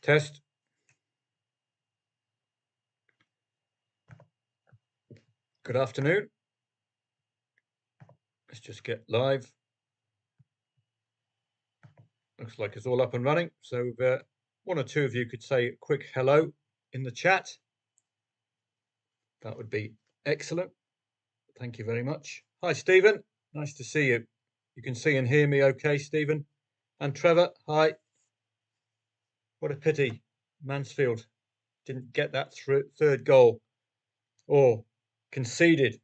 Test. Good afternoon. Let's just get live. Looks like it's all up and running. So one or two of you could say a quick hello in the chat. That would be excellent. Thank you very much. Hi, Stephen. Nice to see you. You can see and hear me okay, Stephen? And Trevor, hi. What a pity Mansfield didn't get that third goal or conceded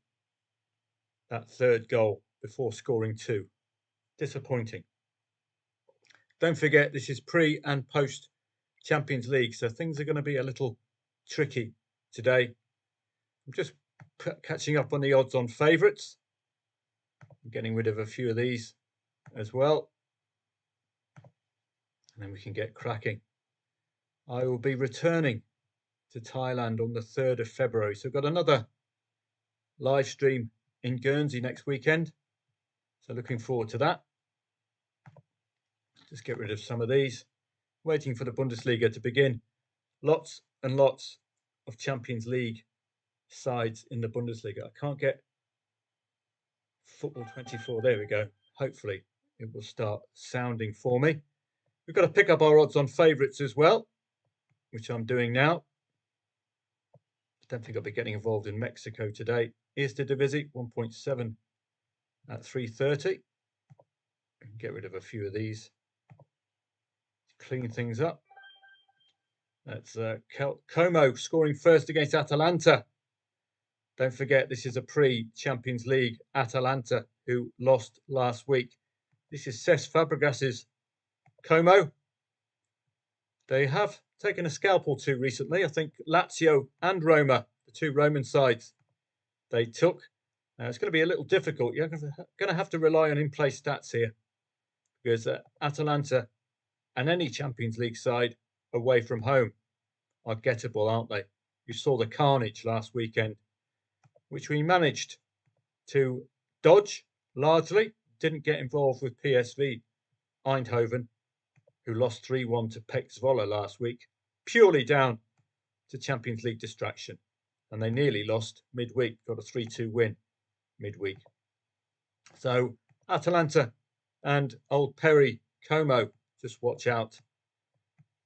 that third goal before scoring two. Disappointing. Don't forget, this is pre and post Champions League, so things are going to be a little tricky today. I'm just catching up on the odds on favourites. I'm getting rid of a few of these as well. And then we can get cracking. I will be returning to Thailand on the 3rd of February. So I've got another live stream in Guernsey next weekend. So looking forward to that. Just get rid of some of these. Waiting for the Bundesliga to begin. Lots and lots of Champions League sides in the Bundesliga. I can't get Football 24. There we go. Hopefully it will start sounding for me. We've got to pick up our odds on favourites as well, which I'm doing now. I don't think I'll be getting involved in Mexico today. Eerste Divisie 1.7 at 3.30. Get rid of a few of these. Clean things up. That's Como scoring first against Atalanta. Don't forget, this is a pre-Champions League Atalanta who lost last week. This is Cesc Fabregas's Como. They have taken a scalp or two recently. I think Lazio and Roma, the two Roman sides, they took. It's going to be a little difficult. You're going to have to rely on in-play stats here because Atalanta and any Champions League side away from home are gettable, aren't they? You saw the carnage last weekend, which we managed to dodge largely. Didn't get involved with PSV Eindhoven, who lost 3-1 to PEC Zwolle last week, purely down to Champions League distraction. And they nearly lost midweek, got a 3-2 win midweek. So Atalanta and Old Perry Como, just watch out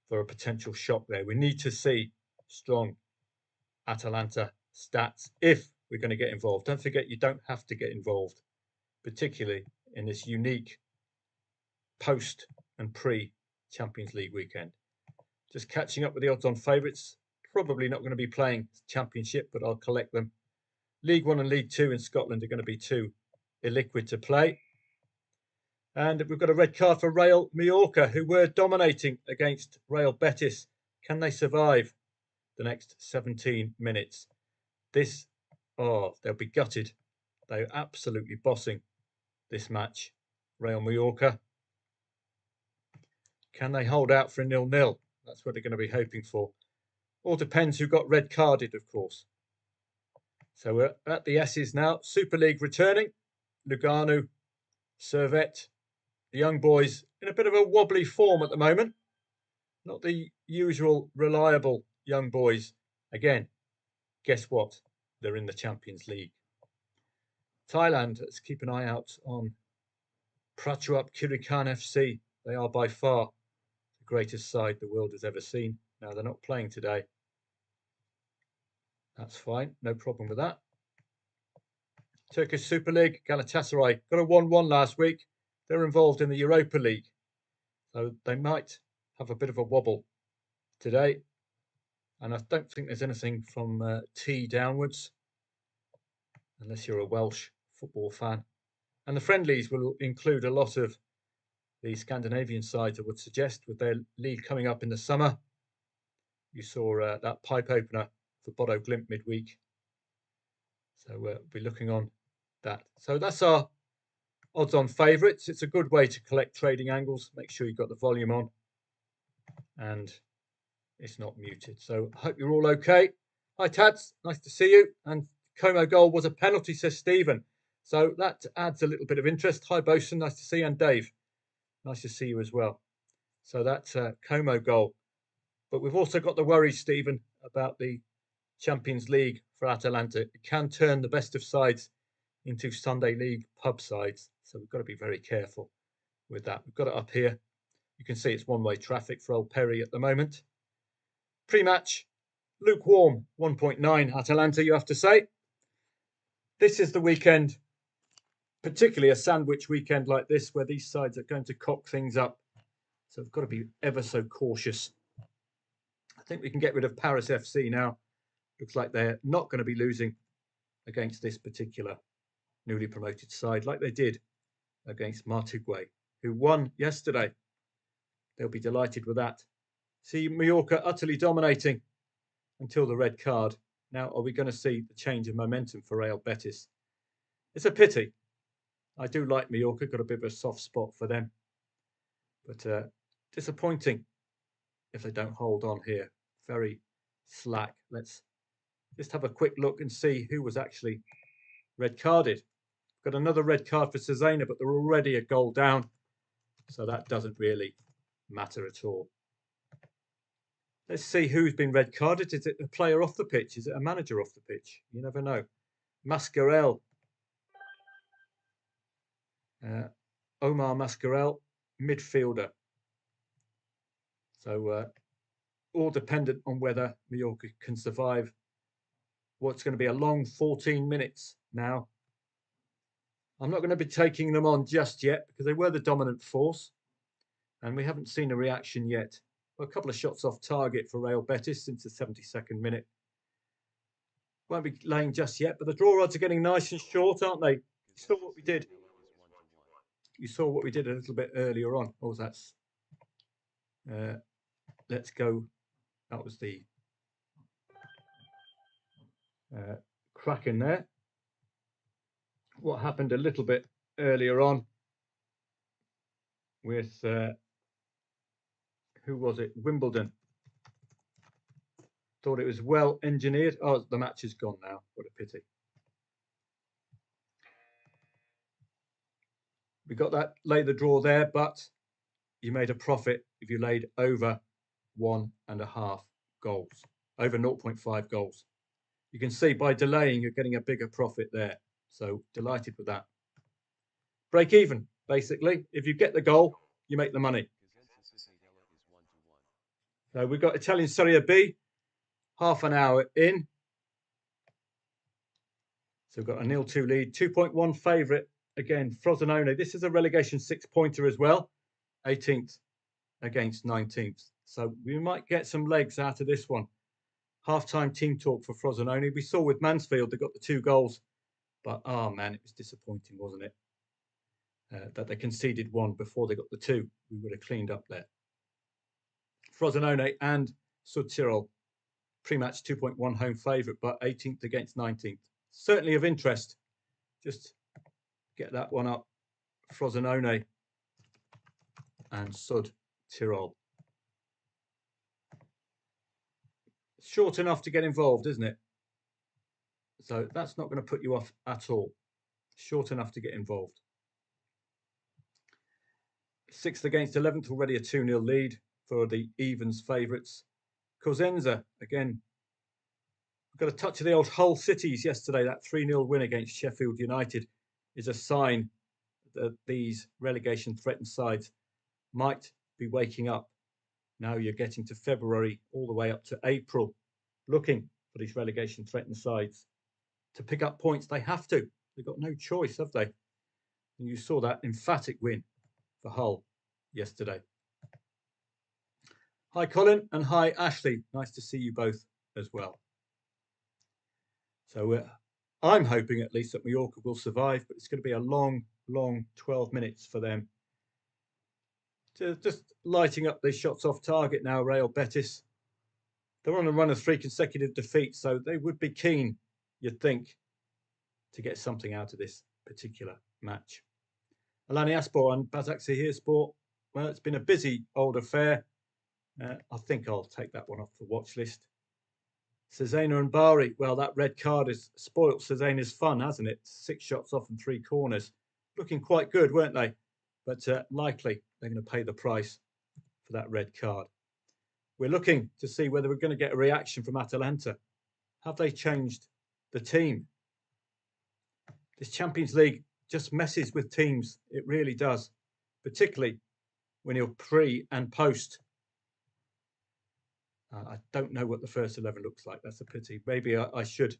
for a potential shock there. We need to see strong Atalanta stats if we're going to get involved. Don't forget, you don't have to get involved, particularly in this unique post and pre-Champions League weekend. Just catching up with the odds on favourites. Probably not going to be playing Championship, but I'll collect them. League One and League Two in Scotland are going to be too illiquid to play. And we've got a red card for Real Mallorca, who were dominating against Real Betis. Can they survive the next 17 minutes? They'll be gutted. They're absolutely bossing this match, Real Mallorca. Can they hold out for a 0-0? That's what they're going to be hoping for. All depends who got red carded, of course. So we're at the S's now. Super League returning. Lugano, Servette. The young boys in a bit of a wobbly form at the moment. Not the usual reliable young boys. Again, guess what? They're in the Champions League. Thailand, let's keep an eye out on Prachuap Khirikan FC. They are by far the greatest side the world has ever seen. Now, they're not playing today. That's fine. No problem with that. Turkish Super League, Galatasaray got a 1-1 last week. They're involved in the Europa League. So they might have a bit of a wobble today. And I don't think there's anything from T downwards, unless you're a Welsh football fan. And the friendlies will include a lot of the Scandinavian sides, I would suggest, with their league coming up in the summer. You saw that pipe opener for Bodo Glimt midweek. So we'll be looking on that. So that's our odds on favourites. It's a good way to collect trading angles. Make sure you've got the volume on and it's not muted. So I hope you're all okay. Hi, Tads. Nice to see you. And Como goal was a penalty, says Stephen. So that adds a little bit of interest. Hi, Bosun. Nice to see you. And Dave. Nice to see you as well. So that Como goal But we've also got the worry, Stephen, about the Champions League for Atalanta. It can turn the best of sides into Sunday League pub sides. So we've got to be very careful with that. We've got it up here. You can see it's one-way traffic for Old Perry at the moment. Pre-match, lukewarm, 1.9 Atalanta, you have to say. This is the weekend, particularly a sandwich weekend like this, where these sides are going to cock things up. So we've got to be ever so cautious. I think we can get rid of Paris FC now. Looks like they're not going to be losing against this particular newly promoted side like they did against Martigues, who won yesterday. They'll be delighted with that. See Mallorca utterly dominating until the red card. Now, are we going to see the change of momentum for Real Betis? It's a pity. I do like Mallorca, got a bit of a soft spot for them. But disappointing if they don't hold on here. Very slack. Let's just have a quick look and see who was actually red carded. Got another red card for Cesena, but they're already a goal down. So that doesn't really matter at all. Let's see who's been red carded. Is it a player off the pitch? Is it a manager off the pitch? You never know. Mascarell. Omar Mascarell, midfielder. So all dependent on whether Mallorca can survive what's going to be a long 14 minutes now. I'm not going to be taking them on just yet because they were the dominant force and we haven't seen a reaction yet. Well, a couple of shots off target for Real Betis since the 72nd minute. Won't be laying just yet, but the draw odds are getting nice and short, aren't they? You saw what we did. You saw what we did a little bit earlier on. Oh, that's... let's go. That was the crack in there. What happened a little bit earlier on with... who was it? Wimbledon. Thought it was well engineered. Oh, the match is gone now. What a pity. We got that, lay the draw there, but you made a profit if you laid over 1.5 goals, over 0.5 goals. You can see by delaying, you're getting a bigger profit there. So delighted with that. Break even, basically. If you get the goal, you make the money. So we've got Italian Serie B. Half an hour in. So we've got a 0-2 lead, 2.1 favourite. Again, Frosinone. This is a relegation 6-pointer as well. 18th against 19th. So we might get some legs out of this one. Half-time team talk for Frosinone. We saw with Mansfield, they got the 2 goals. But, oh man, it was disappointing, wasn't it? That they conceded 1 before they got the 2. We would have cleaned up there. Frosinone and Südtirol. Pre-match 2.1 home favourite, but 18th against 19th. Certainly of interest. Just get that one up. Frosinone and Südtirol. Short enough to get involved, isn't it? So that's not going to put you off at all. Short enough to get involved. 6th against 11th, already a 2-0 lead for the evens favourites. Cosenza, again, got a touch of the old Hull Cities yesterday. That 3-0 win against Sheffield United is a sign that these relegation threatened sides might be waking up. Now you're getting to February all the way up to April, looking for these relegation threatened sides to pick up points. They have to. They've got no choice, have they? And you saw that emphatic win for Hull yesterday. Hi, Colin, and hi, Ashley. Nice to see you both as well. So I'm hoping at least that Mallorca will survive, but it's going to be a long 12 minutes for them. Just lighting up these shots off target now, Real Betis. They're on a run of 3 consecutive defeats, so they would be keen, you'd think, to get something out of this particular match. Alani Aspor and Basak Sihirspor. Well, it's been a busy old affair. I think I'll take that one off the watch list. Cesena and Bari. Well, that red card has spoilt Cesena's fun, hasn't it? 6 shots off and 3 corners. Looking quite good, weren't they? But likely they're going to pay the price for that red card. we're looking to see whether we're going to get a reaction from Atalanta. Have they changed the team? This Champions League just messes with teams. It really does, particularly when you're pre and post. I don't know what the first 11 looks like. That's a pity. Maybe I should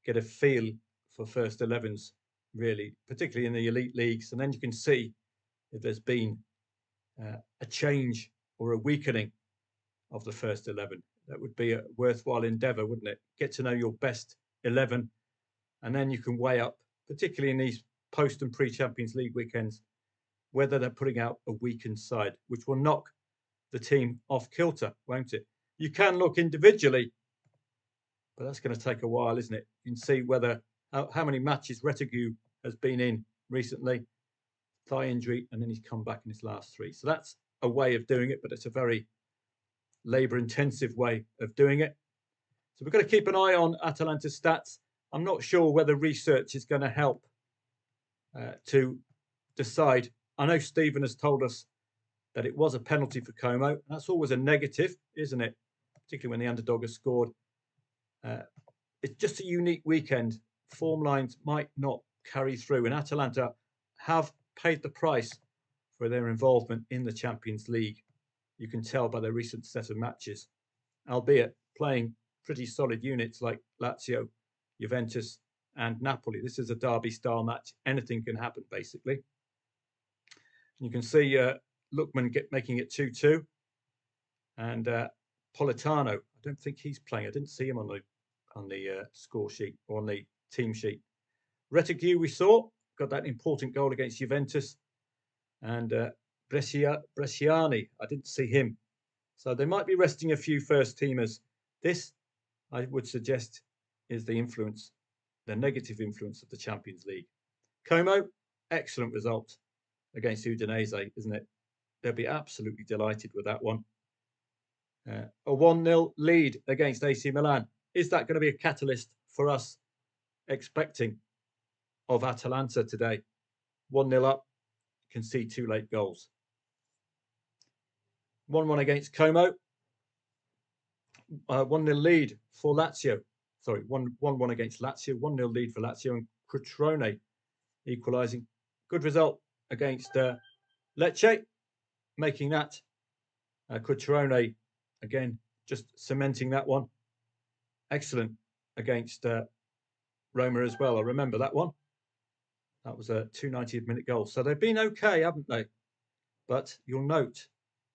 get a feel for first 11s, really, particularly in the elite leagues. And then you can see if there's been a change or a weakening of the first 11. That would be a worthwhile endeavour, wouldn't it? Get to know your best 11, and then you can weigh up, particularly in these post and pre-Champions League weekends, whether they're putting out a weakened side, which will knock the team off kilter, won't it? You can look individually, but that's going to take a while, isn't it? You can see whether how many matches Retegui has been in recently, thigh injury, and then he's come back in his last 3. So that's a way of doing it, but it's a very labour-intensive way of doing it. So we've got to keep an eye on Atalanta's stats. I'm not sure whether research is going to help to decide. I know Stephen has told us that it was a penalty for Como. That's always a negative, isn't it? Particularly when the underdog has scored. It's just a unique weekend. Form lines might not carry through, and Atalanta have paid the price for their involvement in the Champions League. You can tell by their recent set of matches, albeit playing pretty solid units like Lazio, Juventus, and Napoli. This is a derby-style match. Anything can happen, basically. You can see Lookman making it 2-2, and Politano. I don't think he's playing. I didn't see him on the score sheet or on the team sheet. Retegui we saw got that important goal against Juventus, and Bresciani. I didn't see him, so they might be resting a few first teamers. This, I would suggest, is the negative influence of the Champions League. Como, excellent result against Udinese, isn't it? They'll be absolutely delighted with that one. A 1-0 lead against AC Milan. Is that going to be a catalyst for us expecting of Atalanta today? 1-0 up, concede 2 late goals. 1-1 against Como. 1-0 lead for Lazio. Sorry, 1-1 against Lazio. 1-0 lead for Lazio, and Cutrone equalising. Good result against Lecce, making that. Cutrone again, just cementing that one. Excellent against Roma as well. I remember that one. That was a 290th minute goal. So they've been okay, haven't they? But you'll note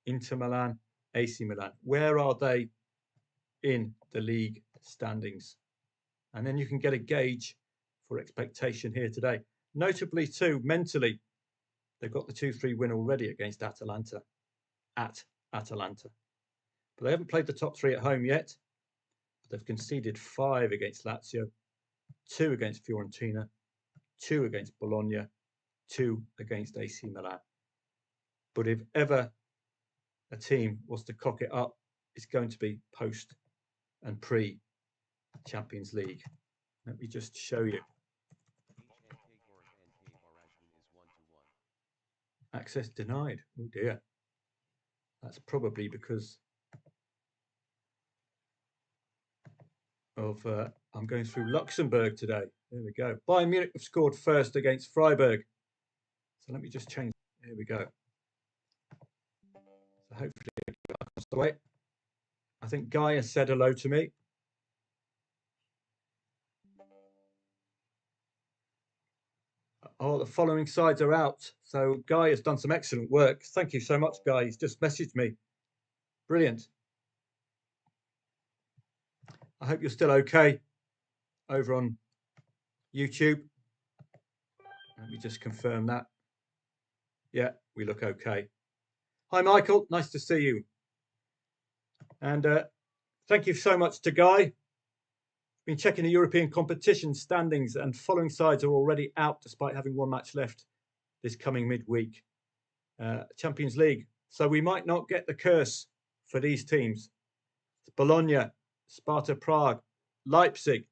Inter Milan, AC Milan. Where are they in the league standings? And then you can get a gauge for expectation here today. Notably too, mentally, they've got the 2-3 win already against Atalanta at Atalanta. But they haven't played the top 3 at home yet. But they've conceded 5 against Lazio, 2 against Fiorentina, 2 against Bologna, 2 against AC Milan. But if ever a team was to cock it up, it's going to be post and pre-Champions League. Let me just show you. Access denied. Oh dear. That's probably because of I'm going through Luxembourg today. There we go. Bayern Munich have scored first against Freiburg. So let me just change. Here we go. So hopefully that's the way. I think Guy has said hello to me. Oh, the following sides are out. So Guy has done some excellent work. Thank you so much, Guy. He's just messaged me. Brilliant. I hope you're still okay over on YouTube. Let me just confirm that. Yeah, we look okay. Hi, Michael. Nice to see you. And thank you so much to Guy. Been checking the European competition standings, and following sides are already out despite having 1 match left this coming midweek. Champions League. So we might not get the curse for these teams. It's Bologna, Sparta Prague, Leipzig,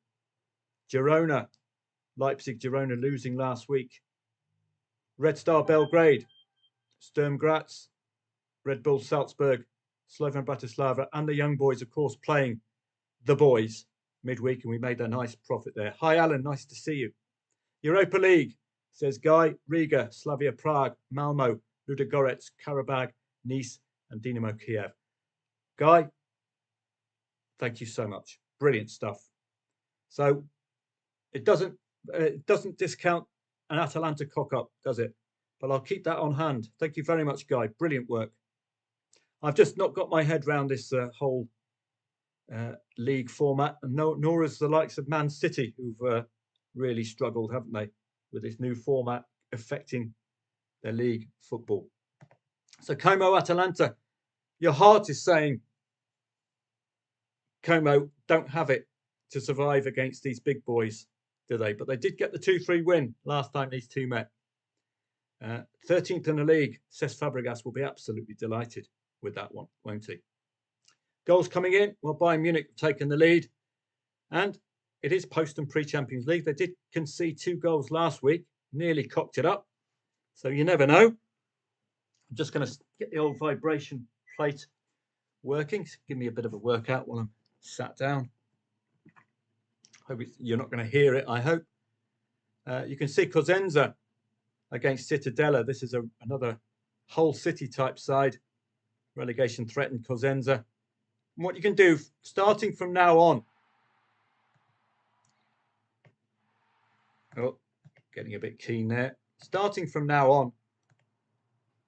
Girona. Leipzig, Girona losing last week. Red Star Belgrade, Sturm Graz, Red Bull Salzburg, Slovan Bratislava, and the young boys, of course, playing the boys midweek, and we made a nice profit there. Hi, Alan. Nice to see you. Europa League, says Guy, Riga, Slavia Prague, Malmo, Ludogorets, Karabag, Nice, and Dynamo Kiev. Guy, thank you so much. Brilliant stuff. So it doesn't discount an Atalanta cock-up, does it? But I'll keep that on hand. Thank you very much, Guy. Brilliant work. I've just not got my head around this whole league format, and nor has the likes of Man City, who've really struggled, haven't they, with this new format affecting their league football. So Como Atalanta, your heart is saying Como don't have it to survive against these big boys, do they? But they did get the 2-3 win last time these two met. 13th in the league, Cesc Fabregas will be absolutely delighted with that one, won't he? Goals coming in, well, Bayern Munich have taken the lead, and it is post and pre-Champions League. They did concede 2 goals last week, nearly cocked it up, so you never know. I'm just going to get the old vibration plate working. Give me a bit of a workout while I'm sat down. Hope you're not going to hear it, I hope. You can see Cosenza against Cittadella. This is another whole city type side. Relegation threatened Cosenza. And what you can do, starting from now on. Oh, getting a bit keen there. Starting from now on,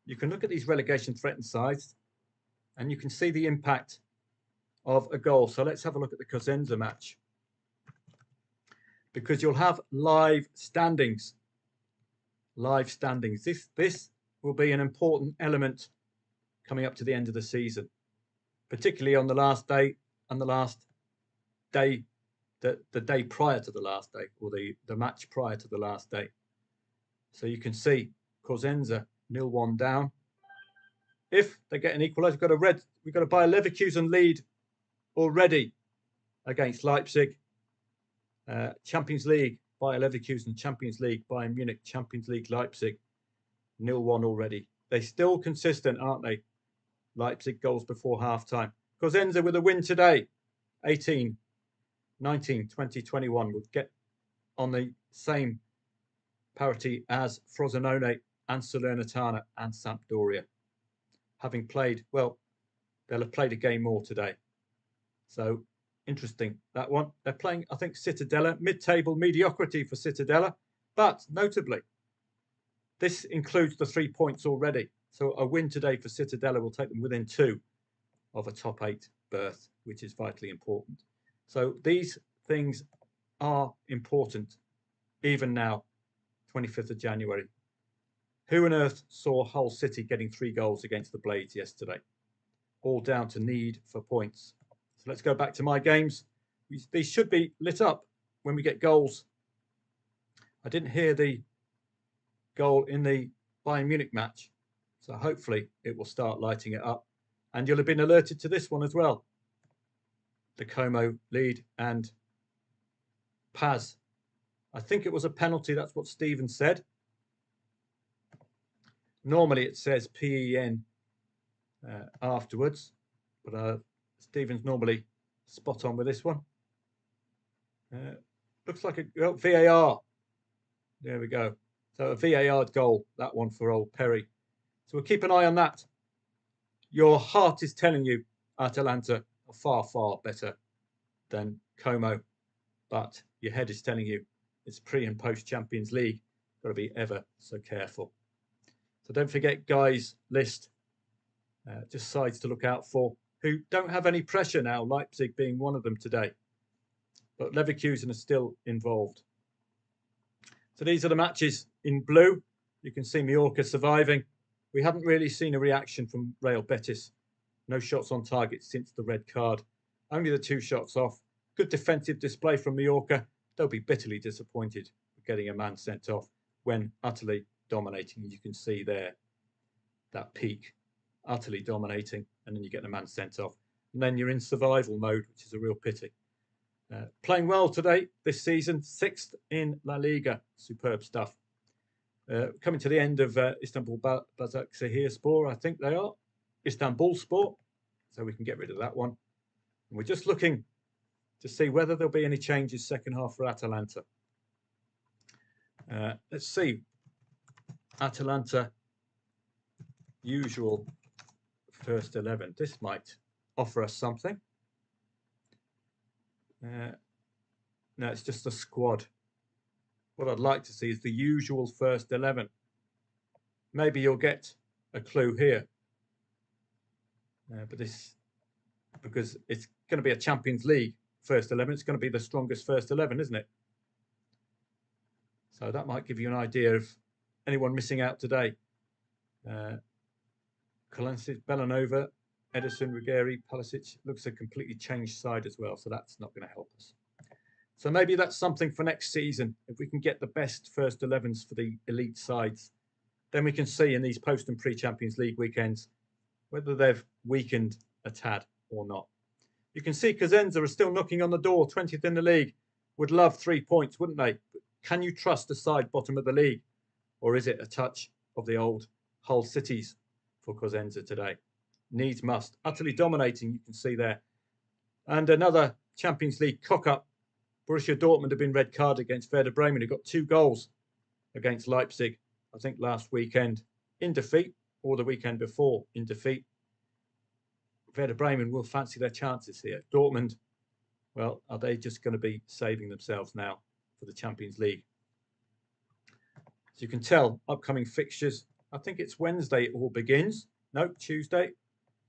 you can look at these relegation threatened sides and you can see the impact of a goal. So let's have a look at the Cosenza match, because you'll have live standings. Live standings. This will be an important element coming up to the end of the season, particularly on the last day and the last day, the day prior to the last day, or the match prior to the last day. So you can see Cosenza 0-1 down. If they get an equaliser, we've got a Bayer Leverkusen lead already against Leipzig. Champions League, Bayer Leverkusen, Champions League, Bayern Munich, Champions League, Leipzig, 0-1 already. They're still consistent, aren't they? Leipzig goals before half-time. Cosenza with a win today, 18, 19, 20, 21, would get on the same parity as Frosinone and Salernitana and Sampdoria. Having played, well, they'll have played a game more today. So interesting, that one. They're playing, I think, Cittadella, mid-table mediocrity for Cittadella, but notably, this includes the 3 points already. So a win today for Cittadella will take them within 2 of a top 8 berth, which is vitally important. So these things are important, even now, 25th of January. Who on earth saw Hull City getting 3 goals against the Blades yesterday? All down to need for points. So let's go back to my games. These should be lit up when we get goals. I didn't hear the goal in the Bayern Munich match, so hopefully it will start lighting it up. And you'll have been alerted to this one as well. The Como lead and Paz. I think it was a penalty. That's what Stephen said. Normally it says PEN afterwards, but Stephen's normally spot on with this one. Looks like a VAR. There we go. So a VAR goal, that one for old Perry. So we'll keep an eye on that. Your heart is telling you Atalanta are far, far better than Como, but your head is telling you it's pre and post Champions League. Got to be ever so careful. So don't forget Guy's list, just sides to look out for, who don't have any pressure now, Leipzig being one of them today. But Leverkusen are still involved. So these are the matches in blue. You can see Mallorca surviving. We haven't really seen a reaction from Real Betis. No shots on target since the red card. Only the 2 shots off. Good defensive display from Mallorca. They'll be bitterly disappointed with getting a man sent off when utterly dominating. You can see there that peak, utterly dominating, and then you get the man sent off. And then you're in survival mode, which is a real pity. Playing well today, this season, 6th in La Liga. Superb stuff. Coming to the end of Istanbul Basaksehirspor, I think they are. Istanbulspor. so we can get rid of that one. And we're just looking to see whether there'll be any changes second half for Atalanta. Let's see. Atalanta, usual first 11. This might offer us something. No, it's just a squad. What I'd like to see is the usual first 11. Maybe you'll get a clue here. But this, because it's going to be a Champions League first 11, it's going to be the strongest first 11, isn't it? So that might give you an idea of anyone missing out today. Kolensic, Belanova, Ederson, Ruggeri, Pulisic. Looks a completely changed side as well, so that's not going to help us. So maybe that's something for next season. If we can get the best first 11s for the elite sides, then we can see in these post and pre-Champions League weekends whether they've weakened a tad or not. You can see Cosenza are still knocking on the door, 20th in the league. Would love 3 points, wouldn't they? But can you trust the side bottom of the league? Or is it a touch of the old Hull Cities for Cosenza today? Needs must. Utterly dominating, you can see there. And another Champions League cock-up. Borussia Dortmund have been red carded against Werder Bremen, who got 2 goals against Leipzig, I think last weekend, in defeat, or the weekend before in defeat. Werder Bremen will fancy their chances here. Dortmund, well, are they just going to be saving themselves now for the Champions League? As you can tell, upcoming fixtures, I think it's Wednesday it all begins. No, Tuesday.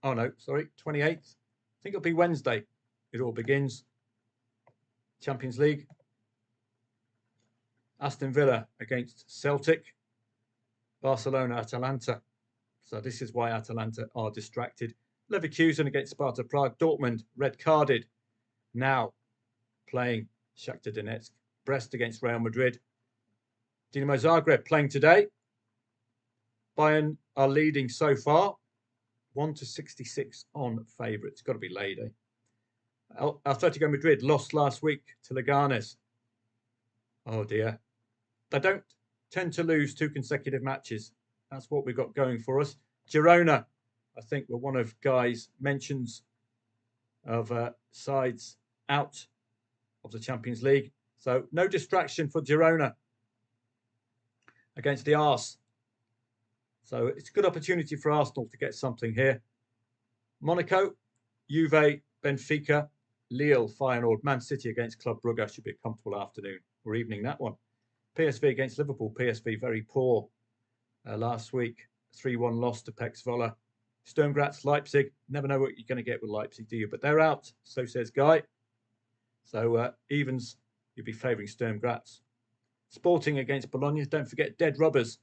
Oh, no, sorry, 28th. I think it'll be Wednesday it all begins. Champions League. Aston Villa against Celtic. Barcelona, Atalanta. So this is why Atalanta are distracted. Leverkusen against Sparta Prague. Dortmund, red carded. Now playing Shakhtar Donetsk. Brest against Real Madrid. Dinamo Zagreb playing today. Bayern are leading so far. 1-66 on favourites. Got to be laid, eh? Atletico Madrid lost last week to Leganes. Oh dear. They don't tend to lose 2 consecutive matches. That's what we've got going for us. Girona, I think, were one of Guy's mentions of sides out of the Champions League. So no distraction for Girona against the Arse. So it's a good opportunity for Arsenal to get something here. Monaco, Juve, Benfica, Lille, Feyenoord, Man City against Club Brugge should be a comfortable afternoon or evening, that one. PSV against Liverpool. PSV very poor last week. 3-1 loss to PEC Zwolle. Sturm Graz, Leipzig. Never know what you're going to get with Leipzig, do you? But they're out, so says Guy. So evens, you'll be favouring Sturm Graz. Sporting against Bologna. Don't forget dead rubbers.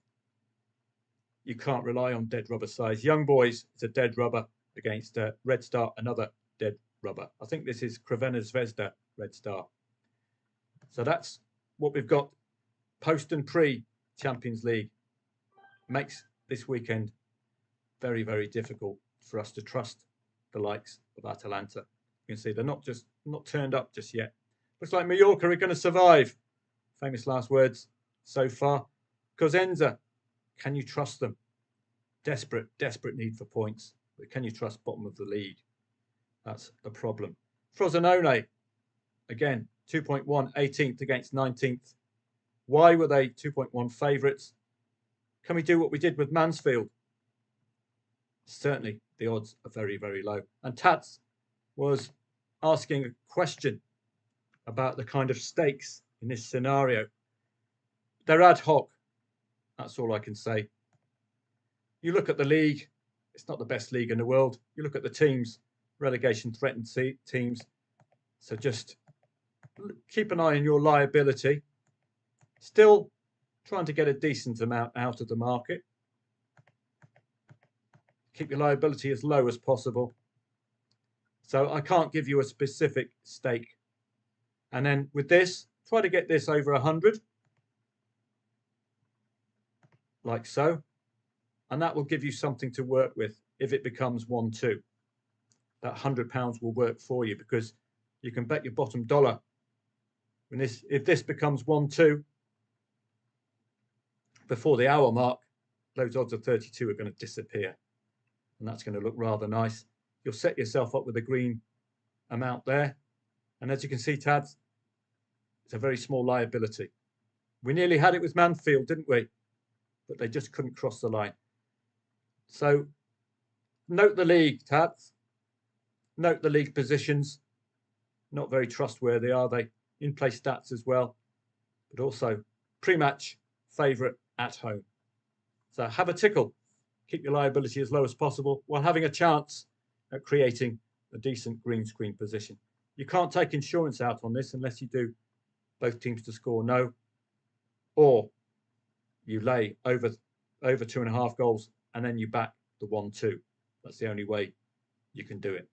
You can't rely on dead rubber sides. Young Boys, it's a dead rubber against Red Star, another dead rubber. I think this is Crvena Zvezda Red Star. So that's what we've got post and pre Champions League. Makes this weekend very, very difficult for us to trust the likes of Atalanta. You can see they're not turned up just yet. Looks like Mallorca are going to survive. Famous last words so far. Cosenza, can you trust them? Desperate need for points. But can you trust bottom of the league? That's the problem. Frosinone, again, 2.1, 18th against 19th. Why were they 2.1 favourites? Can we do what we did with Mansfield? Certainly, the odds are very, very low. And Tats was asking a question about the kind of stakes in this scenario. They're ad hoc. That's all I can say. You look at the league, it's not the best league in the world. You look at the teams, relegation threatened teams. So just keep an eye on your liability. Still trying to get a decent amount out of the market. Keep your liability as low as possible. So I can't give you a specific stake. And then with this, try to get this over 100. Like so. And that will give you something to work with if it becomes 1-2. That £100 will work for you because you can bet your bottom dollar. If this becomes 1-2, before the hour mark, those odds of 32 are going to disappear. And that's going to look rather nice. you'll set yourself up with a green amount there. And as you can see, Tads, it's a very small liability. We nearly had it with Mansfield, didn't we? But they just couldn't cross the line. So note the league, Tads. Note the league positions. Not very trustworthy, are they? In-play stats as well. But also pre-match favourite at home. So have a tickle. Keep your liability as low as possible while having a chance at creating a decent green screen position. You can't take insurance out on this unless you do both teams to score no, or you lay over 2.5 goals and then you back the 1-2. That's the only way you can do it.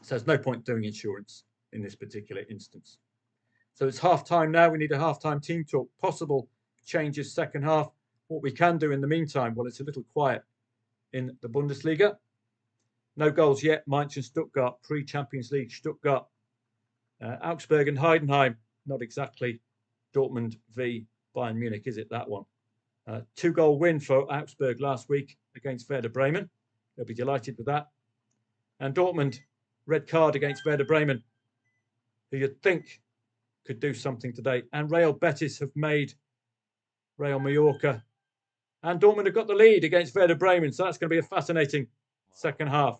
So there's no point doing insurance in this particular instance. So it's half time now. We need a half-time team talk. Possible changes second half. What we can do in the meantime, well, it's a little quiet in the Bundesliga. No goals yet. Mainz and Stuttgart, pre-Champions League. Stuttgart, Augsburg and Heidenheim. Not exactly Dortmund v Bayern Munich, is it, that one? 2-goal win for Augsburg last week against Werder Bremen. They'll be delighted with that. And Dortmund, red card against Werder Bremen, who you'd think could do something today. And Real Betis have made Real Mallorca. And Dortmund have got the lead against Werder Bremen. So that's going to be a fascinating second half.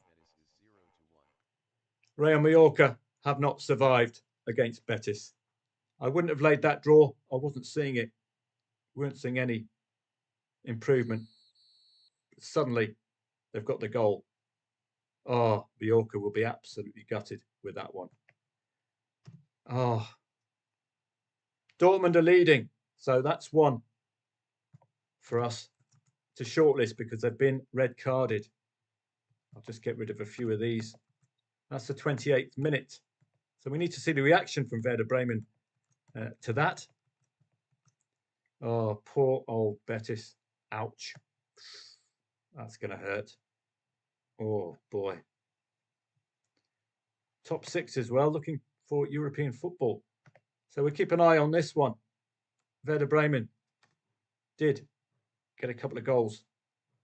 Real Mallorca have not survived against Betis. I wouldn't have laid that draw. I wasn't seeing it. We weren't seeing any improvement. But suddenly, they've got the goal. Oh, Mallorca will be absolutely gutted with that one. Oh, Dortmund are leading. So that's one for us to shortlist because they've been red carded. I'll just get rid of a few of these. That's the 28th minute. So we need to see the reaction from Werder Bremen to that. Oh, poor old Betis. Ouch. That's going to hurt. Oh, boy. Top 6 as well, looking for European football. So we keep an eye on this one. Werder Bremen did get a couple of goals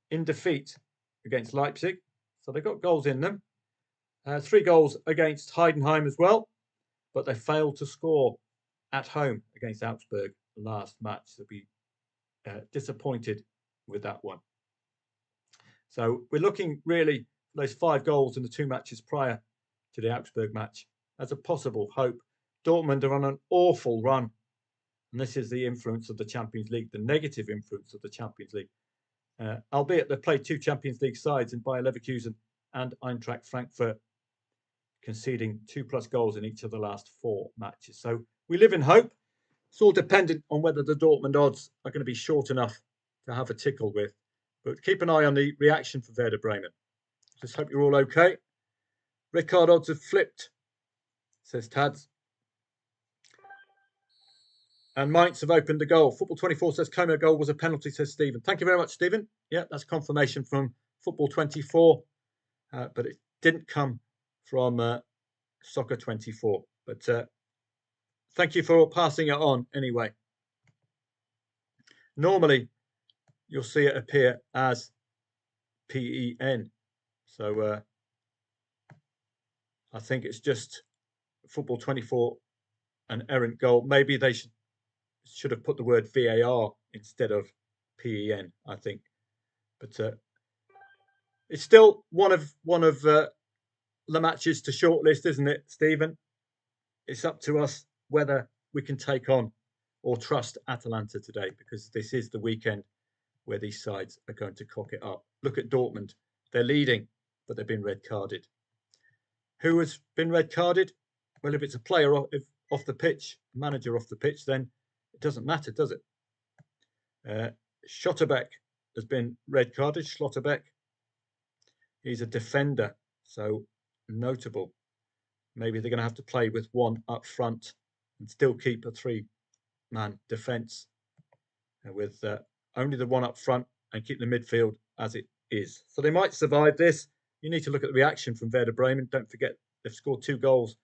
in defeat against Leipzig. So they got goals in them. 3 goals against Heidenheim as well. But they failed to score at home against Augsburg last match. So be disappointed with that one. So we're looking really for those 5 goals in the 2 matches prior to the Augsburg match as a possible hope. Dortmund are on an awful run. And this is the influence of the Champions League, the negative influence of the Champions League. Albeit they've played 2 Champions League sides in Bayer Leverkusen and Eintracht Frankfurt, conceding 2+ goals in each of the last 4 matches. So we live in hope. It's all dependent on whether the Dortmund odds are going to be short enough to have a tickle with. But keep an eye on the reaction for Werder Bremen. Just hope you're all okay. Red card odds have flipped, says Tads. And Mainz have opened the goal. Football 24 says Como goal was a penalty, says Stephen. Thank you very much, Stephen. Yeah, that's confirmation from Football 24. But it didn't come from Soccer 24. But thank you for passing it on anyway. Normally, you'll see it appear as PEN. So I think it's just Football 24, an errant goal. Maybe they should have put the word VAR instead of PEN, I think. But it's still one of the matches to shortlist, isn't it, Stephen? It's up to us whether we can take on or trust Atalanta today, because this is the weekend where these sides are going to cock it up. Look at Dortmund. They're leading, but they've been red carded. Who has been red carded? Well, if it's a player off the pitch, manager off the pitch, then it doesn't matter, does it? Schotterbeck has been red carded. Schlotterbeck. He's a defender, so notable. Maybe they're going to have to play with 1 up front and still keep a 3-man defence with only the 1 up front and keep the midfield as it is. So they might survive this. You need to look at the reaction from Werder Bremen. Don't forget, they've scored 2 goals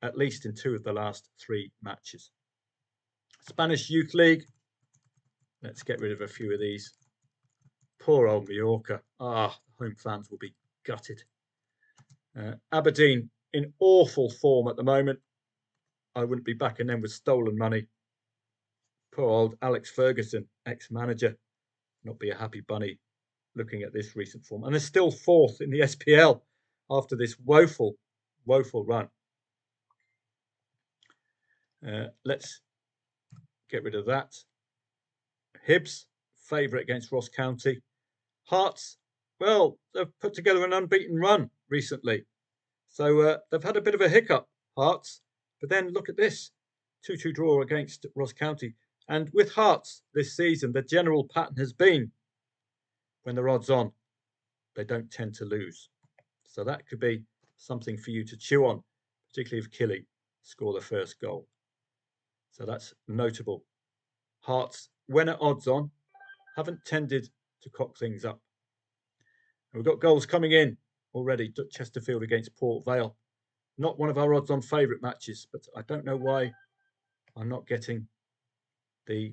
at least in 2 of the last 3 matches. Spanish Youth League. Let's get rid of a few of these. Poor old Mallorca. Home fans will be gutted. Aberdeen in awful form at the moment. I wouldn't be backing them with stolen money. Poor old Alex Ferguson, ex-manager, not be a happy bunny looking at this recent form. And they're still fourth in the SPL after this woeful run. Let's get rid of that. Hibs, favourite against Ross County. Hearts, well, they've put together an unbeaten run recently. So they've had a bit of a hiccup, Hearts. But then look at this, 2-2 draw against Ross County. And with Hearts this season, the general pattern has been, when they're odds on, they don't tend to lose. So that could be something for you to chew on, particularly if Killy score the first goal. So that's notable. Hearts, when at odds on, haven't tended to cock things up. And we've got goals coming in already. Chesterfield against Port Vale. Not one of our odds on favourite matches, but I don't know why I'm not getting the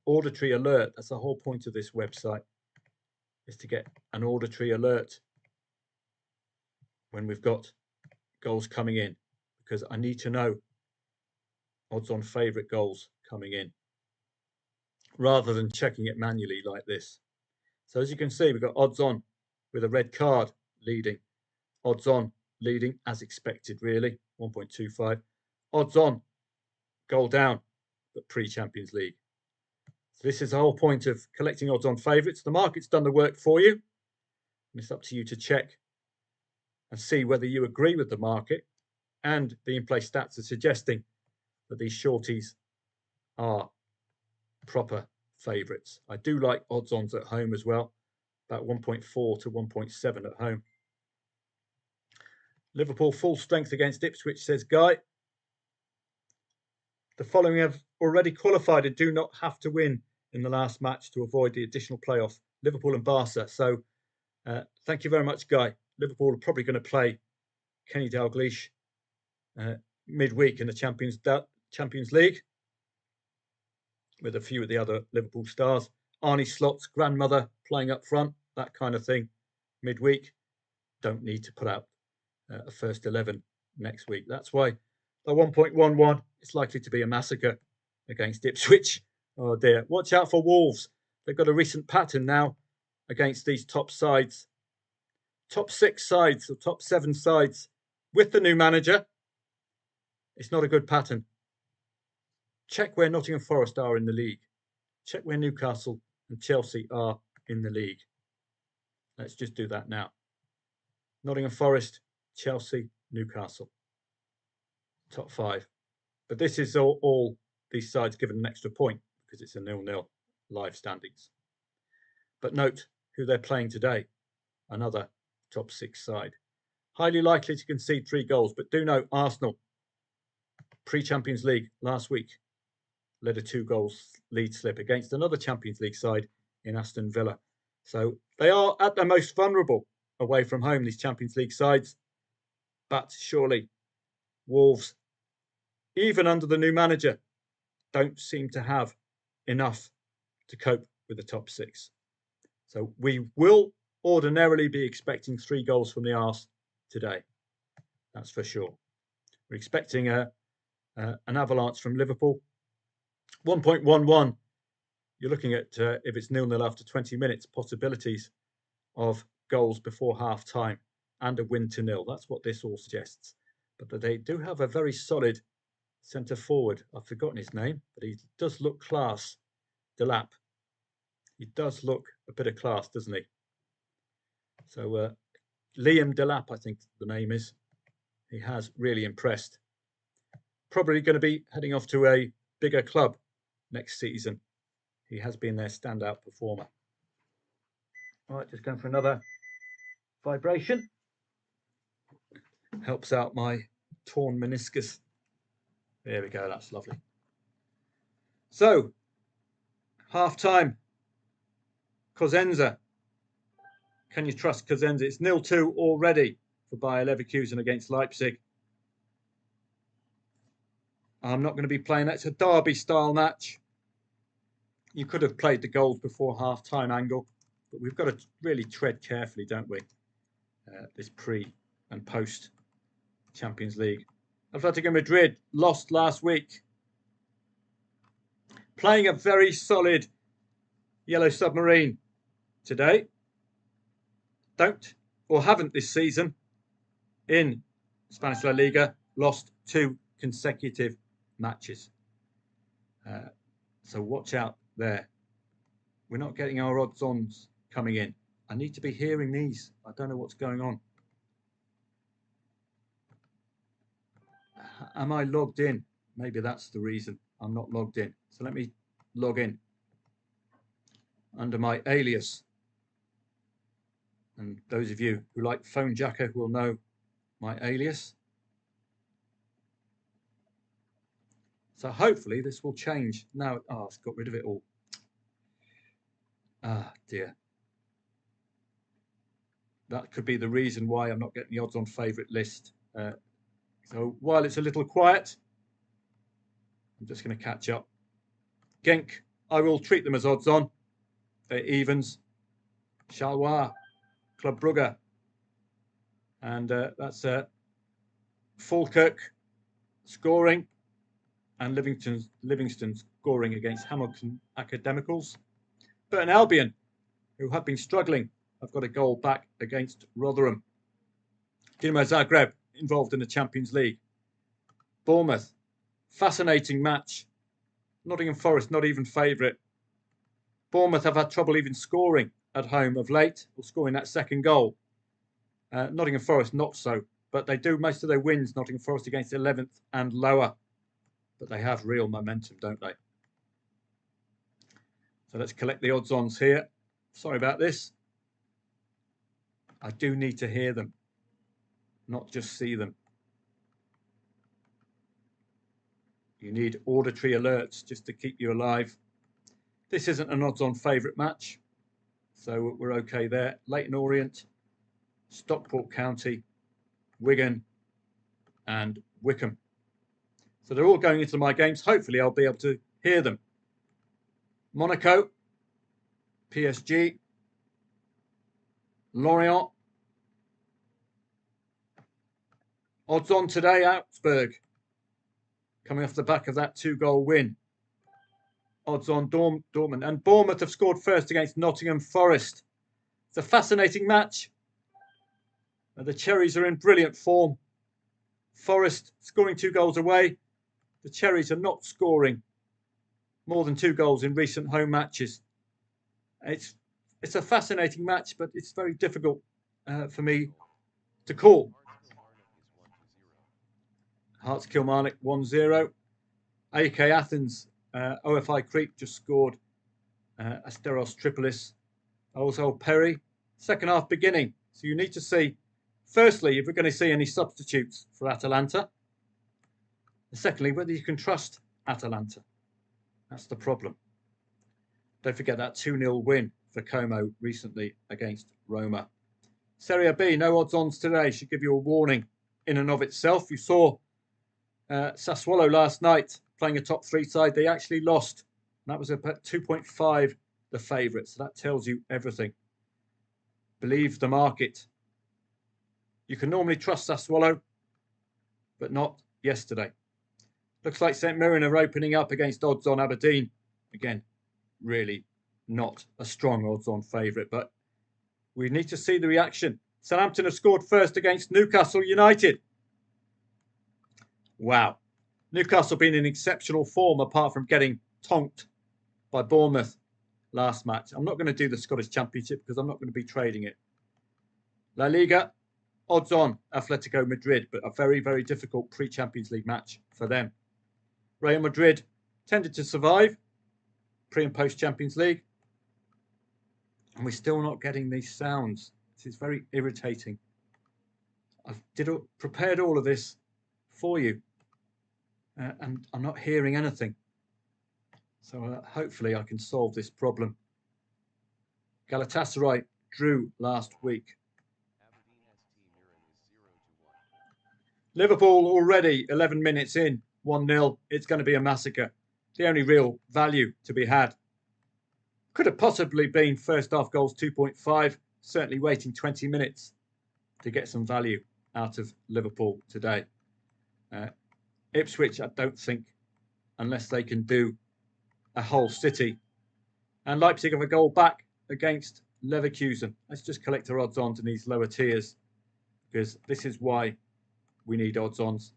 auditory alert. That's the whole point of this website, is to get an auditory alert when we've got goals coming in, because I need to know odds on favourite goals coming in rather than checking it manually like this. So as you can see, we've got odds on with a red card leading, odds on leading as expected, really, 1.25, odds on goal down, but pre-Champions League. So this is the whole point of collecting odds on favourites. The market's done the work for you, and it's up to you to check and see whether you agree with the market. And the in-play stats are suggesting that these shorties are proper favourites. I do like odds-ons at home as well, about 1.4 to 1.7 at home. Liverpool full strength against Ipswich, says Guy. The following have already qualified and do not have to win in the last match to avoid the additional playoff, Liverpool and Barca. So thank you very much, Guy. Liverpool are probably going to play Kenny Dalglish midweek in the Champions League with a few of the other Liverpool stars. Arnie Slot's grandmother playing up front, that kind of thing, midweek. Don't need to put out a first 11 next week. That's why the 1.11 is likely to be a massacre against Ipswich. Oh dear. Watch out for Wolves. They've got a recent pattern now against these top sides. Top 6 sides or top 7 sides with the new manager. It's not a good pattern. Check where Nottingham Forest are in the league. Check where Newcastle and Chelsea are in the league. Let's just do that now. Nottingham Forest, Chelsea, Newcastle. Top 5. But this is all these sides given an extra point because it's a 0-0 live standings. But note who they're playing today. Another top 6 side. Highly likely to concede 3 goals. But do note Arsenal, pre-Champions League last week, led a 2-goal lead slip against another Champions League side in Aston Villa. So they are at their most vulnerable away from home, these Champions League sides. But surely Wolves, even under the new manager, don't seem to have enough to cope with the top 6. So we will ordinarily be expecting 3 goals from the Arse today. That's for sure. We're expecting an avalanche from Liverpool. 1.11, you're looking at, if it's 0-0 after 20 minutes, possibilities of goals before half-time and a win to 0. That's what this all suggests. But they do have a very solid centre-forward. I've forgotten his name, but he does look class. Delap. He does look a bit of class, doesn't he? So Liam Delap, I think the name is. He has really impressed. Probably going to be heading off to a bigger club next season. He has been their standout performer. All right, just going for another vibration. Helps out my torn meniscus. There we go, that's lovely. So, half-time. Cosenza. Can you trust Cosenza? It's 0-2 already for Bayer Leverkusen against Leipzig. I'm not going to be playing that. It's a derby-style match. You could have played the goals before half-time angle, but we've got to really tread carefully, don't we? this pre and post Champions League. Atletico Madrid lost last week, playing a very solid Yellow Submarine today. Don't or haven't this season in Spanish La Liga lost 2 consecutive matches. So watch out there. We're not getting our odds-ons coming in. I need to be hearing these. I don't know what's going on. Am I logged in? Maybe that's the reason I'm not logged in. So let me log in under my alias. And those of you who like Phone Jacker will know my alias. So hopefully this will change. Now, it's got rid of it all. Ah, dear. That could be the reason why I'm not getting the odds on favourite list. So while it's a little quiet, I'm just going to catch up. Genk, I will treat them as odds on. They're evens. Charleroi, Club Brugge. And that's Falkirk scoring and Livingston scoring against Hamilton Academicals. Burton Albion, who have been struggling, have got a goal back against Rotherham. Dinamo Zagreb involved in the Champions League. Bournemouth, fascinating match. Nottingham Forest not even favourite. Bournemouth have had trouble even scoring at home of late, or scoring that second goal. Nottingham Forest not so, but they do most of their wins, Nottingham Forest, against 11th and lower. But they have real momentum, don't they? So let's collect the odds-ons here. Sorry about this. I do need to hear them, not just see them. You need auditory alerts just to keep you alive. This isn't an odds-on favourite match, so we're okay there. Leyton Orient, Stockport County, Wigan and Wickham. So they're all going into my games. Hopefully I'll be able to hear them. Monaco, PSG, Lorient. Odds on today, Augsburg, coming off the back of that 2-goal win. Odds on Dortmund. And Bournemouth have scored first against Nottingham Forest. It's a fascinating match. The Cherries are in brilliant form. Forest scoring 2 goals away. The Cherries are not scoring more than 2 goals in recent home matches. It's a fascinating match, but it's very difficult for me to call. Hearts Kilmarnock 1-0. AK Athens, OFI Crete just scored. Asteros Tripolis, also Perry. Second half beginning. So you need to see, firstly, if we're going to see any substitutes for Atalanta. And secondly, whether you can trust Atalanta. That's the problem. Don't forget that 2-0 win for Como recently against Roma. Serie B, no odds-ons today. Should give you a warning in and of itself. You saw Sassuolo last night playing a top 3 side. They actually lost. And that was about 2.5 the favourite. So that tells you everything. Believe the market. You can normally trust Sassuolo, but not yesterday. Looks like St Mirren are opening up against odds-on Aberdeen. Again, really not a strong odds-on favourite, but we need to see the reaction. Southampton have scored first against Newcastle United. Wow. Newcastle been in exceptional form apart from getting tonked by Bournemouth last match. I'm not going to do the Scottish Championship because I'm not going to be trading it. La Liga, odds on Atletico Madrid, but a very, very difficult pre-Champions League match for them. Real Madrid tended to survive pre and post Champions League. And we're still not getting these sounds. This is very irritating. I've prepared all of this for you. And I'm not hearing anything. So hopefully I can solve this problem. Galatasaray drew last week. Liverpool already 11 minutes in, 1-0. It's going to be a massacre. The only real value to be had. Could have possibly been first half goals 2.5. Certainly waiting 20 minutes to get some value out of Liverpool today. Ipswich, I don't think, unless they can do a whole city. And Leipzig have a goal back against Leverkusen. Let's just collect our odds-ons in these lower tiers, because this is why we need odds-ons.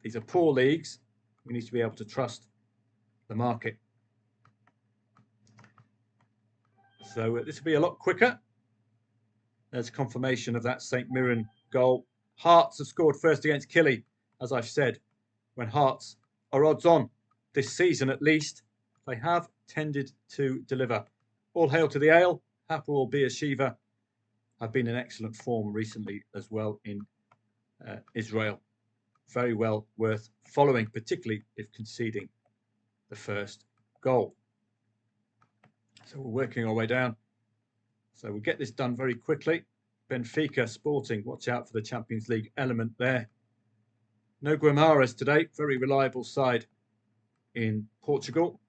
These are poor leagues. We need to be able to trust the market. So this will be a lot quicker. There's confirmation of that St Mirren goal. Hearts have scored first against Killy. As I've said, when Hearts are odds-on this season at least, they have tended to deliver. All hail to the ale. Hapoel Beersheva have been in excellent form recently as well in Israel. Very well worth following, particularly if conceding the first goal. So we're working our way down. So we'll get this done very quickly. Benfica Sporting, watch out for the Champions League element there. No Guimarães today, very reliable side in Portugal.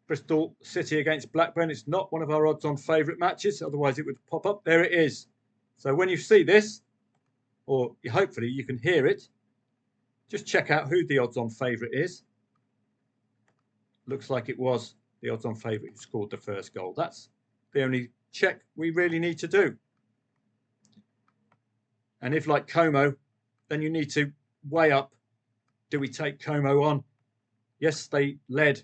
Bristol City against Blackburn. It's not one of our odds-on favourite matches, otherwise it would pop up. There it is. So when you see this, or hopefully you can hear it, just check out who the odds-on favourite is. Looks like it was the odds-on favourite who scored the first goal. That's the only check we really need to do. And if, like Como, then you need to weigh up, do we take Como on? Yes, they led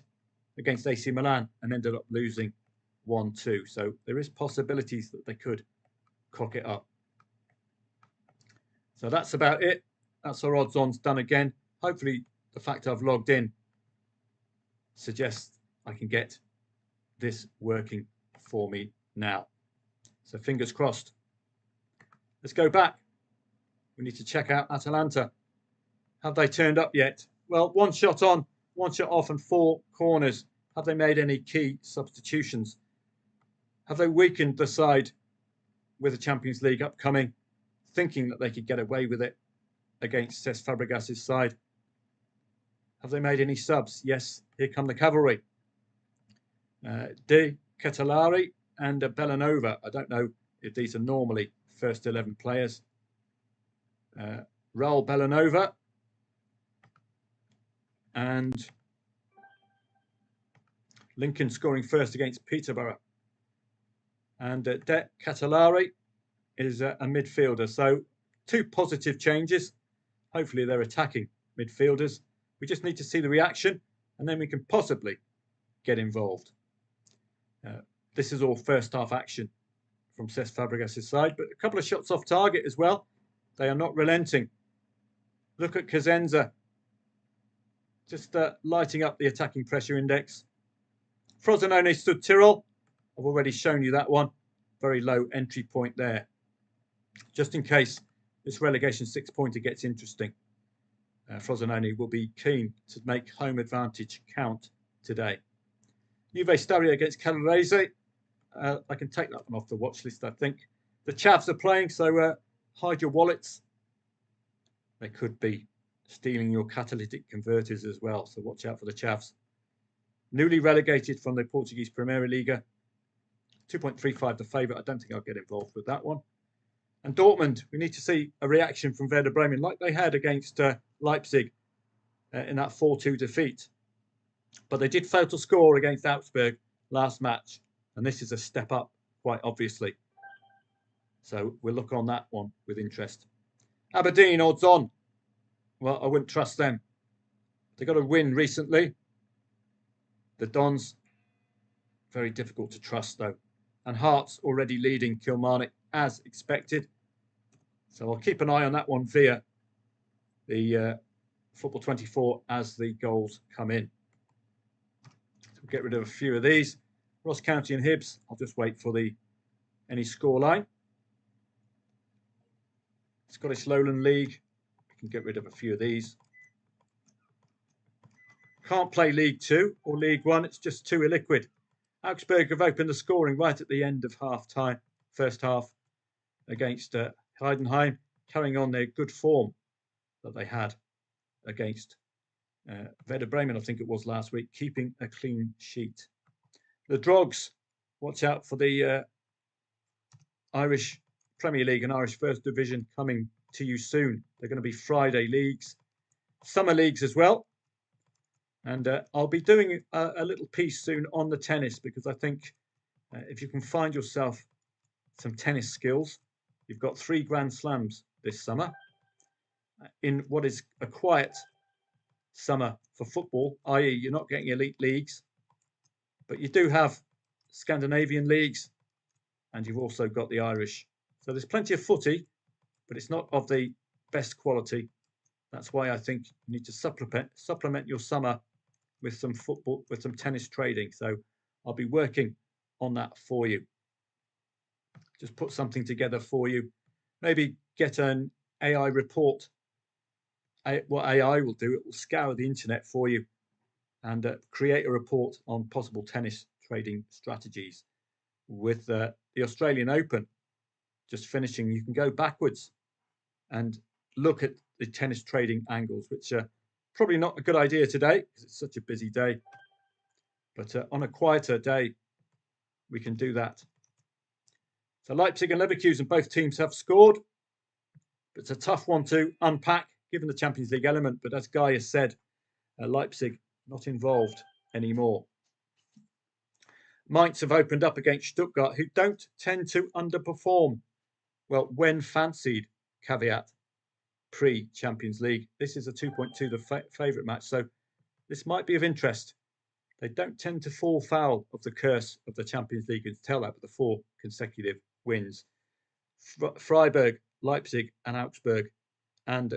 against AC Milan and ended up losing 1-2. So there is possibilities that they could cock it up. So that's about it. That's our odds-ons done again. Hopefully the fact I've logged in suggests I can get this working for me now. So fingers crossed. Let's go back. We need to check out Atalanta. Have they turned up yet? Well, one shot on, one shot off and 4 corners. Have they made any key substitutions? Have they weakened the side with the Champions League upcoming, thinking that they could get away with it against Cesc Fabregas' side? Have they made any subs? Yes, here come the cavalry. De Ketelari and Bellanova. I don't know if these are normally first 11 players. Raul Bellanova and Lincoln scoring first against Peterborough. And De Ketelari is a midfielder. So 2 positive changes. Hopefully they're attacking midfielders. We just need to see the reaction and then we can possibly get involved. This is all first half action from Cesc Fabregas' side, but a couple of shots off target as well. They are not relenting. Look at Cosenza, just lighting up the attacking pressure index. Frosinone stood Tyrrell. I've already shown you that one. Very low entry point there. Just in case this relegation 6-pointer gets interesting, Frosinone will be keen to make home advantage count today. Juve Staria against Calarese. I can take that one off the watch list, I think. The Chavs are playing, so hide your wallets. They could be stealing your catalytic converters as well, so watch out for the Chavs. Newly relegated from the Portuguese Primeira Liga. 2.35 the favourite. I don't think I'll get involved with that one. And Dortmund, we need to see a reaction from Werder Bremen like they had against Leipzig in that 4-2 defeat. But they did fail to score against Augsburg last match. And this is a step up, quite obviously. So we'll look on that one with interest. Aberdeen, odds on. Well, I wouldn't trust them. They got a win recently. The Dons, very difficult to trust though. And Hearts already leading Kilmarnock as expected. So I'll keep an eye on that one via the Football 24 as the goals come in. So we'll get rid of a few of these. Ross County and Hibs, I'll just wait for any scoreline. Scottish Lowland League, we can get rid of a few of these. Can't play League 2 or League 1, it's just too illiquid. Augsburg have opened the scoring right at the end of half time, first half, against Heidenheim, carrying on their good form that they had against Werder Bremen, I think it was last week, keeping a clean sheet. The Drogs, watch out for the Irish Premier League and Irish First Division coming to you soon. They're going to be Friday leagues, summer leagues as well. And I'll be doing a little piece soon on the tennis, because I think if you can find yourself some tennis skills, you've got 3 Grand Slams this summer in what is a quiet summer for football, i.e. you're not getting elite leagues, but you do have Scandinavian leagues, and you've also got the Irish. So there's plenty of footy, but it's not of the best quality. That's why I think you need to supplement your summer with some football, with some tennis trading. So I'll be working on that for you. Just put something together for you. Maybe get an AI report. What AI will do, it will scour the internet for you and create a report on possible tennis trading strategies. With the Australian Open just finishing, you can go backwards and look at the tennis trading angles, which are probably not a good idea today because it's such a busy day. But on a quieter day, we can do that. So Leipzig and Leverkusen, both teams have scored. But it's a tough one to unpack, given the Champions League element. But as Guy has said, Leipzig not involved anymore. Mainz have opened up against Stuttgart, who don't tend to underperform. Well, when fancied, caveat, pre-Champions League. This is a 2.2, the favourite match. So this might be of interest. They don't tend to fall foul of the curse of the Champions League. You can tell that with the 4 consecutive wins. Freiburg, Leipzig and Augsburg. And,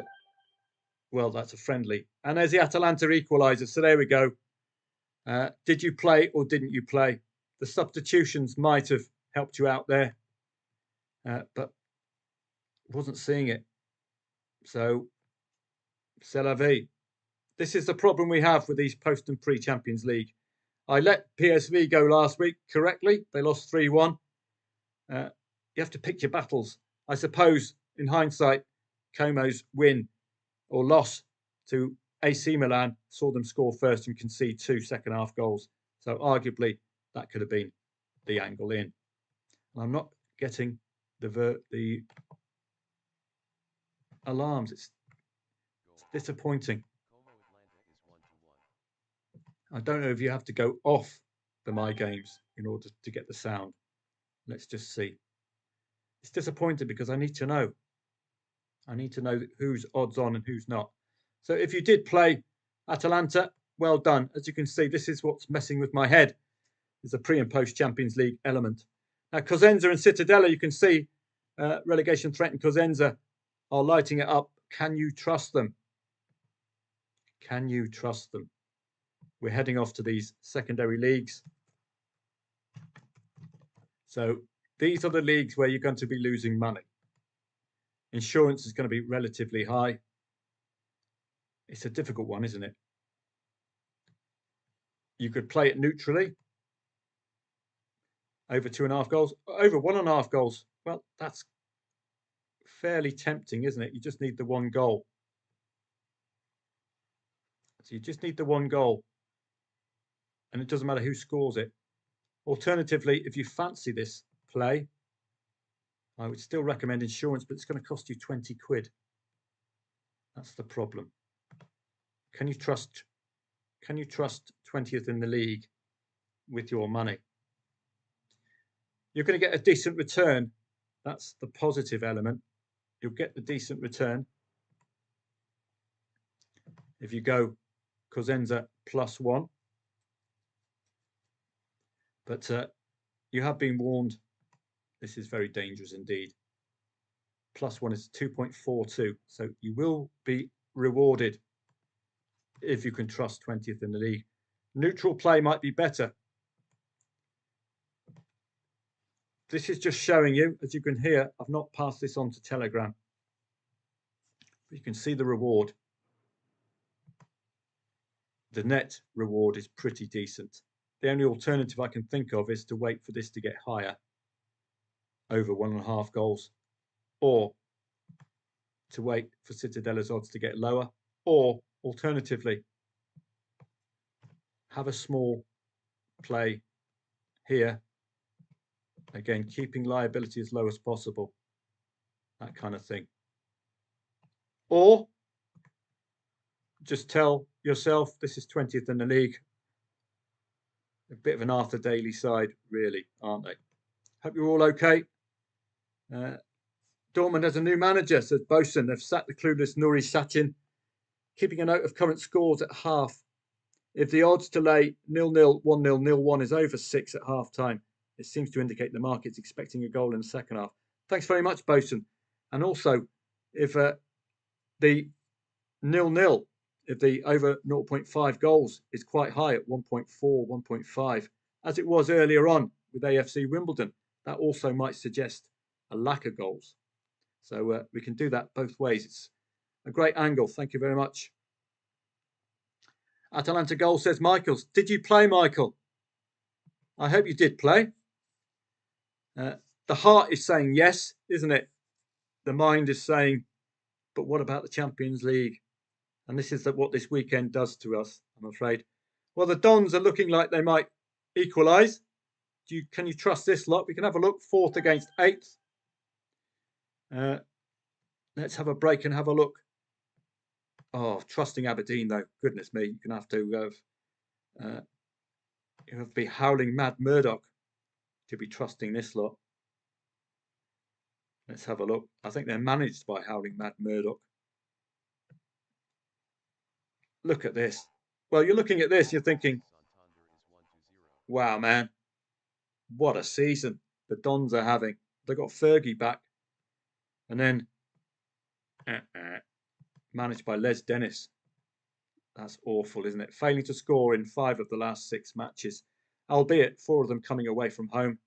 well, that's a friendly. And there's the Atalanta equaliser. So there we go. Did you play or didn't you play? The substitutions might have helped you out there, but wasn't seeing it. So, c'est la vie. This is the problem we have with these post and pre-Champions League. I let PSV go last week correctly. They lost 3-1. You have to pick your battles. I suppose, in hindsight, Como's win or loss to AC Milan saw them score first and concede 2 second-half goals. So arguably, that could have been the angle in. And I'm not getting the alarms. It's disappointing. I don't know if you have to go off the My Games in order to get the sound. Let's just see. It's disappointing because I need to know. I need to know who's odds on and who's not. So if you did play Atalanta, well done. As you can see, this is what's messing with my head. There's a pre and post Champions League element. Now, Cosenza and Cittadella, you can see relegation threatened Cosenza are lighting it up. Can you trust them? Can you trust them? We're heading off to these secondary leagues. So these are the leagues where you're going to be losing money. Insurance is going to be relatively high. It's a difficult one, isn't it? You could play it neutrally. Over 2.5 goals. Over 1.5 goals. Well, that's fairly tempting, isn't it? You just need the 1 goal. So you just need the 1 goal. And it doesn't matter who scores it. Alternatively, if you fancy this play, I would still recommend insurance, but it's going to cost you 20 quid. That's the problem. Can you trust 20th in the league with your money? You're going to get a decent return. That's the positive element. You'll get the decent return if you go Cosenza +1. But you have been warned. This is very dangerous indeed. +1 is 2.42. So you will be rewarded if you can trust 20th in the league. Neutral play might be better. This is just showing you, as you can hear, I've not passed this on to Telegram. But you can see the reward. The net reward is pretty decent. The only alternative I can think of is to wait for this to get higher, over 1.5 goals, or to wait for Cittadella's odds to get lower, or alternatively, have a small play here. Again, keeping liability as low as possible. that kind of thing. Or just tell yourself this is 20th in the league. A bit of an Arthur Daly side, really, aren't they? Hope you're all okay. Dortmund has a new manager, says Bosun. They've sacked the clueless Nuri Sahin, keeping a note of current scores at half. If the odds to lay 0-0, 1-0, 0-1 is over 6 at half time, it seems to indicate the market's expecting a goal in the second half. Thanks very much, Bosun. And also, if the 0-0, if the over 0.5 goals is quite high at 1.4, 1.5, as it was earlier on with AFC Wimbledon, that also might suggest a lack of goals. So we can do that both ways. It's a great angle. Thank you very much. Atalanta Goal, says Michaels. Did you play, Michael? I hope you did play. The heart is saying yes, isn't it? The mind is saying, but what about the Champions League? And this is what this weekend does to us, I'm afraid. Well, the Dons are looking like they might equalise. Can you trust this lot? We can have a look. 4th against 8th. Let's have a break and have a look. Oh, trusting Aberdeen, though. Goodness me, you're going to have to you have to be howling mad Murdoch to be trusting this lot. Let's have a look. I think they're managed by howling mad Murdoch. Look at this. Well, you're looking at this, you're thinking, wow, man, what a season the Dons are having. They got Fergie back. And then managed by Les Dennis. That's awful, isn't it? Failing to score in 5 of the last 6 matches, albeit 4 of them coming away from home.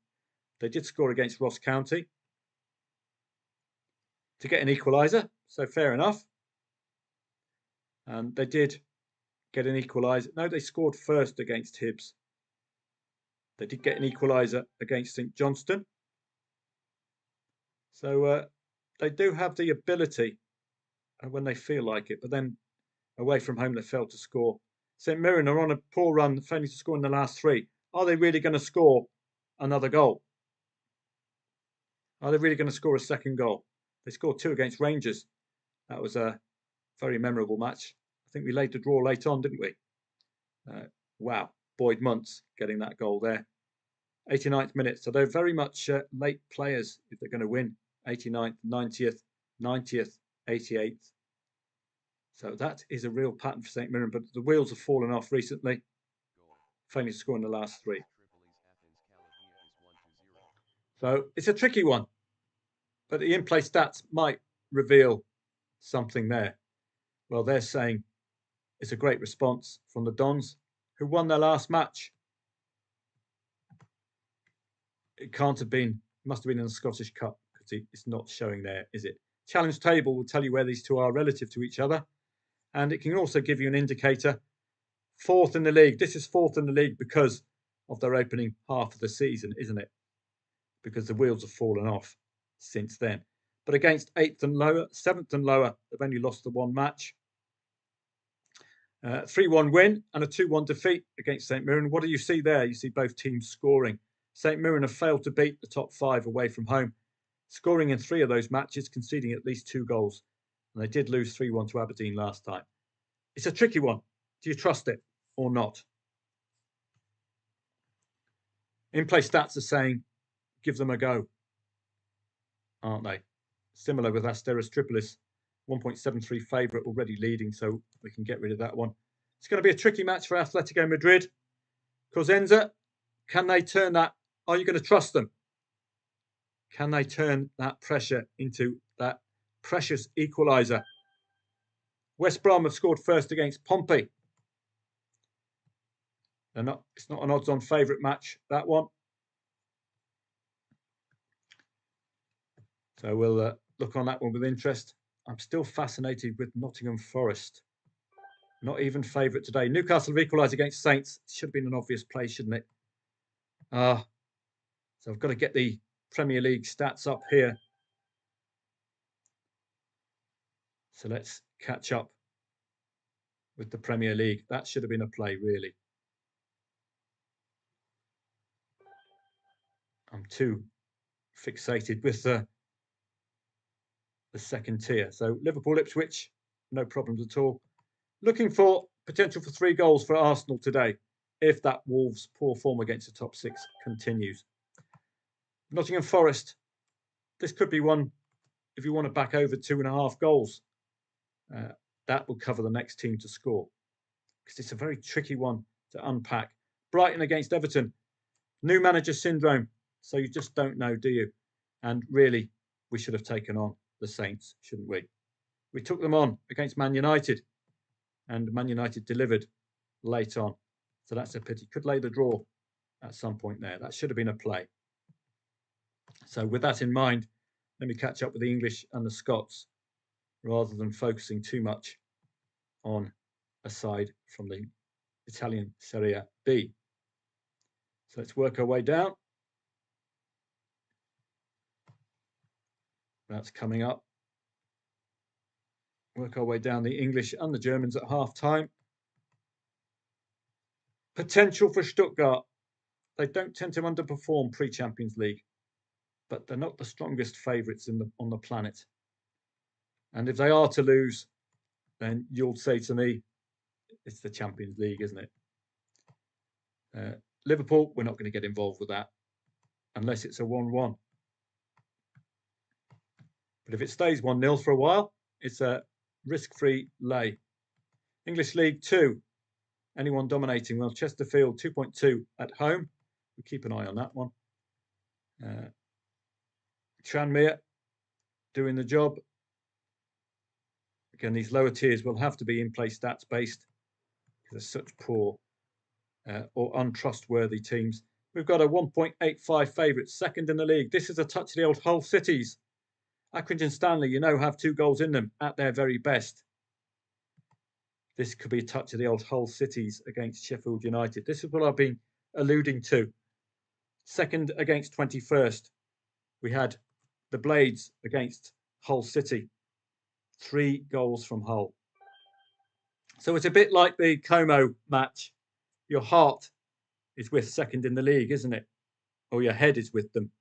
They did score against Ross County to get an equaliser, so fair enough. And they did get an equaliser. No, they scored first against Hibs. They did get an equaliser against St Johnstone. So they do have the ability when they feel like it, but then away from home they failed to score. St Mirren are on a poor run, failing to score in the last 3. Are they really going to score another goal? Are they really going to score a second goal? They scored 2 against Rangers. That was a very memorable match. I think we laid the draw late on, didn't we? Wow, Boyd Muntz getting that goal there. 89th minute. So they're very much late players if they're going to win. 89th, 90th, 90th, 88th. So that is a real pattern for St Mirren, but the wheels have fallen off recently. Failing to score in the last 3. So it's a tricky one. But the in-play stats might reveal something there. Well, they're saying it's a great response from the Dons, who won their last match. It can't have been, must have been in the Scottish Cup, because it's not showing there, is it? Challenge table will tell you where these two are relative to each other. And it can also give you an indicator. 4th in the league. This is 4th in the league because of their opening half of the season, isn't it? Because the wheels have fallen off since then. But against 8th and lower, 7th and lower, they've only lost the 1 match. 3-1 win and a 2-1 defeat against St Mirren. What do you see there? You see both teams scoring. St Mirren have failed to beat the top 5 away from home, scoring in 3 of those matches, conceding at least 2 goals. And they did lose 3-1 to Aberdeen last time. It's a tricky one. Do you trust it or not? In-play stats are saying, give them a go, aren't they? Similar with Asteras Tripolis, 1.73 favourite, already leading, so we can get rid of that one. It's going to be a tricky match for Atletico Madrid. Cosenza, can they turn that? Are you going to trust them? Can they turn that pressure into that precious equaliser? West Brom have scored first against Pompey. It's not an odds-on favourite match, that one. So we'll look on that one with interest. I'm still fascinated with Nottingham Forest. Not even favourite today. Newcastle have equalised against Saints. Should have been an obvious play, shouldn't it? So I've got to get the Premier League stats up here. So let's catch up with the Premier League. That should have been a play, really. I'm too fixated with the the second tier. So Liverpool, Ipswich, no problems at all. Looking for potential for 3 goals for Arsenal today, if that Wolves' poor form against the top 6 continues. Nottingham Forest, this could be one if you want to back over 2.5 goals. That will cover the next team to score, because it's a very tricky one to unpack. Brighton against Everton, new manager syndrome, so you just don't know, do you? And really, we should have taken on the Saints, shouldn't we? We took them on against Man United, and Man United delivered late on, so that's a pity. Could lay the draw at some point there. That should have been a play. So with that in mind, let me catch up with the English and the Scots, rather than focusing too much on a side from the Italian Serie B. So let's work our way down. That's coming up. Work our way down the English and the Germans at half-time. Potential for Stuttgart. They don't tend to underperform pre-Champions League, but they're not the strongest favourites on the planet. And if they are to lose, then you'll say to me, it's the Champions League, isn't it? Liverpool, we're not going to get involved with that unless it's a 1-1. But if it stays 1-0 for a while, it's a risk-free lay. English League 2, anyone dominating? Well, Chesterfield 2.2 at home. We keep an eye on that one. Tranmere doing the job. Again, these lower tiers will have to be in-play stats based, because they're such poor or untrustworthy teams. We've got a 1.85 favourite, second in the league. This is a touch of the old Hull Cities. Accrington Stanley, you know, have 2 goals in them at their very best. This could be a touch of the old Hull Cities against Sheffield United. This is what I've been alluding to. Second against 21st. We had the Blades against Hull City. 3 goals from Hull. So it's a bit like the Como match. Your heart is with second in the league, isn't it? Or your head is with them.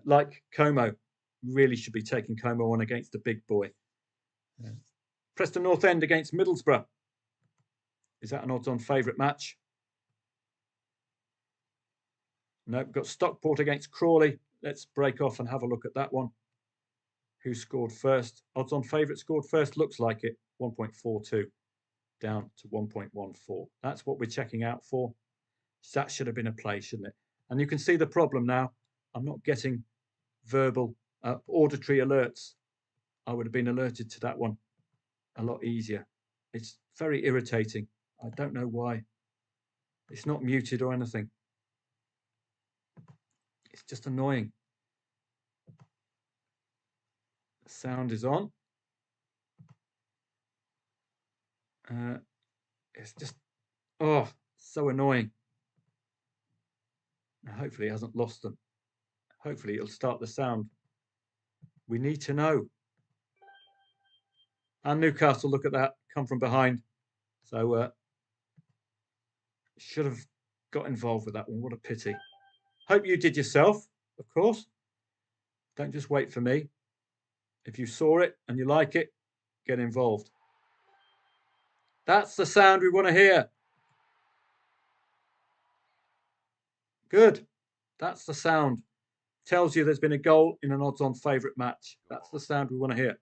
Like Como, really should be taking Como on against the big boy. Preston North End against Middlesbrough. Is that an odds-on favourite match? No, we've got Stockport against Crawley. Let's break off and have a look at that one. Who scored first? Odds-on favourite scored first. Looks like it. 1.42 down to 1.14. That's what we're checking out for. That should have been a play, shouldn't it? And you can see the problem now. I'm not getting verbal, auditory alerts. I would have been alerted to that one a lot easier. It's very irritating. I don't know why. It's not muted or anything. It's just annoying. The sound is on. It's just, oh, so annoying. Now, hopefully it hasn't lost them. Hopefully it'll start the sound. We need to know. And Newcastle, look at that, come from behind. So should have got involved with that one. What a pity. Hope you did yourself, of course. Don't just wait for me. If you saw it and you like it, get involved. That's the sound we want to hear. Good. That's the sound. Tells you there's been a goal in an odds-on favourite match. That's the sound we want to hear.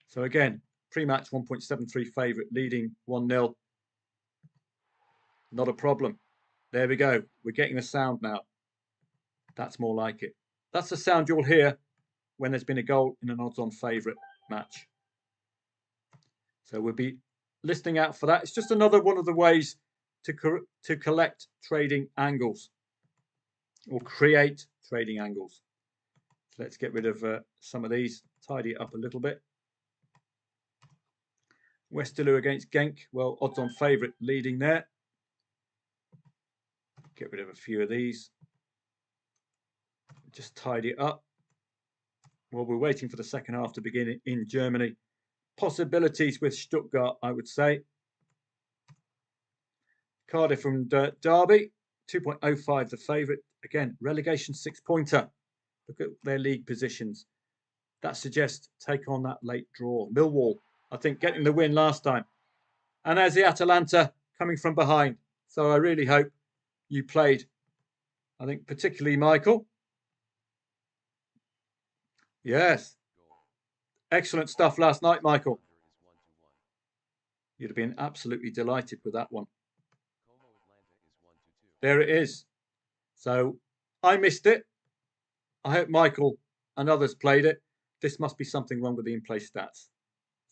So again, pre-match 1.73 favourite, leading 1-0. Not a problem. There we go. We're getting the sound now. That's more like it. That's the sound you'll hear when there's been a goal in an odds-on favourite match. So we'll be listening out for that. It's just another one of the ways to collect trading angles or create trading angles. So let's get rid of some of these, tidy it up a little bit. Westerlo against Genk. Well, odds-on favourite leading there. Get rid of a few of these. Just tidy it up. Well, we're waiting for the second half to begin in Germany. Possibilities with Stuttgart, I would say. Cardiff and Derby, 2.05 the favourite. Again, relegation 6-pointer. Look at their league positions. That suggests take on that late draw. Millwall, I think, getting the win last time. And there's the Atalanta coming from behind. So I really hope you played, I think particularly Michael. Yes. Excellent stuff last night, Michael. You'd have been absolutely delighted with that one. There it is. So I missed it. I hope Michael and others played it. This must be something wrong with the in-play stats.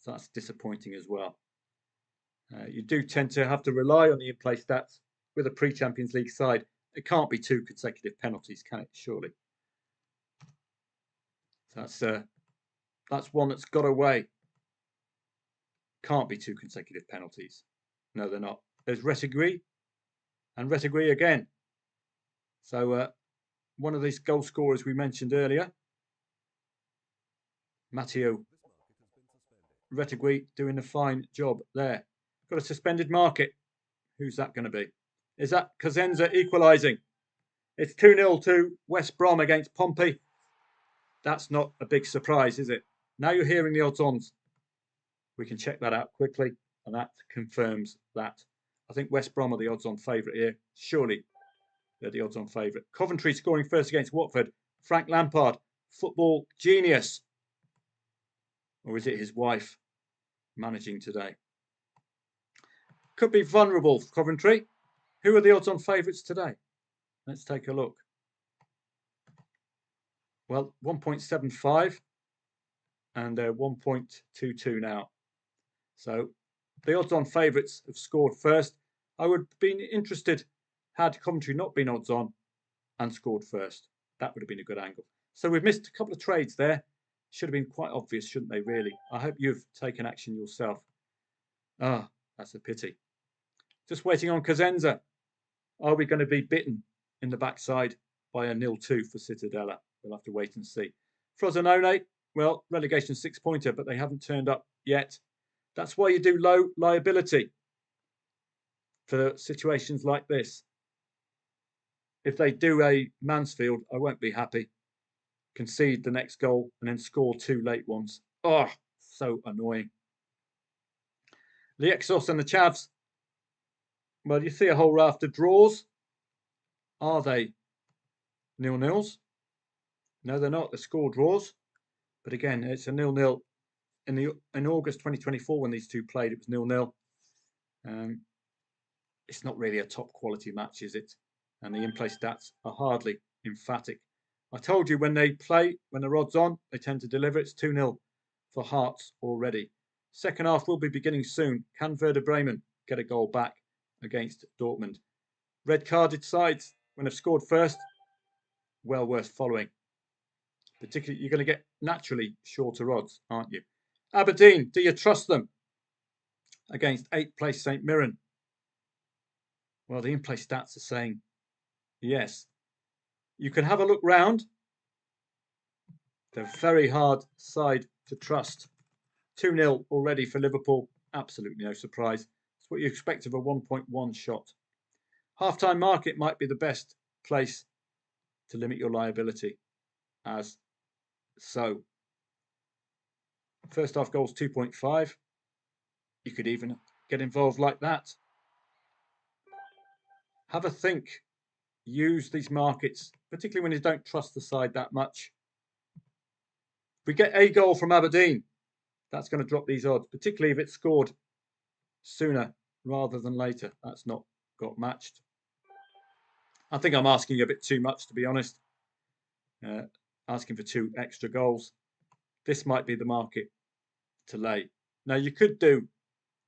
So that's disappointing as well. You do tend to have to rely on the in-play stats with a pre-Champions League side. It can't be 2 consecutive penalties, can it? Surely. So that's one that's got away. Can't be 2 consecutive penalties. No, they're not. There's Retegui and Retegui again. So one of these goal scorers we mentioned earlier, Matteo Retegui, doing a fine job there. Got a suspended market. Who's that going to be? Is that Cosenza equalising? It's 2-0 to West Brom against Pompey. That's not a big surprise, is it? Now you're hearing the odds-ons. We can check that out quickly, and that confirms that. I think West Brom are the odds-on favourite here. Surely they're the odds-on favourite. Coventry scoring first against Watford. Frank Lampard, football genius. Or is it his wife managing today? Could be vulnerable for Coventry. Who are the odds-on favourites today? Let's take a look. Well, 1.75 and 1.22 now. So the odds-on favourites have scored first. I would have been interested had Coventry not been odds-on and scored first. That would have been a good angle. So we've missed a couple of trades there. Should have been quite obvious, shouldn't they, really? I hope you've taken action yourself. Ah, that's a pity. Just waiting on Cosenza. Are we going to be bitten in the backside by a 0-2 for Cittadella? We'll have to wait and see. Frosinone, well, relegation 6-pointer, but they haven't turned up yet. That's why you do low liability for situations like this. If they do a Mansfield, I won't be happy. Concede the next goal and then score 2 late ones. Oh, so annoying. The Exos and the Chavs. Well, you see a whole raft of draws. Are they 0-0s? No, they're not. They're score draws. But again, it's a 0-0. In August 2024, when these two played, it was 0-0. It's not really a top quality match, is it? And the in-play stats are hardly emphatic. I told you when they play, when the odds on, they tend to deliver. It's 2-0 for Hearts already. Second half will be beginning soon. Can Werder Bremen get a goal back against Dortmund? Red carded sides, when they've scored first, well worth following. Particularly, you're going to get naturally shorter odds, aren't you? Aberdeen, do you trust them against 8th place St Mirren? Well, the in-play stats are saying yes. You can have a look round. They're a very hard side to trust. 2-0 already for Liverpool. Absolutely no surprise. It's what you expect of a 1.1 shot. Half-time market might be the best place to limit your liability. As so. First half goals 2.5. You could even get involved like that. Have a think. Use these markets, particularly when you don't trust the side that much. If we get a goal from Aberdeen, that's going to drop these odds, particularly if it's scored sooner rather than later. That's not got matched. I think I'm asking a bit too much, to be honest. Asking for 2 extra goals. This might be the market to lay. Now, you could do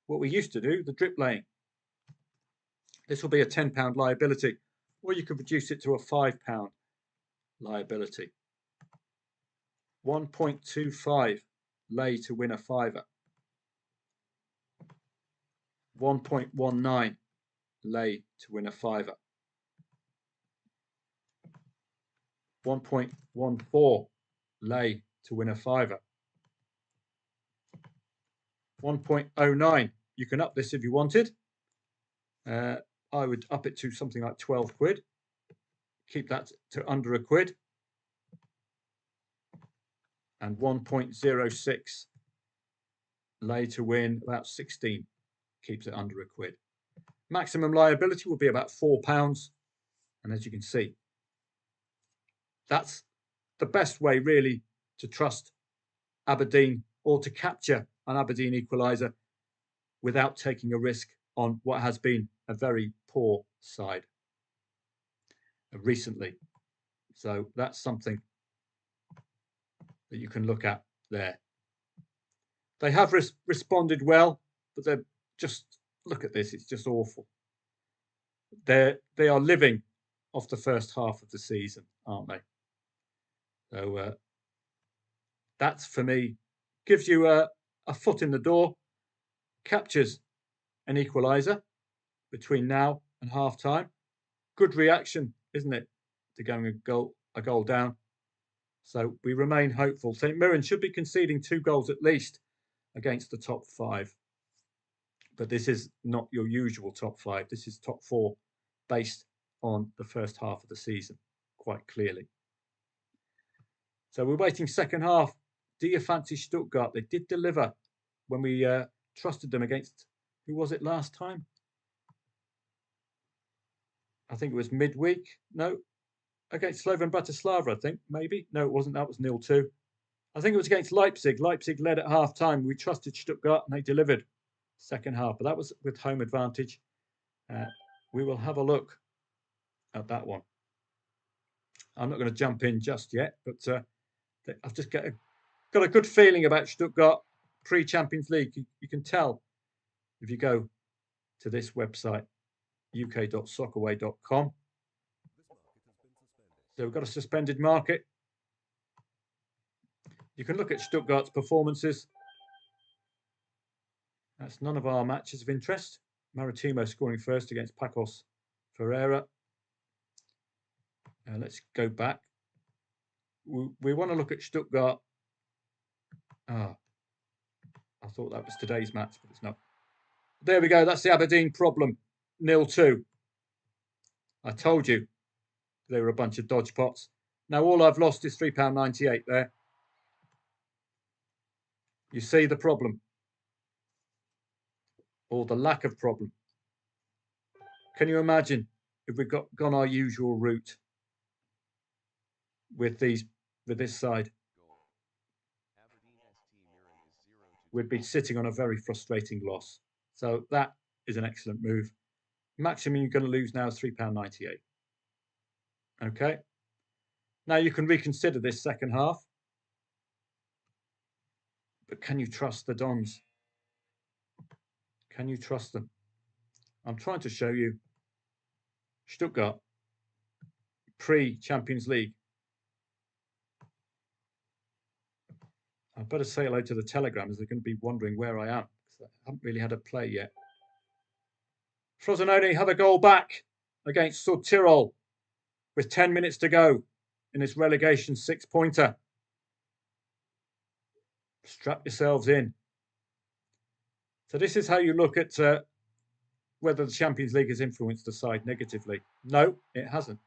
what we used to do, the drip laying. This will be a £10 liability, or you could reduce it to a £5 liability. 1.25 lay to win a fiver. 1.19 lay to win a fiver. 1.14 lay to win a fiver. 1.09. You can up this if you wanted. I would up it to something like 12 quid. Keep that to under £1. and 1.06 lay to win about 16, keeps it under £1. Maximum liability will be about £4, and as you can see, that's the best way really to trust Aberdeen or to capture an Aberdeen equaliser without taking a risk on what has been a very poor side recently. So that's something that you can look at there. They have responded well, but they're just, look at this, it's just awful. They are living off the first half of the season, aren't they? So that's, for me, gives you a foot in the door, captures an equaliser between now and half time. Good reaction, isn't it, to going a goal down? So we remain hopeful. St Mirren should be conceding 2 goals at least against the top 5. But this is not your usual top 5. This is top 4 based on the first half of the season, quite clearly. So we're waiting second half. Do you fancy Stuttgart? They did deliver when we trusted them against, who was it last time? I think it was midweek. No, against Slovan Bratislava, I think, maybe. No, it wasn't. That was 0-2. I think it was against Leipzig. Leipzig led at half time. We trusted Stuttgart and they delivered second half, but that was with home advantage. We will have a look at that one. I'm not going to jump in just yet, but I've just got a good feeling about Stuttgart pre-Champions League. You can tell if you go to this website, uk.soccerway.com. So we've got a suspended market. You can look at Stuttgart's performances. That's none of our matches of interest. Maritimo scoring first against Pacos Ferreira. Let's go back. We want to look at Stuttgart. I thought that was today's match, but it's not. There we go. That's the Aberdeen problem. 0-2. I told you they were a bunch of dodge pots. Now all I've lost is £3.98 there. You see the problem, or the lack of problem. Can you imagine if we'd gone our usual route with this side? We'd be sitting on a very frustrating loss. So that is an excellent move. Maximum you're going to lose now is £3.98. Okay. Now you can reconsider this second half. But can you trust the Dons? Can you trust them? I'm trying to show you Stuttgart pre-Champions League. I better say hello to the Telegram, as they're going to be wondering where I am, because I haven't really had a play yet. Frosinone have a goal back against Sud Tirol with 10 minutes to go in this relegation 6-pointer. Strap yourselves in. So this is how you look at whether the Champions League has influenced the side negatively. No, it hasn't.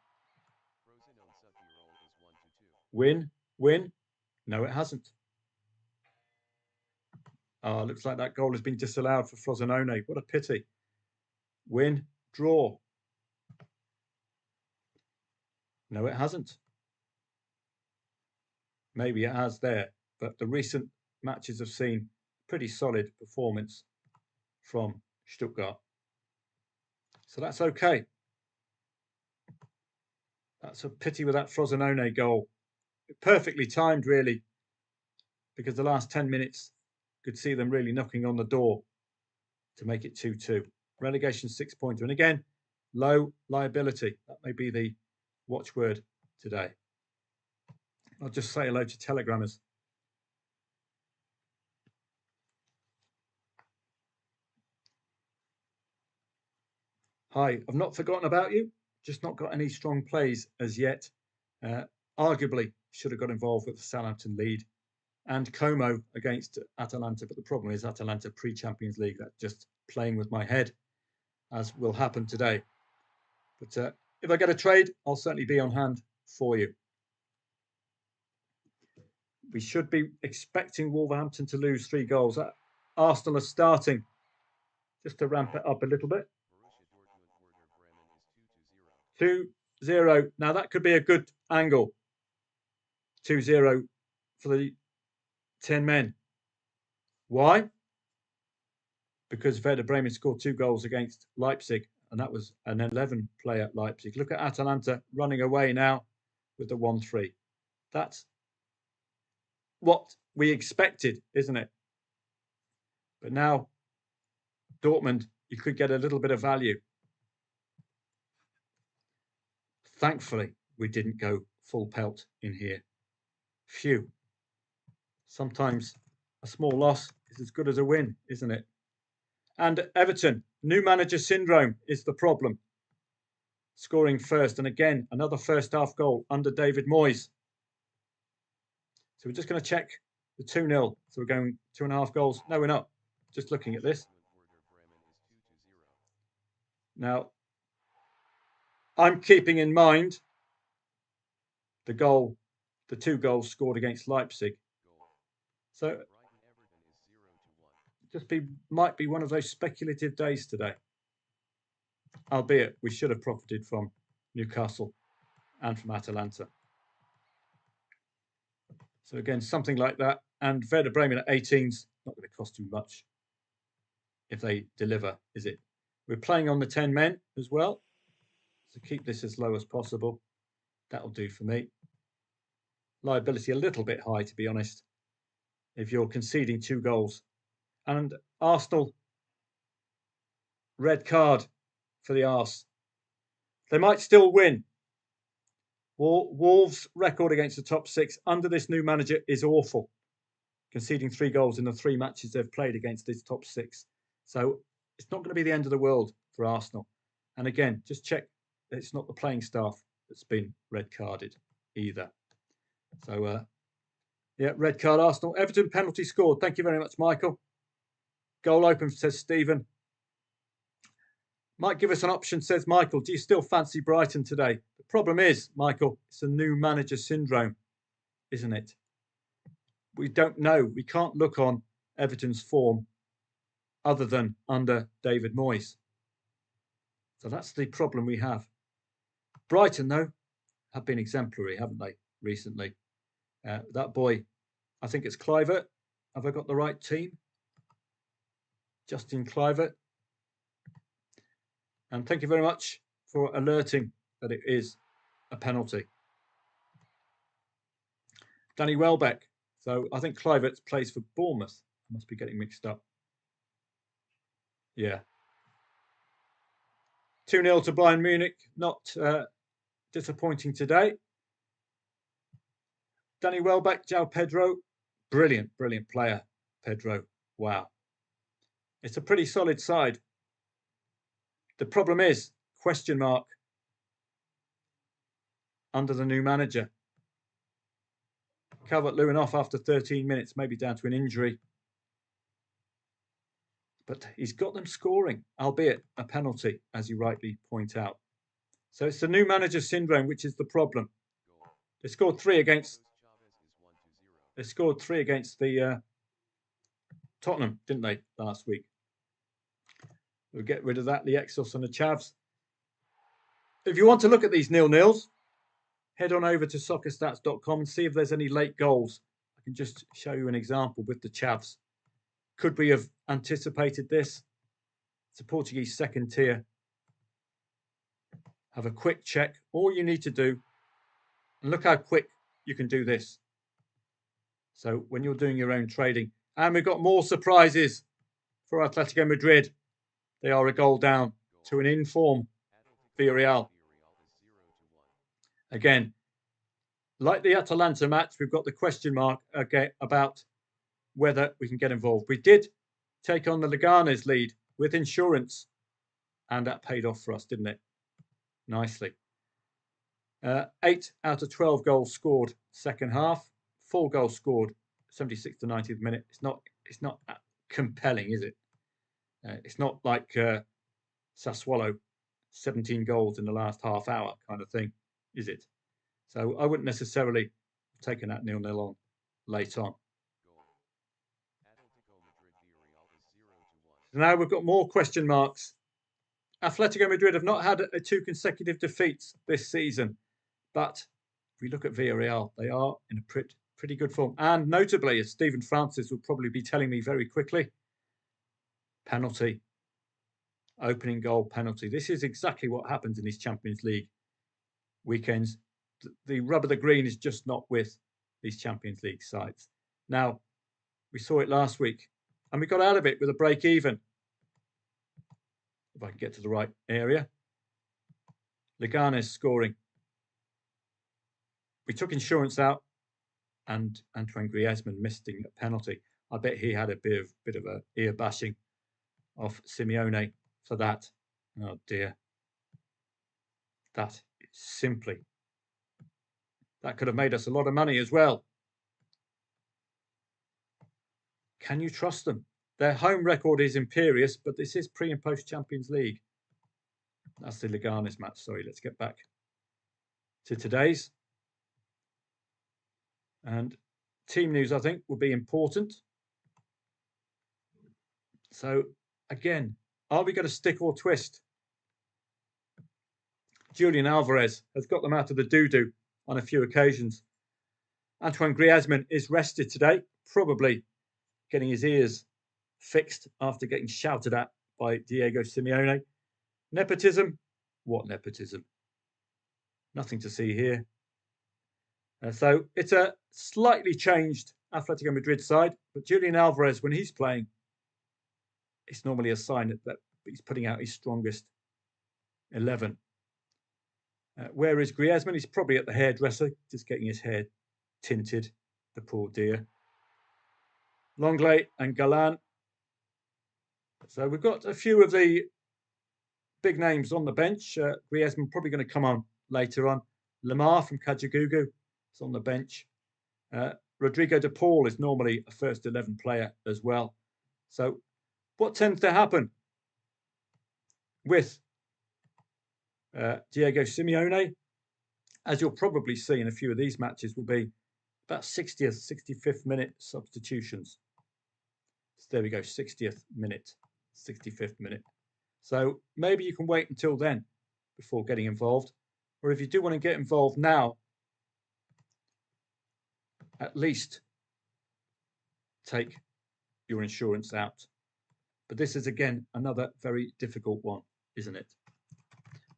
Win, win. No, it hasn't. Looks like that goal has been disallowed for Frosinone. What a pity. Win, draw. No, it hasn't. Maybe it has there, but the recent matches have seen pretty solid performance from Stuttgart. So that's okay. That's a pity with that Frosinone goal. Perfectly timed, really, because the last 10 minutes could see them really knocking on the door to make it 2-2. Relegation 6-pointer. And again, low liability. That may be the watchword today. I'll just say hello to Telegrammers. Hi, I've not forgotten about you, just not got any strong plays as yet. Arguably should have got involved with the Southampton lead and Como against Atalanta, but the problem is Atalanta pre-Champions League. That's just playing with my head, as will happen today. But if I get a trade, I'll certainly be on hand for you. We should be expecting Wolverhampton to lose 3 goals. Arsenal are starting just to ramp it up a little bit. 2-0. Now that could be a good angle. 2-0 for the 10 men. Why? Because Werder Bremen scored 2 goals against Leipzig, and that was an 11-player Leipzig. Look at Atalanta running away now with the 1-3. That's what we expected, isn't it? But now, Dortmund, you could get a little bit of value. Thankfully, we didn't go full pelt in here. Phew. Sometimes a small loss is as good as a win, isn't it? And Everton, new manager syndrome is the problem. Scoring first, and again, another first half goal under David Moyes. So we're just going to check the 2-0. So we're going 2.5 goals. No, we're not. Just looking at this. Now, I'm keeping in mind the 2 goals scored against Leipzig. So might be one of those speculative days today. Albeit we should have profited from Newcastle and from Atalanta. So again, something like that. And Werder Bremen at 18's not going to cost too much if they deliver, is it? We're playing on the 10 men as well. So keep this as low as possible. That'll do for me. Liability a little bit high, to be honest, if you're conceding 2 goals. And Arsenal, red card for the Arse. They might still win. Wolves' record against the top 6 under this new manager is awful, conceding 3 goals in the 3 matches they've played against this top 6. So it's not going to be the end of the world for Arsenal. And again, just check that it's not the playing staff that's been red carded either. So, yeah, red card Arsenal. Everton penalty scored. Thank you very much, Michael. Goal open, says Stephen. Might give us an option, says Michael. Do you still fancy Brighton today? The problem is, Michael, it's a new manager syndrome, isn't it? We don't know. We can't look on Everton's form other than under David Moyes. So that's the problem we have. Brighton, though, have been exemplary, haven't they, recently? That boy, I think it's Kluivert. Have I got the right team? Justin Kluivert. And thank you very much for alerting that it is a penalty. Danny Welbeck. So I think Kluivert plays for Bournemouth. I must be getting mixed up. Yeah. 2-0 to Bayern Munich. Not disappointing today. Danny Welbeck, João Pedro. Brilliant, brilliant player, Pedro. Wow. It's a pretty solid side. The problem is, question mark, under the new manager. Calvert-Lewin off after 13 minutes, maybe down to an injury. But he's got them scoring, albeit a penalty, as you rightly point out. So it's the new manager syndrome, which is the problem. They scored 3 against. They scored 3 against the Tottenham, didn't they, last week? We'll get rid of that, the Exos and the Chavs. If you want to look at these 0-0s, head on over to soccerstats.com and see if there's any late goals. I can just show you an example with the Chavs. Could we have anticipated this? It's a Portuguese second tier. Have a quick check. All you need to do, and look how quick you can do this. So when you're doing your own trading, and we've got more surprises for Atletico Madrid. They are a goal down to an in-form Villarreal. Again, like the Atalanta match, we've got the question mark again about whether we can get involved. We did take on the Leganes lead with insurance, and that paid off for us, didn't it? Nicely. 8 out of 12 goals scored second half. 4 goals scored 76th to 90th minute. It's not compelling, is it? It's not like Sassuolo, 17 goals in the last half hour kind of thing, is it? So I wouldn't necessarily have taken that 0-0 on. late on. Now we've got more question marks. Atletico Madrid have not had 2 consecutive defeats this season, but if we look at Villarreal, they are in a pretty good form. And notably, as Stephen Francis will probably be telling me very quickly, penalty, opening goal penalty. This is exactly what happens in these Champions League weekends. The rub of the green is just not with these Champions League sides. Now, we saw it last week, and we got out of it with a break even. If I can get to the right area. Leganes scoring. We took insurance out, and Antoine Griezmann missing a penalty. I bet he had a bit of a ear bashing off Simeone for that. Oh dear. That is simply, that could have made us a lot of money as well. Can you trust them? Their home record is imperious, but this is pre and post Champions League. That's the Leganes match. Sorry, let's get back to today's. And team news, I think, will be important. So, again, are we going to stick or twist? Julian Alvarez has got them out of the doo-doo on a few occasions. Antoine Griezmann is rested today, probably getting his ears fixed after getting shouted at by Diego Simeone. Nepotism? What nepotism? Nothing to see here. So it's a slightly changed Atletico Madrid side, but Julian Alvarez, when he's playing, it's normally a sign that he's putting out his strongest 11. Where is Griezmann? He's probably at the hairdresser, just getting his hair tinted, the poor dear. Longley and Galan. So we've got a few of the big names on the bench. Griezmann probably going to come on later on. Lamar from Kajagoogoo is on the bench. Rodrigo de Paul is normally a first 11 player as well. So what tends to happen with Diego Simeone, as you'll probably see in a few of these matches, will be about 60th, 65th minute substitutions. So there we go, 60th minute, 65th minute. So maybe you can wait until then before getting involved. Or if you do want to get involved now, at least take your insurance out. But this is, again, another very difficult one, isn't it?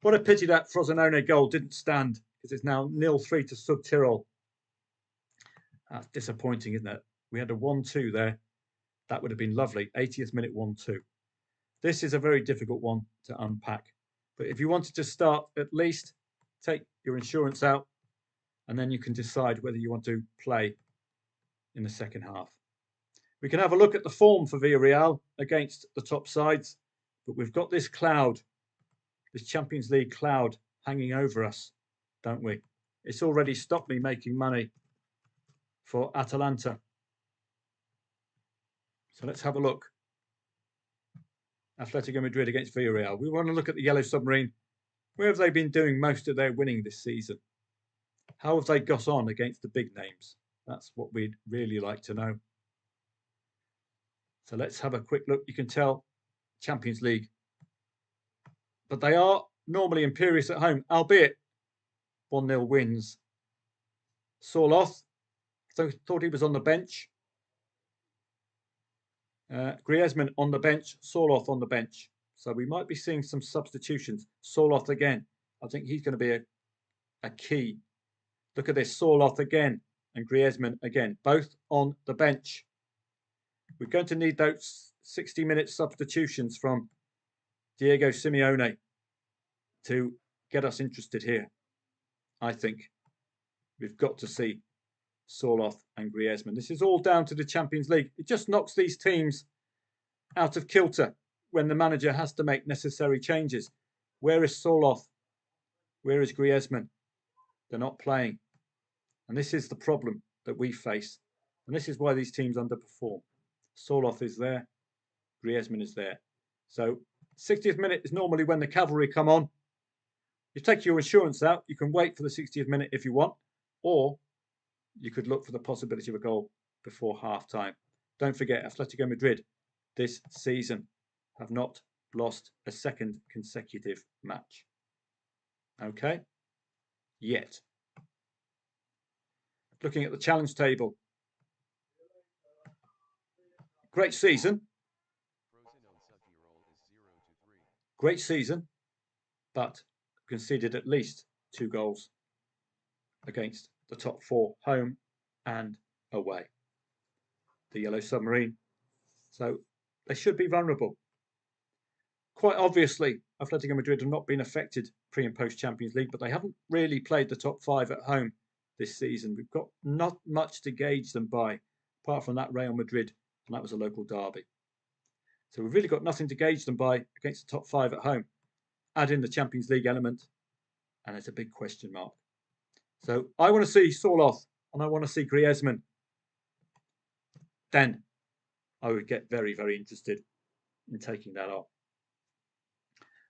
What a pity that Frosinone goal didn't stand, because it's now 0-3 to Sud Tirol. That's disappointing, isn't it? We had a 1-2 there. That would have been lovely. 80th minute 1-2. This is a very difficult one to unpack. But if you wanted to start, at least take your insurance out, and then you can decide whether you want to play in the second half. We can have a look at the form for Villarreal against the top sides, but we've got this cloud, this Champions League cloud hanging over us, don't we? It's already stopped me making money for Atalanta. So let's have a look. Atletico Madrid against Villarreal. We want to look at the Yellow Submarine. Where have they been doing most of their winning this season? How have they got on against the big names? That's what we'd really like to know. So let's have a quick look. You can tell Champions League. But they are normally imperious at home, albeit 1-0 wins. Sorloth, thought he was on the bench. Griezmann on the bench, Sorloth on the bench. So we might be seeing some substitutions. Sorloth again. I think he's going to be a key. Look at this, Sorloth again and Griezmann again, both on the bench. We're going to need those 60-minute substitutions from Diego Simeone to get us interested here. I think we've got to see Sorloth and Griezmann. This is all down to the Champions League. It just knocks these teams out of kilter when the manager has to make necessary changes. Where is Sorloth? Where is Griezmann? They're not playing. And this is the problem that we face. And this is why these teams underperform. Sorloth is there. Griezmann is there. So 60th minute is normally when the cavalry come on. You take your insurance out. You can wait for the 60th minute if you want. Or you could look for the possibility of a goal before half-time. Don't forget, Atletico Madrid this season have not lost a second consecutive match. Okay? Yet. Looking at the challenge table. Great season. Great season, but conceded at least 2 goals against the top 4, home and away. The Yellow Submarine. So they should be vulnerable. Quite obviously, Atletico Madrid have not been affected pre and post Champions League, but they haven't really played the top 5 at home this season. We've got not much to gauge them by, apart from that Real Madrid, and that was a local derby. So we've really got nothing to gauge them by against the top 5 at home. Add in the Champions League element, and it's a big question mark. So I want to see Soloth and I want to see Griezmann. Then I would get very, very interested in taking that up.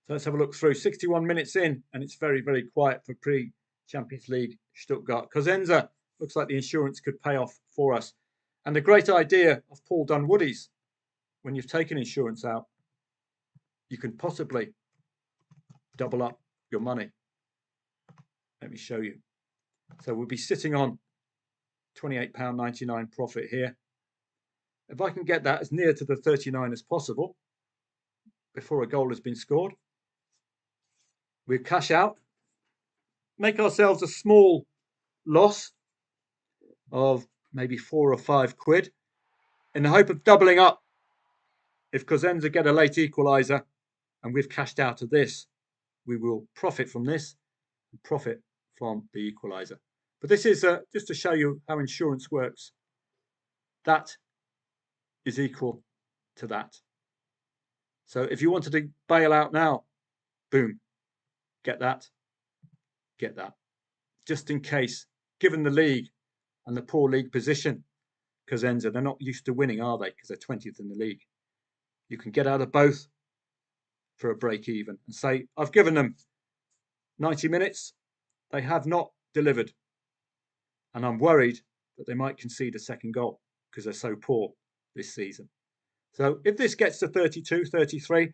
So let's have a look through. 61 minutes in, and it's very, very quiet for pre-Champions League Stuttgart. Cosenza looks like the insurance could pay off for us. And the great idea of Paul Dunwoody's, when you've taken insurance out, you can possibly double up your money. Let me show you. So we'll be sitting on £28.99 profit here. If I can get that as near to the 39 as possible before a goal has been scored, we'll cash out, make ourselves a small loss of maybe 4 or 5 quid in the hope of doubling up if Cosenza get a late equaliser and we've cashed out of this. We will profit from this and profit from the equaliser. But this is just to show you how insurance works. That is equal to that. So if you wanted to bail out now, boom, get that, just in case, given the league and the poor league position. Cosenza, they're not used to winning, are they? Because they're 20th in the league. You can get out of both for a break even and say, I've given them 90 minutes. They have not delivered. And I'm worried that they might concede a second goal because they're so poor this season. So if this gets to 32, 33,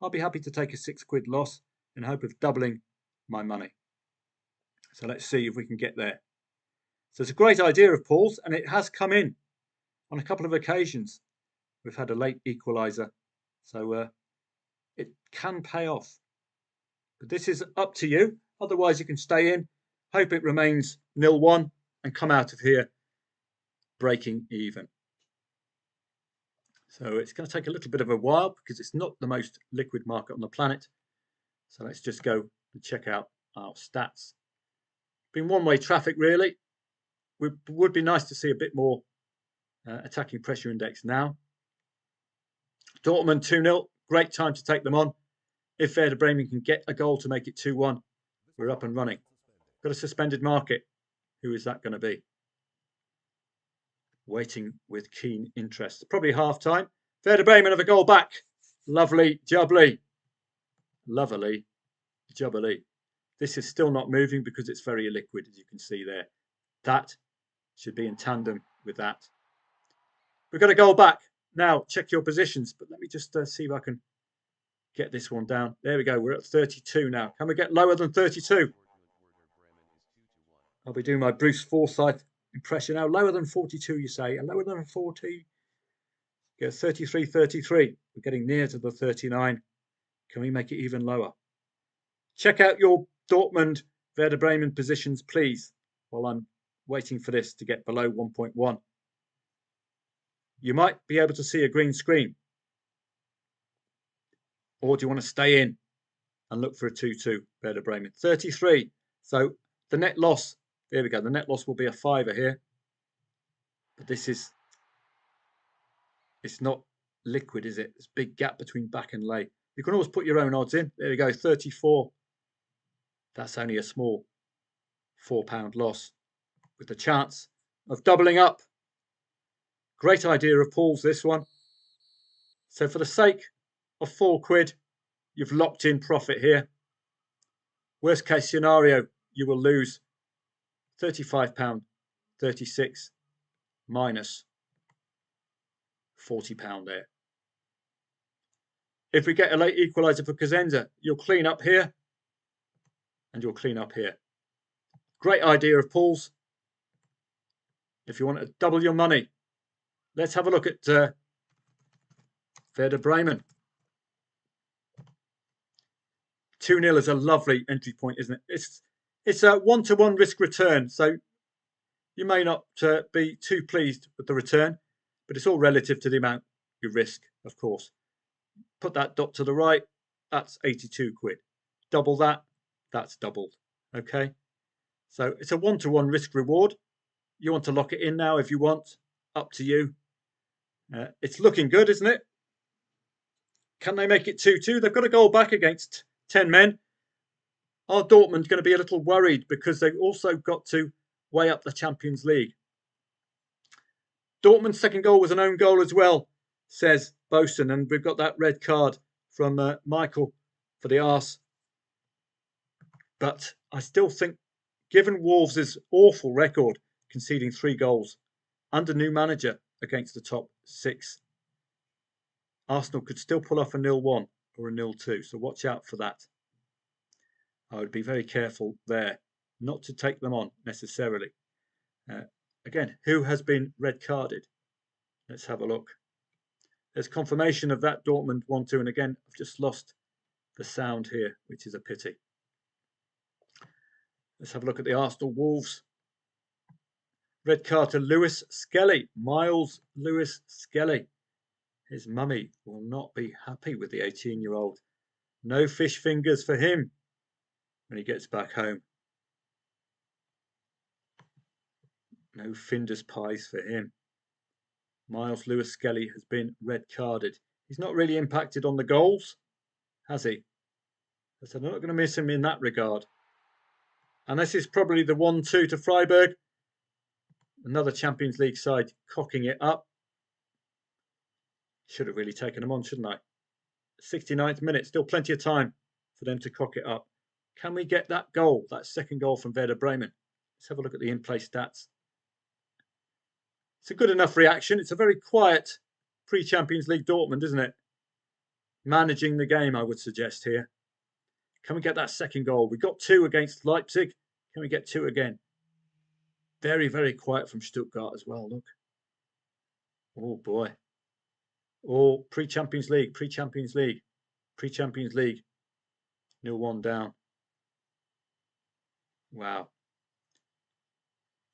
I'll be happy to take a 6 quid loss in hope of doubling my money. So let's see if we can get there. So it's a great idea of Paul's, and it has come in on a couple of occasions. We've had a late equaliser, so it can pay off. But this is up to you. Otherwise, you can stay in, hope it remains 0-1, and come out of here breaking even. So it's going to take a little bit of a while because it's not the most liquid market on the planet. So let's just go and check out our stats. Been one-way traffic, really. It would be nice to see a bit more attacking pressure index now. Dortmund 2-0. Great time to take them on. If Werder Bremen can get a goal to make it 2-1, we're up and running. Got a suspended market. Who is that going to be? Waiting with keen interest. Probably half-time. Werder Bremen have a goal back. Lovely jubbly. Lovely jubbly. This is still not moving because it's very illiquid, as you can see there. That should be in tandem with that. We've got a goal back. Now, check your positions. But let me just see if I can get this one down. There we go. We're at 32 now. Can we get lower than 32? I'll be doing my Bruce Forsyth impression now. Lower than 42, you say. And lower than 40. Get 33, 33. We're getting near to the 39. Can we make it even lower? Check out your Dortmund Werder Bremen positions, please, while I'm waiting for this to get below 1.1. You might be able to see a green screen. Or do you want to stay in and look for a 2-2 Werder Bremen? 33. So the net loss, there we go. The net loss will be a fiver here. But this is, it's not liquid, is it? There's a big gap between back and lay. You can always put your own odds in. There we go, 34. That's only a small £4 loss with the chance of doubling up. Great idea of Paul's, this one. So for the sake of 4 quid, you've locked in profit here. Worst case scenario, you will lose £35.36 minus £40 there. If we get a late equaliser for Cosenza, you'll clean up here and you'll clean up here. Great idea of Paul's. If you want to double your money, let's have a look at Werder Bremen. 2-0 is a lovely entry point, isn't it? It's a 1-to-1 risk return, so you may not be too pleased with the return, but it's all relative to the amount you risk, of course. Put that dot to the right, that's 82 quid. Double that, that's doubled. Okay, so it's a 1-to-1 risk reward. You want to lock it in now if you want, up to you. It's looking good, isn't it? Can they make it 2-2? They've got a goal back against 10 men. Are Dortmund going to be a little worried because they've also got to weigh up the Champions League? Dortmund's second goal was an own goal as well, says Bosun, and we've got that red card from Michael for the arse. But I still think, given Wolves' awful record, conceding 3 goals under new manager against the top 6, Arsenal could still pull off a 0-1 or a 0-2, so watch out for that. I would be very careful there not to take them on necessarily. Again, who has been red carded? Let's have a look. There's confirmation of that Dortmund 1-2, and again, I've just lost the sound here, which is a pity. Let's have a look at the Arsenal Wolves. Red card to Lewis Skelly, Miles Lewis Skelly. His mummy will not be happy with the 18-year-old. No fish fingers for him when he gets back home. No Findus pies for him. Miles Lewis Skelly has been red carded. He's not really impacted on the goals, has he? So they're not going to miss him in that regard. And this is probably the 1-2 to Freiburg. Another Champions League side cocking it up. Should have really taken them on, shouldn't I? 69th minute, still plenty of time for them to cock it up. Can we get that goal, that second goal from Werder Bremen? Let's have a look at the in-play stats. It's a good enough reaction. It's a very quiet pre-Champions League Dortmund, isn't it? Managing the game, I would suggest here. Can we get that second goal? We got 2 against Leipzig. Can we get 2 again? Very, very quiet from Stuttgart as well, look. Oh, boy. Oh, pre-Champions League, pre-Champions League, pre-Champions League. 0-1 down. Wow.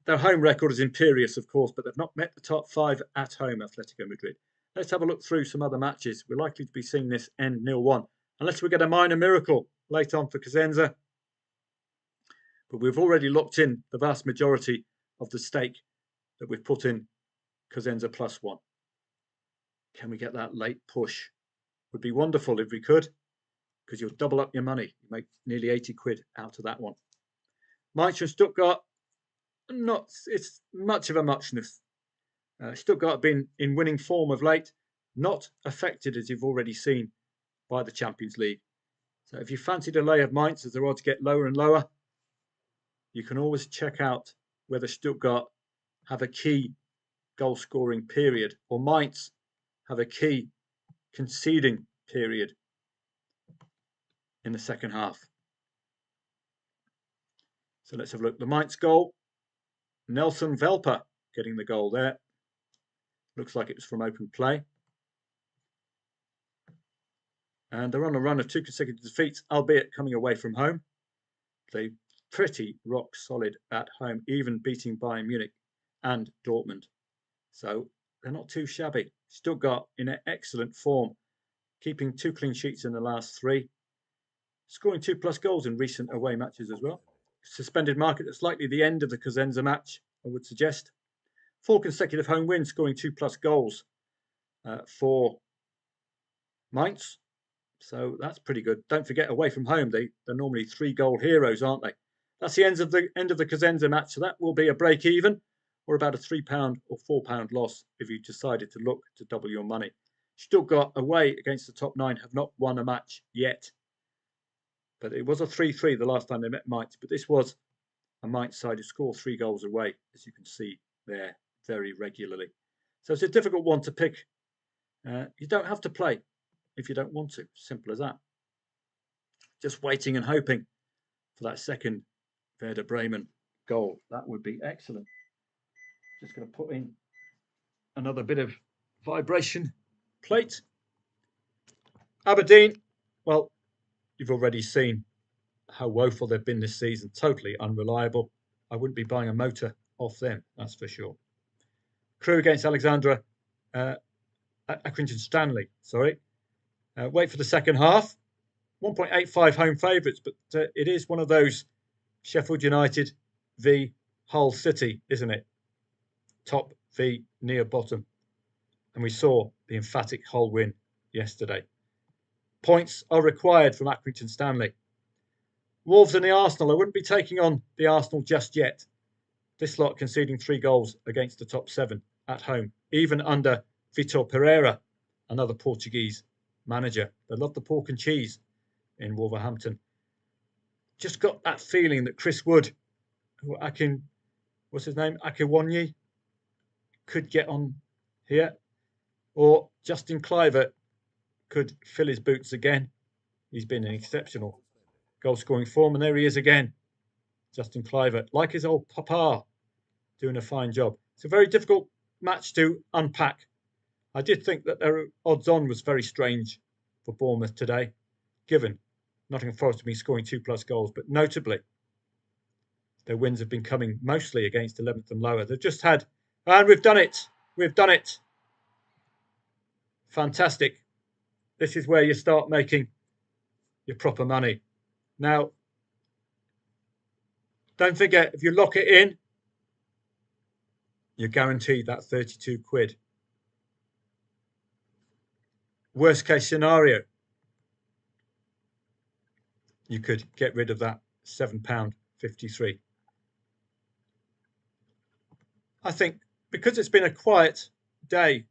Their home record is imperious, of course, but they've not met the top 5 at home, Atletico Madrid. Let's have a look through some other matches. We're likely to be seeing this end 0-1, unless we get a minor miracle late on for Cosenza. But we've already locked in the vast majority of the stake that we've put in Cosenza +1. Can we get that late push? Would be wonderful if we could, because you'll double up your money. You make nearly 80 quid out of that one. Mainz and Stuttgart, it's much of a muchness. Stuttgart have been in winning form of late, not affected, as you've already seen, by the Champions League. So if you fancied a lay of Mainz as their odds get lower and lower, you can always check out whether Stuttgart have a key goal-scoring period or Mainz have a key conceding period in the second half. So let's have a look. The Mainz goal, Nelson Velper getting the goal there. Looks like it was from open play. And they're on a run of 2 consecutive defeats, albeit coming away from home. They're pretty rock solid at home, even beating Bayern Munich and Dortmund. So they're not too shabby. Stuttgart in excellent form, keeping 2 clean sheets in the last 3. Scoring 2+ goals in recent away matches as well. Suspended market, that's likely the end of the Cosenza match, I would suggest. 4 consecutive home wins, scoring 2+ goals for Mainz. So that's pretty good. Don't forget, away from home, they're normally 3-goal heroes, aren't they? That's the end of the Cosenza match. So that will be a break even, or about a £3 or £4 loss if you decided to look to double your money. Stuttgart away against the top 9 have not won a match yet. But it was a 3-3 the last time they met Mainz. But this was a Mainz side who scored 3 goals away, as you can see there, very regularly. So it's a difficult one to pick You don't have to play if you don't want to. Simple as that. Just waiting and hoping for that second Werder Bremen goal. That would be excellent. Just going to put in another bit of vibration plate. Aberdeen, well, you've already seen how woeful they've been this season. Totally unreliable. I wouldn't be buying a motor off them, that's for sure. Crew against Alexandra Accrington Stanley, sorry. Wait for the second half. 1.85 home favourites, but it is one of those Sheffield United v Hull City, isn't it? Top v near bottom. And we saw the emphatic Hull win yesterday. Points are required from Accrington Stanley. Wolves and the Arsenal. I wouldn't be taking on the Arsenal just yet. This lot conceding 3 goals against the top 7 at home, even under Vitor Pereira, another Portuguese manager. They love the pork and cheese in Wolverhampton. Just got that feeling that Chris Wood, what's his name? Akiwonyi, could get on here. Or Justin Clivert could fill his boots again. He's been in exceptional goal-scoring form, and there he is again. Justin Clivert, like his old papa, doing a fine job. It's a very difficult match to unpack. I did think that their odds-on was very strange for Bournemouth today, given Nottingham Forest have been scoring 2+ goals, but notably, their wins have been coming mostly against 11th and lower. They've just had, and we've done it. We've done it. Fantastic. This is where you start making your proper money. Now, don't forget, if you lock it in, you're guaranteed that 32 quid. Worst case scenario, you could get rid of that £7.53. I think because it's been a quiet day,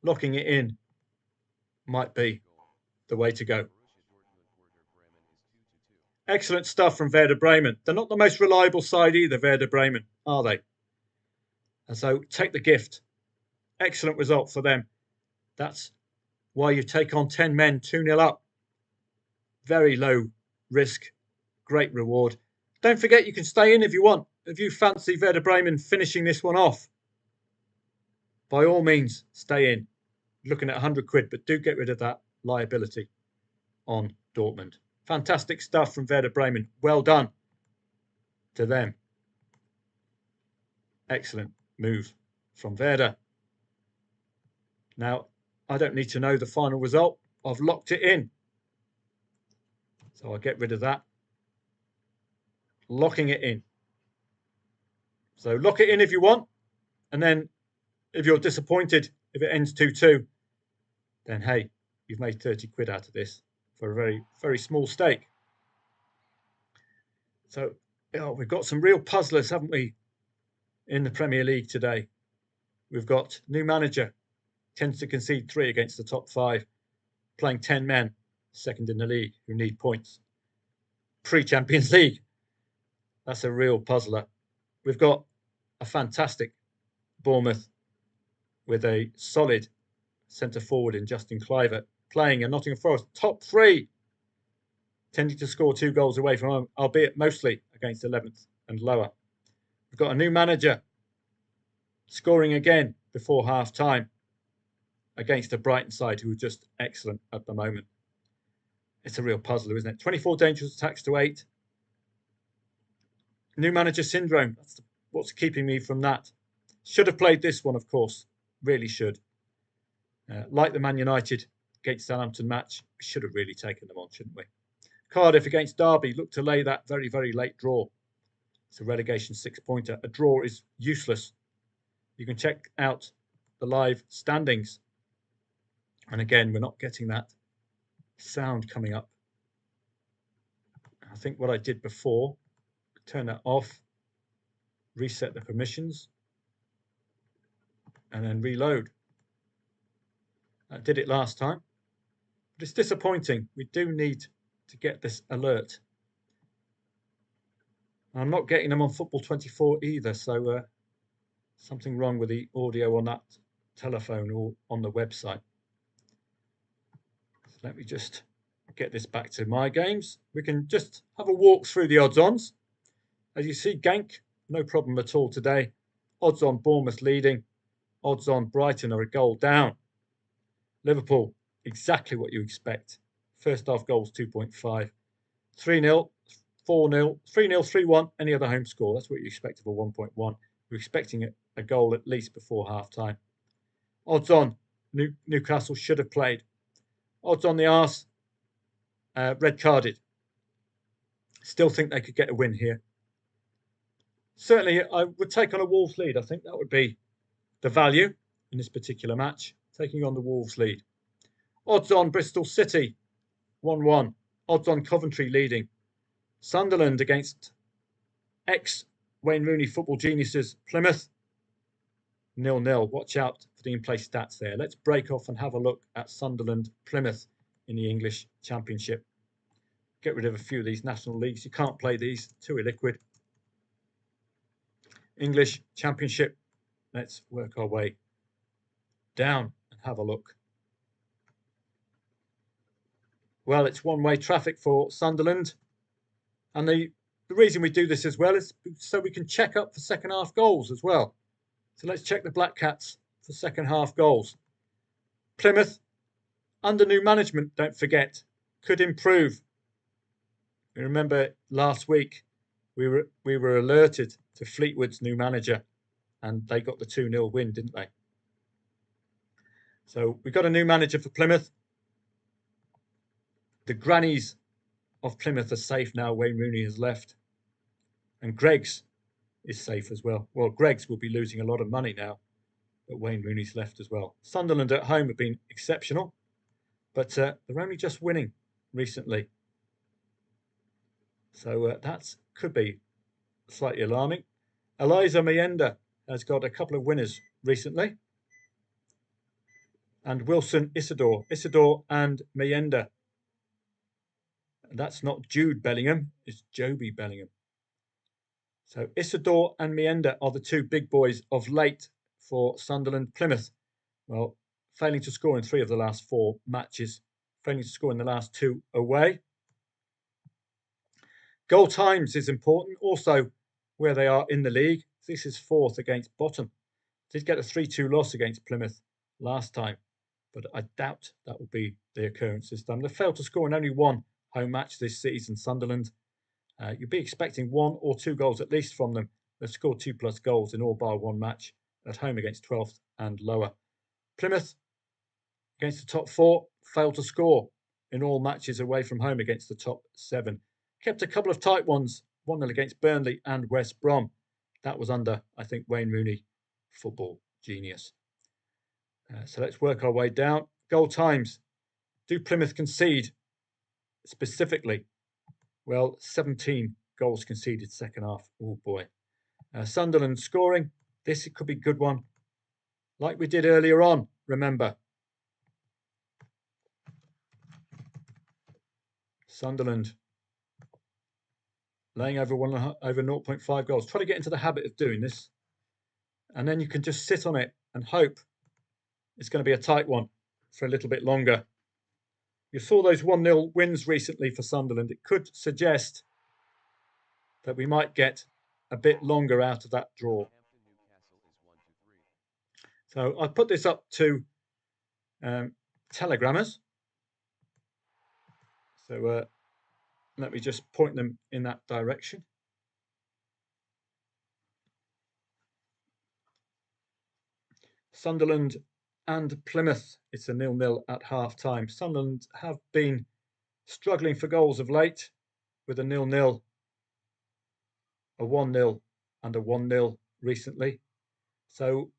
locking it in might be the way to go. Excellent stuff from Werder Bremen. They're not the most reliable side either, Werder Bremen, are they? And so take the gift. Excellent result for them. That's why you take on 10 men, 2-0 up. Very low risk, great reward. Don't forget you can stay in if you want. If you fancy Werder Bremen finishing this one off, by all means, stay in. Looking at 100 quid, but do get rid of that liability on Dortmund. Fantastic stuff from Werder Bremen. Well done to them. Excellent move from Werder. Now, I don't need to know the final result. I've locked it in. So I'll get rid of that. Locking it in. So lock it in if you want. And then if you're disappointed, if it ends 2-2, then hey, you've made 30 quid out of this for a very, very small stake. So we've got some real puzzlers, haven't we, in the Premier League today? We've got new manager, tends to concede 3 against the top 5, playing 10 men, second in the league, who need points. Pre-Champions League, that's a real puzzler. We've got a fantastic Bournemouth with a solid centre forward in Justin Clivert, playing a Nottingham Forest top 3, tending to score 2 goals away from home, albeit mostly against 11th and lower. We've got a new manager scoring again before half-time against a Brighton side who are just excellent at the moment. It's a real puzzler, isn't it? 24 dangerous attacks to 8. New manager syndrome. That's what's keeping me from that. Should have played this one, of course. Really should. Like the Man United against Southampton match, we should have really taken them on, shouldn't we? Cardiff against Derby looked to lay that very, very late draw. It's a relegation 6-pointer. A draw is useless. You can check out the live standings. And again, we're not getting that sound coming up. I think what I did before, turn that off, reset the permissions, and then reload. I did it last time, but it's disappointing. We do need to get this alert. I'm not getting them on Football 24 either, so something wrong with the audio on that telephone or on the website. So let me just get this back to my games. We can just have a walk through the odds-ons. As you see, Genk, no problem at all today. Odds on Bournemouth leading. Odds on Brighton are a goal down. Liverpool, exactly what you expect. First half goals 2.5. 3-0, 4-0, 3-0, 3-1, any other home score. That's what you expect of a 1.1. You're expecting a goal at least before half time. Odds on Newcastle should have played. Odds on the Arse, red carded. Still think they could get a win here. Certainly, I would take on a Wolves lead. I think that would be the value in this particular match, taking on the Wolves lead. Odds on Bristol City, 1-1. Odds on Coventry leading. Sunderland against ex-Wayne Rooney football geniuses Plymouth, 0-0. Watch out for the in-play stats there. Let's break off and have a look at Sunderland Plymouth in the English Championship. Get rid of a few of these national leagues. You can't play these, too illiquid. English Championship. Let's work our way down and have a look. Well, it's one-way traffic for Sunderland. And the reason we do this as well is so we can check up for second half goals as well. So let's check the Black Cats for second half goals. Plymouth, under new management, don't forget, could improve. You remember last week we were alerted to Fleetwood's new manager, and they got the 2-0 win, didn't they? So we got a new manager for Plymouth. The grannies of Plymouth are safe now. Wayne Rooney has left, and Greggs is safe as well. Well, Greggs will be losing a lot of money now, but Wayne Rooney's left as well. Sunderland at home have been exceptional, but they're only just winning recently. So that could be slightly alarming. Eliza Mayenda has got a couple of winners recently. And Wilson Isidore and Mayenda. That's not Jude Bellingham, it's Joby Bellingham. So Isidore and Mayenda are the two big boys of late for Sunderland. Plymouth, well, failing to score in 3 of the last 4 matches, failing to score in the last 2 away. Goal times is important, also where they are in the league. This is 4th against bottom. Did get a 3-2 loss against Plymouth last time, but I doubt that will be the occurrence this time. They failed to score in only 1 home match this season, Sunderland. You'd be expecting 1 or 2 goals at least from them. They've scored 2+ goals in all bar 1 match at home against 12th and lower. Plymouth, against the top 4, failed to score in all matches away from home against the top 7. Kept a couple of tight ones, 1-0 against Burnley and West Brom. That was under, I think, Wayne Rooney, football genius. So let's work our way down. Goal times. Do Plymouth concede specifically? Well, 17 goals conceded second half. Oh boy. Sunderland scoring. This could be a good one. Like we did earlier on, remember. Sunderland laying over 0.5 goals. Try to get into the habit of doing this. And then you can just sit on it and hope it's going to be a tight one for a little bit longer. You saw those 1-0 wins recently for Sunderland. It could suggest that we might get a bit longer out of that draw. So I put this up to telegrammers. So let me just point them in that direction. Sunderland and Plymouth, it's a 0-0 at half time. Sunderland have been struggling for goals of late with a 0-0, a 1-0 and a 1-0 recently. So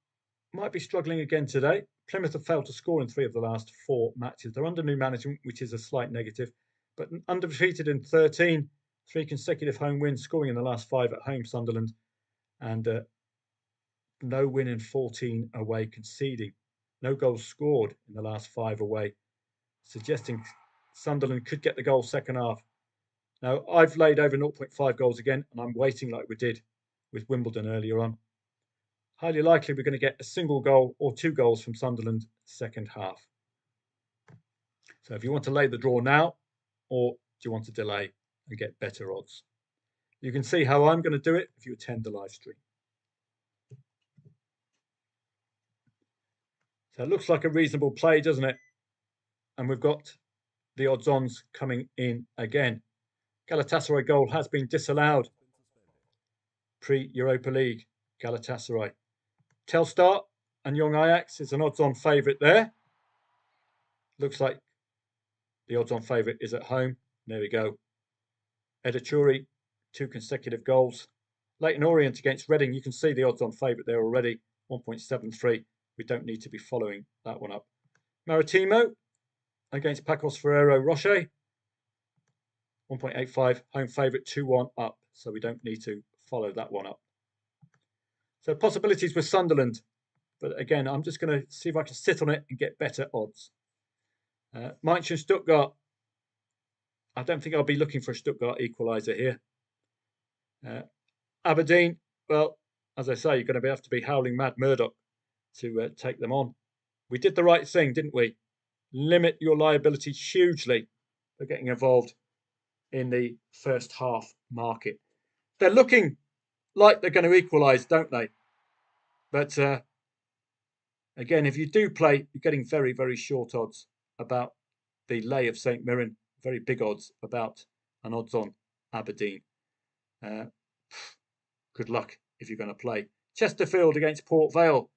might be struggling again today. Plymouth have failed to score in 3 of the last 4 matches. They're under new management, which is a slight negative, but undefeated in 13, 3 consecutive home wins, scoring in the last 5 at home, Sunderland, and no win in 14 away, conceding. No goals scored in the last 5 away, suggesting Sunderland could get the goal second half. Now, I've laid over 0.5 goals again, and I'm waiting like we did with Wimbledon earlier on. highly likely we're going to get a single goal or 2 goals from Sunderland second half. So if you want to lay the draw now, or do you want to delay and get better odds? You can see how I'm going to do it if you attend the live stream. So it looks like a reasonable play, doesn't it? And we've got the odds-ons coming in again. Galatasaray goal has been disallowed. Pre-Europa League, Galatasaray. Telstar and Young Ajax is an odds-on favourite there. Looks like the odds-on favourite is at home. There we go. Edichuri, 2 consecutive goals. Leyton Orient against Reading. You can see the odds-on favourite there already, 1.73. We don't need to be following that one up. Maritimo against Pacos Ferrero Rocher, 1.85. Home favourite, 2-1 up. So we don't need to follow that one up. So possibilities with Sunderland. But again, I'm just going to see if I can sit on it and get better odds. Mainz and Stuttgart. I don't think I'll be looking for a Stuttgart equaliser here. Aberdeen, well, as I say, you're going to have to be howling mad Murdoch to take them on. We did the right thing, didn't we? Limit your liability hugely for getting involved in the first half market. They're looking like they're going to equalise, don't they? But again, if you do play, you're getting very, very short odds about the lay of St Mirren. Very big odds about an odds-on Aberdeen. Good luck if you're going to play. Chesterfield against Port Vale.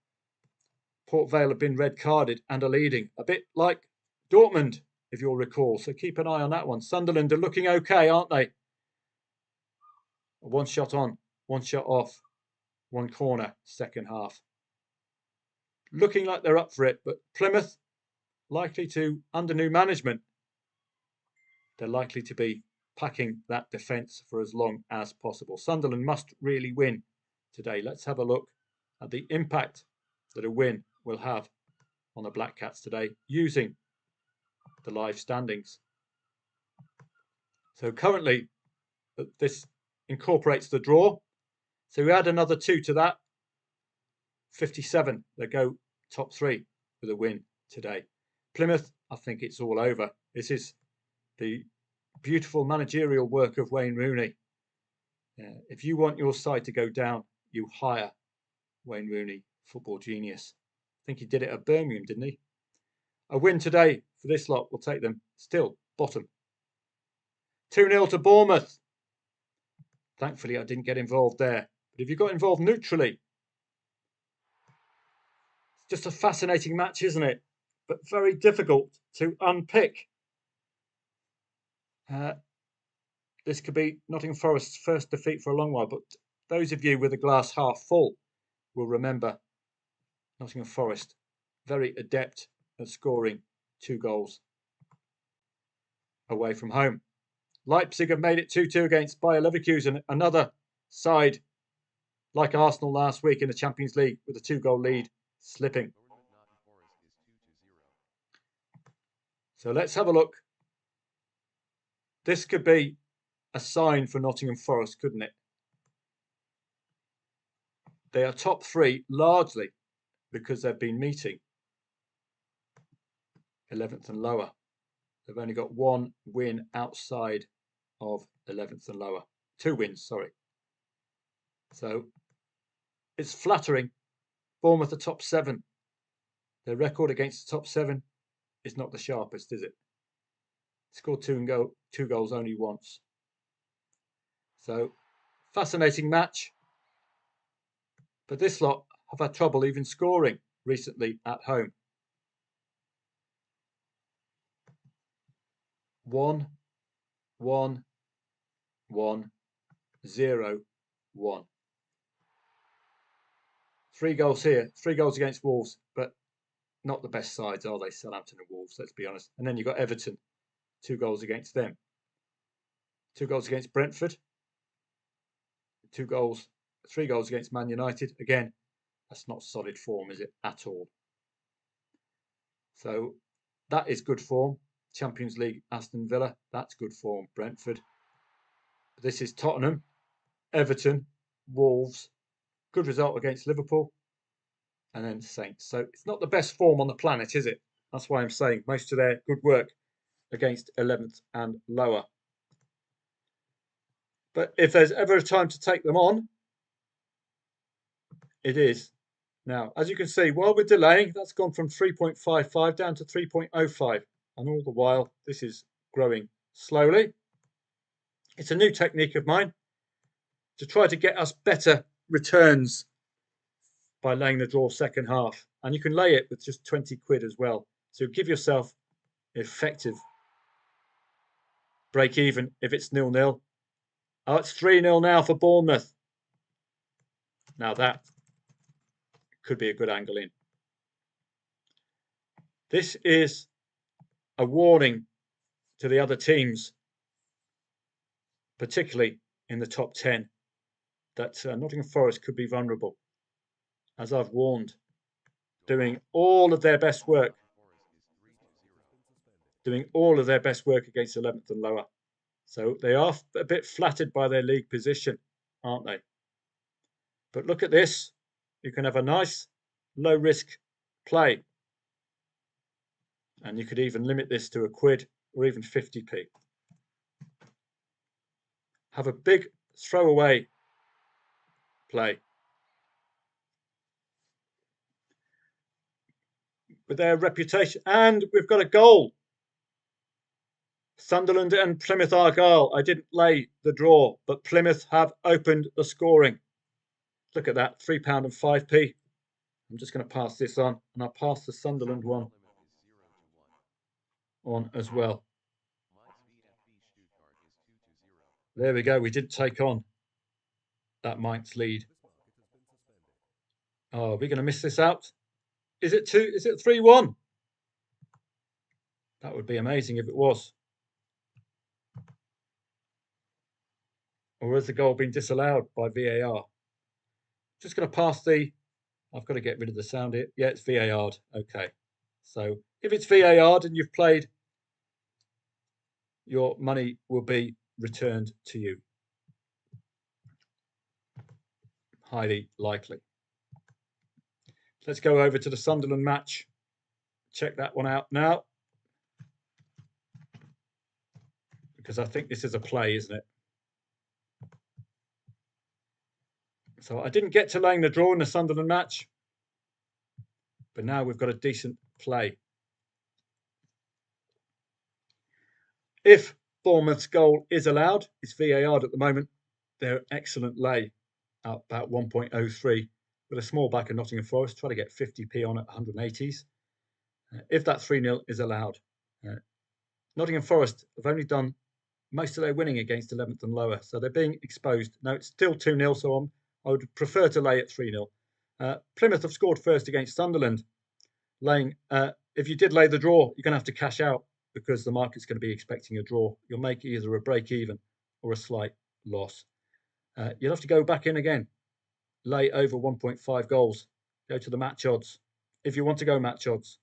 Port Vale have been red-carded and are leading. A bit like Dortmund, if you'll recall. So keep an eye on that one. Sunderland are looking okay, aren't they? 1 shot on, 1 shot off, 1 corner, second half. Looking like they're up for it, but Plymouth likely to, under new management, they're likely to be packing that defence for as long as possible. Sunderland must really win today. Let's have a look at the impact that a win will have on the Black Cats today using the live standings. So currently, this incorporates the draw. So we add another 2 to that. 57. They go top 3 with a win today. Plymouth, I think it's all over. This is the beautiful managerial work of Wayne Rooney. If you want your side to go down, you hire Wayne Rooney, football genius. I think he did it at Birmingham, didn't he? A win today for this lot will take them still bottom. 2-0 to Bournemouth. Thankfully, I didn't get involved there. But if you got involved neutrally, it's just a fascinating match, isn't it? But very difficult to unpick. This could be Nottingham Forest's first defeat for a long while, but those of you with a glass half full will remember Nottingham Forest, very adept at scoring 2 goals away from home. Leipzig have made it 2-2 against Bayer Leverkusen, another side like Arsenal last week in the Champions League with a 2-goal lead slipping. So let's have a look. This could be a sign for Nottingham Forest, couldn't it? They are top 3 largely because they've been meeting 11th and lower. They've only got 1 win outside of 11th and lower. 2 wins, sorry. So it's flattering. Bournemouth are top 7. Their record against the top 7 is not the sharpest, is it? Scored 2 goals only once. So fascinating match. But this lot have had trouble even scoring recently at home. 1, 1, 1, 0, 1. 3 goals here, 3 goals against Wolves, but not the best sides, are they? Southampton and Wolves, let's be honest. And then you've got Everton, 2 goals against them. 2 goals against Brentford. 3 goals against Man United. Again, that's not solid form, is it? At all. So that is good form. Champions League, Aston Villa, that's good form. Brentford. This is Tottenham, Everton, Wolves. Good result against Liverpool. and then Saints. So it's not the best form on the planet, is it? That's why I'm saying most of their good work against 11th and lower. But if there's ever a time to take them on, it is now. As you can see, while we're delaying, that's gone from 3.55 down to 3.05. And all the while, this is growing slowly. It's a new technique of mine to try to get us better returns by laying the draw second half. And you can lay it with just 20 quid as well. So give yourself effective break even if it's 0-0. Oh, it's 3-0 now for Bournemouth. Now that could be a good angle in. This is a warning to the other teams, particularly in the top 10, that Nottingham Forest could be vulnerable. As I've warned, doing all of their best work. Doing all of their best work against 11th and lower. So they are a bit flattered by their league position, aren't they? But look at this. You can have a nice low risk play. And you could even limit this to £1 or even 50p. Have a big throwaway play. With their reputation. And we've got a goal. Sunderland and Plymouth Argyle. I didn't lay the draw, but Plymouth have opened the scoring. Look at that, £3 and 5p. I'm just going to pass this on, and I'll pass the Sunderland one on as well. There we go. We didn't take on that Mainz lead. Oh, are we going to miss this out? Is it 2? Is it 3-1? That would be amazing if it was. Or has the goal been disallowed by VAR? Just going to pass the... I've got to get rid of the sound here. Yeah, it's VAR'd. Okay. So if it's VAR'd and you've played, your money will be returned to you. Highly likely. Let's go over to the Sunderland match. Check that one out now. Because I think this is a play, isn't it? So I didn't get to laying the draw in the Sunderland match. But now we've got a decent play. If Bournemouth's goal is allowed, it's VAR'd at the moment. They're excellent lay at about 1.03 with a small back of Nottingham Forest. Try to get 50p on at 180s. If that 3-0 is allowed. Nottingham Forest have only done most of their winning against 11th and lower, so they're being exposed. No, it's still 2-0, so I would prefer to lay at 3-0. Plymouth have scored first against Sunderland. Laying, if you did lay the draw, you're going to have to cash out because the market's going to be expecting a draw. You'll make either a break even or a slight loss. You'll have to go back in again. Lay over 1.5 goals. Go to the match odds. If you want to go match odds,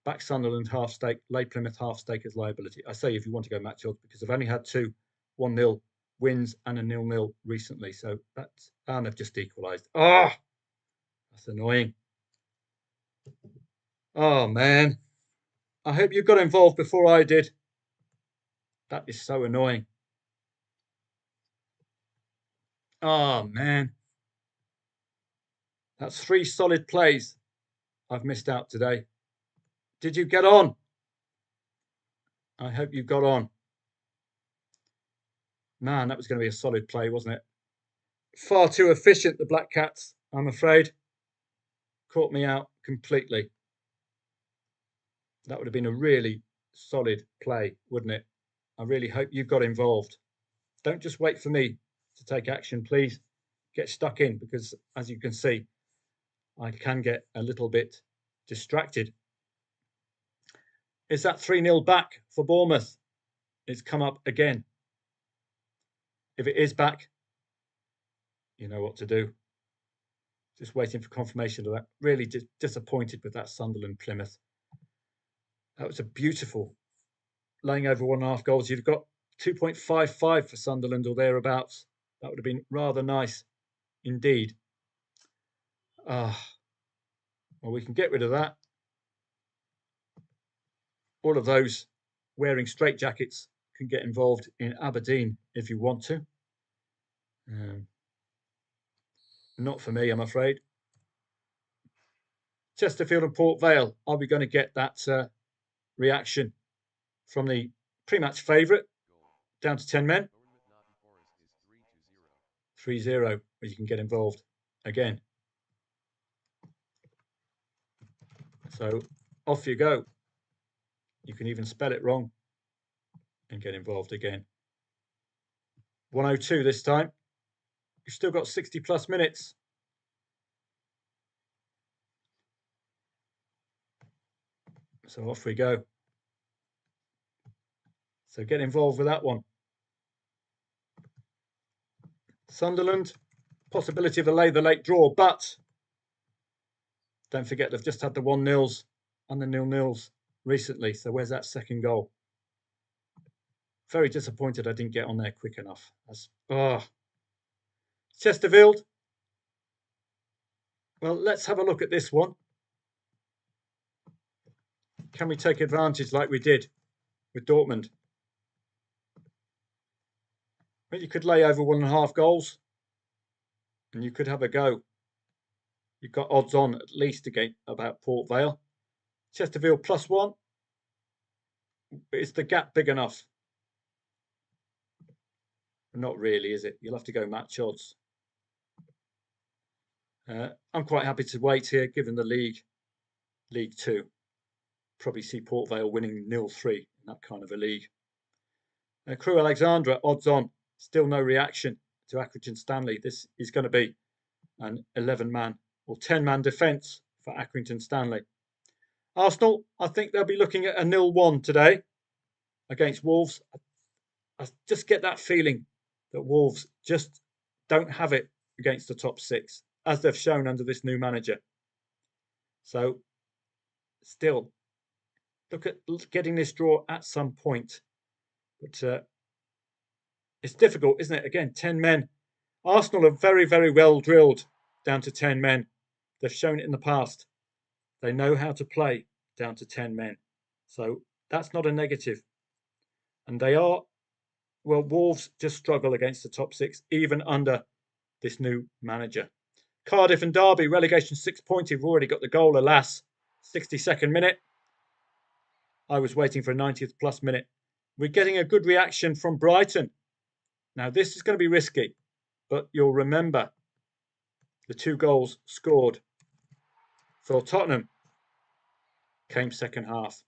back Sunderland half stake, lay Plymouth half stake as liability. I say if you want to go match odds because they've only had 2 1-0 wins and a 0-0 recently. So that's, and they've just equalised. Ah, oh, that's annoying. Oh, man. I hope you got involved before I did. That is so annoying. Oh, man. That's 3 solid plays I've missed out today. Did you get on? I hope you got on. Man, that was going to be a solid play, wasn't it? Far too efficient, the Black Cats, I'm afraid. Caught me out completely. That would have been a really solid play, wouldn't it? I really hope you got involved. Don't just wait for me to take action, please. Get stuck in because, as you can see, I can get a little bit distracted. Is that 3-0 back for Bournemouth? It's come up again. If it is back, you know what to do. Just waiting for confirmation of that. Really disappointed with that Sunderland Plymouth. That was a beautiful laying over 1.5 goals. You've got 2.55 for Sunderland or thereabouts. That would have been rather nice indeed. Well, we can get rid of that. All of those wearing straitjackets can get involved in Aberdeen if you want to. Not for me, I'm afraid. Chesterfield and Port Vale. Are we going to get that reaction from the pre-match favourite down to 10 men? 3-0, where you can get involved again. So off you go. You can even spell it wrong and get involved again. 102 this time. You've still got 60 plus minutes. So off we go. So get involved with that one. Sunderland, possibility of a late draw, but don't forget they've just had the 1-0s and the 0-0s recently. So where's that second goal? Very disappointed I didn't get on there quick enough. Chesterfield. Well, let's have a look at this one. Can we take advantage like we did with Dortmund? Well, you could lay over 1.5 goals and you could have a go. You've got odds on at least again about Port Vale. Chesterfield +1. Is the gap big enough? Not really, is it? You'll have to go match odds. I'm quite happy to wait here, given the League 2. Probably see Port Vale winning 0-3 in that kind of a league. Crewe Alexandra, odds on. Still no reaction to Accrington Stanley. This is going to be an 11-man or 10-man defence for Accrington Stanley. Arsenal, I think they'll be looking at a 0-1 today against Wolves. I just get that feeling that Wolves just don't have it against the top 6, as they've shown under this new manager. So still, look at getting this draw at some point. But it's difficult, isn't it? Again, 10 men. Arsenal are very, very well drilled down to 10 men. They've shown it in the past. They know how to play down to 10 men. So that's not a negative. And they are, well, Wolves just struggle against the top 6, even under this new manager. Cardiff and Derby, relegation 6-point. You've already got the goal, alas. 62nd minute. I was waiting for a 90th plus minute. We're getting a good reaction from Brighton. Now, this is going to be risky, but you'll remember the 2 goals scored for Tottenham came second half.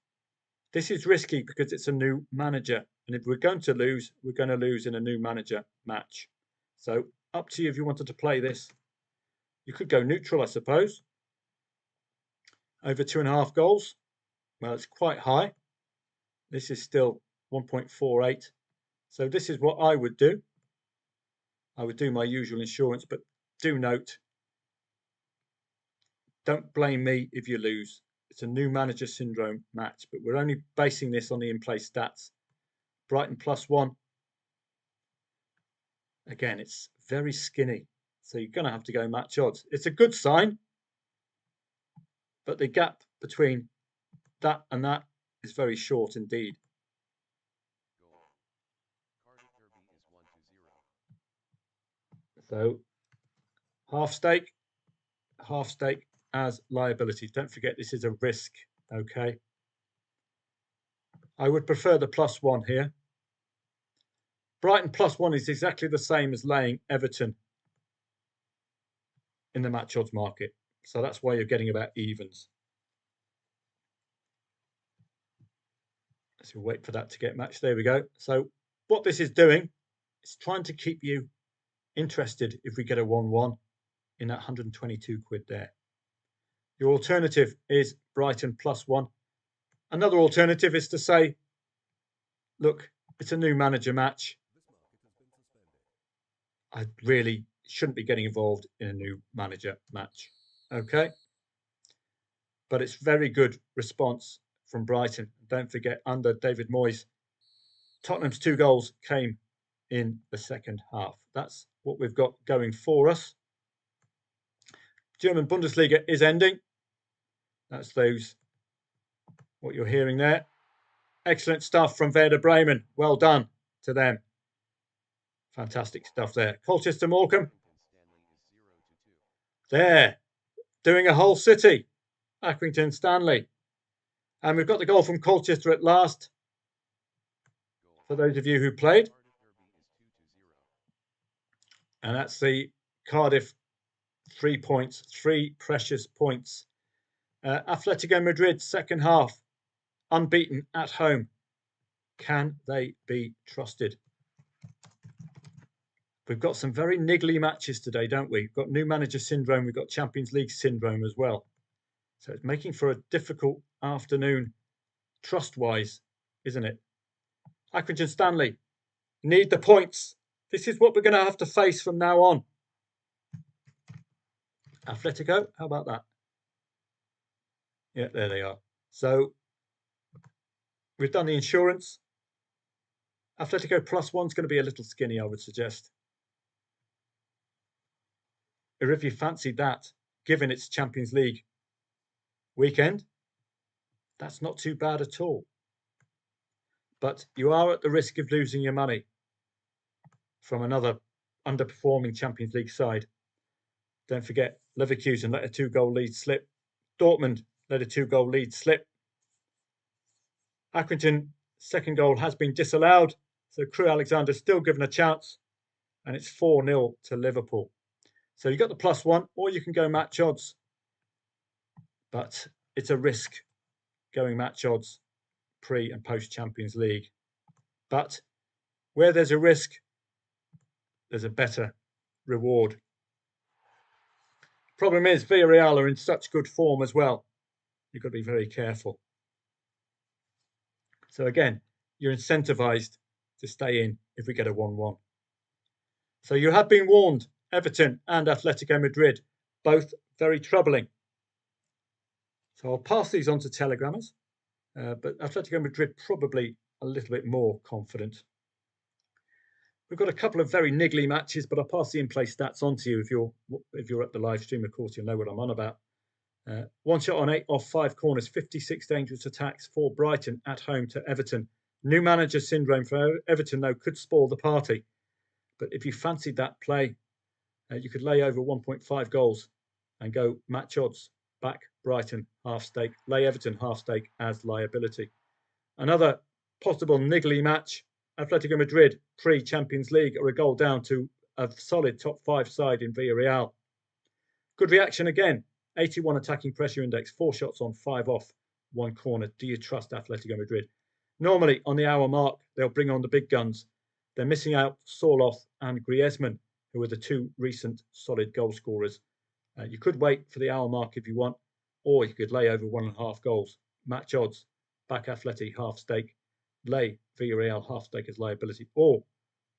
This is risky because it's a new manager. And if we're going to lose, we're going to lose in a new manager match. So up to you if you wanted to play this. You could go neutral, I suppose. Over 2.5 goals. Well, it's quite high. This is still 1.48. So this is what I would do. I would do my usual insurance, but do note, don't blame me if you lose. It's a new manager syndrome match, but we're only basing this on the in-play stats. Brighton +1. Again, it's very skinny, so you're going to have to go match odds. It's a good sign, but the gap between that and that is very short indeed. So half stake as liability. Don't forget this is a risk, okay? I would prefer the +1 here. Brighton +1 is exactly the same as laying Everton in the match odds market. So that's why you're getting about evens. So wait for that to get matched. There we go. So what this is doing is trying to keep you interested if we get a 1-1 in that 122 quid there. Your alternative is Brighton +1. Another alternative is to say, look, it's a new manager match. I really shouldn't be getting involved in a new manager match. Okay. But it's very good response from Brighton. Don't forget, under David Moyes, Tottenham's 2 goals came in the second half. That's what we've got going for us. German Bundesliga is ending. That's what you're hearing there. Excellent stuff from Werder Bremen. Well done to them. Fantastic stuff there. Colchester Morecambe. There, doing a whole city. Accrington Stanley. And we've got the goal from Colchester at last. For those of you who played. And that's the Cardiff 3 points, 3 precious points. Atletico Madrid, second half, unbeaten at home. Can they be trusted? We've got some very niggly matches today, don't we? We've got new manager syndrome. We've got Champions League syndrome as well. So it's making for a difficult afternoon, trust-wise, isn't it? Accrington Stanley need the points. This is what we're going to have to face from now on. Atletico, how about that? Yeah, there they are. So we've done the insurance. Atletico +1's going to be a little skinny, I would suggest. Or if you fancied that, given it's Champions League weekend, that's not too bad at all. But you are at the risk of losing your money from another underperforming Champions League side. Don't forget, Leverkusen let a 2-goal lead slip. Dortmund let a 2-goal lead slip. Accrington, second goal has been disallowed. So Crew Alexander's still given a chance. And it's 4-0 to Liverpool. So you got the +1, or you can go match odds. But it's a risk going match odds pre and post Champions League. But where there's a risk, there's a better reward. Problem is, Villarreal are in such good form as well. You've got to be very careful. So again, you're incentivized to stay in if we get a 1-1. So you have been warned, Everton and Atletico Madrid, both very troubling. So I'll pass these on to Telegrammers, but Atletico Madrid probably a little bit more confident. We've got a couple of very niggly matches, but I'll pass the in-play stats on to you if you're at the live stream. Of course, you'll know what I'm on about. 1 shot on 8 off 5 corners, 56 dangerous attacks for Brighton at home to Everton. New manager syndrome for Everton, though, could spoil the party. But if you fancied that play, you could lay over 1.5 goals and go match odds. Back Brighton half stake, lay Everton half stake as liability. Another possible niggly match, Atletico Madrid pre-Champions League are a goal down to a solid top 5 side in Villarreal. Good reaction again, 81 attacking pressure index, 4 shots on, 5 off, 1 corner. Do you trust Atletico Madrid? Normally on the hour mark, they'll bring on the big guns. They're missing out Sorloth and Griezmann, who are the 2 recent solid goal scorers. You could wait for the hour mark if you want, or you could lay over 1.5 goals. Match odds, back Atleti half stake, lay Villarreal half stake as liability, or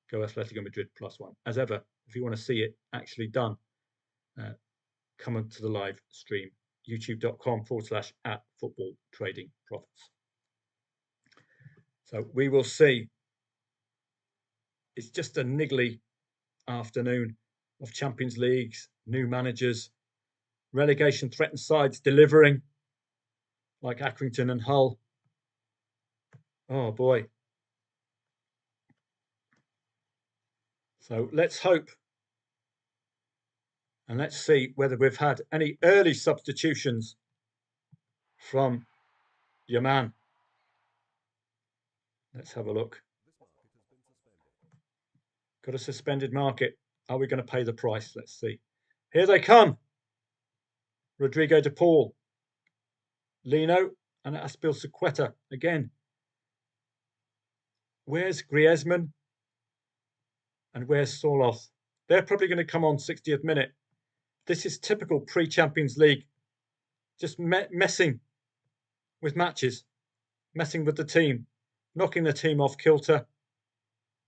go Atletico Madrid +1. As ever, if you want to see it actually done, come onto the live stream, youtube.com/@football trading profits. So we will see. It's just a niggly afternoon of Champions Leagues, new managers, relegation threatened sides delivering, like Accrington and Hull. Oh boy. So let's hope and let's see whether we've had any early substitutions from your man. Let's have a look. Got a suspended market. Are we going to pay the price? Let's see. Here they come. Rodrigo de Paul, Lino, and Aspilicueta again. Where's Griezmann? And where's Sorloth? They're probably going to come on 60th minute. This is typical pre-Champions League. Just messing with matches, messing with the team, knocking the team off kilter,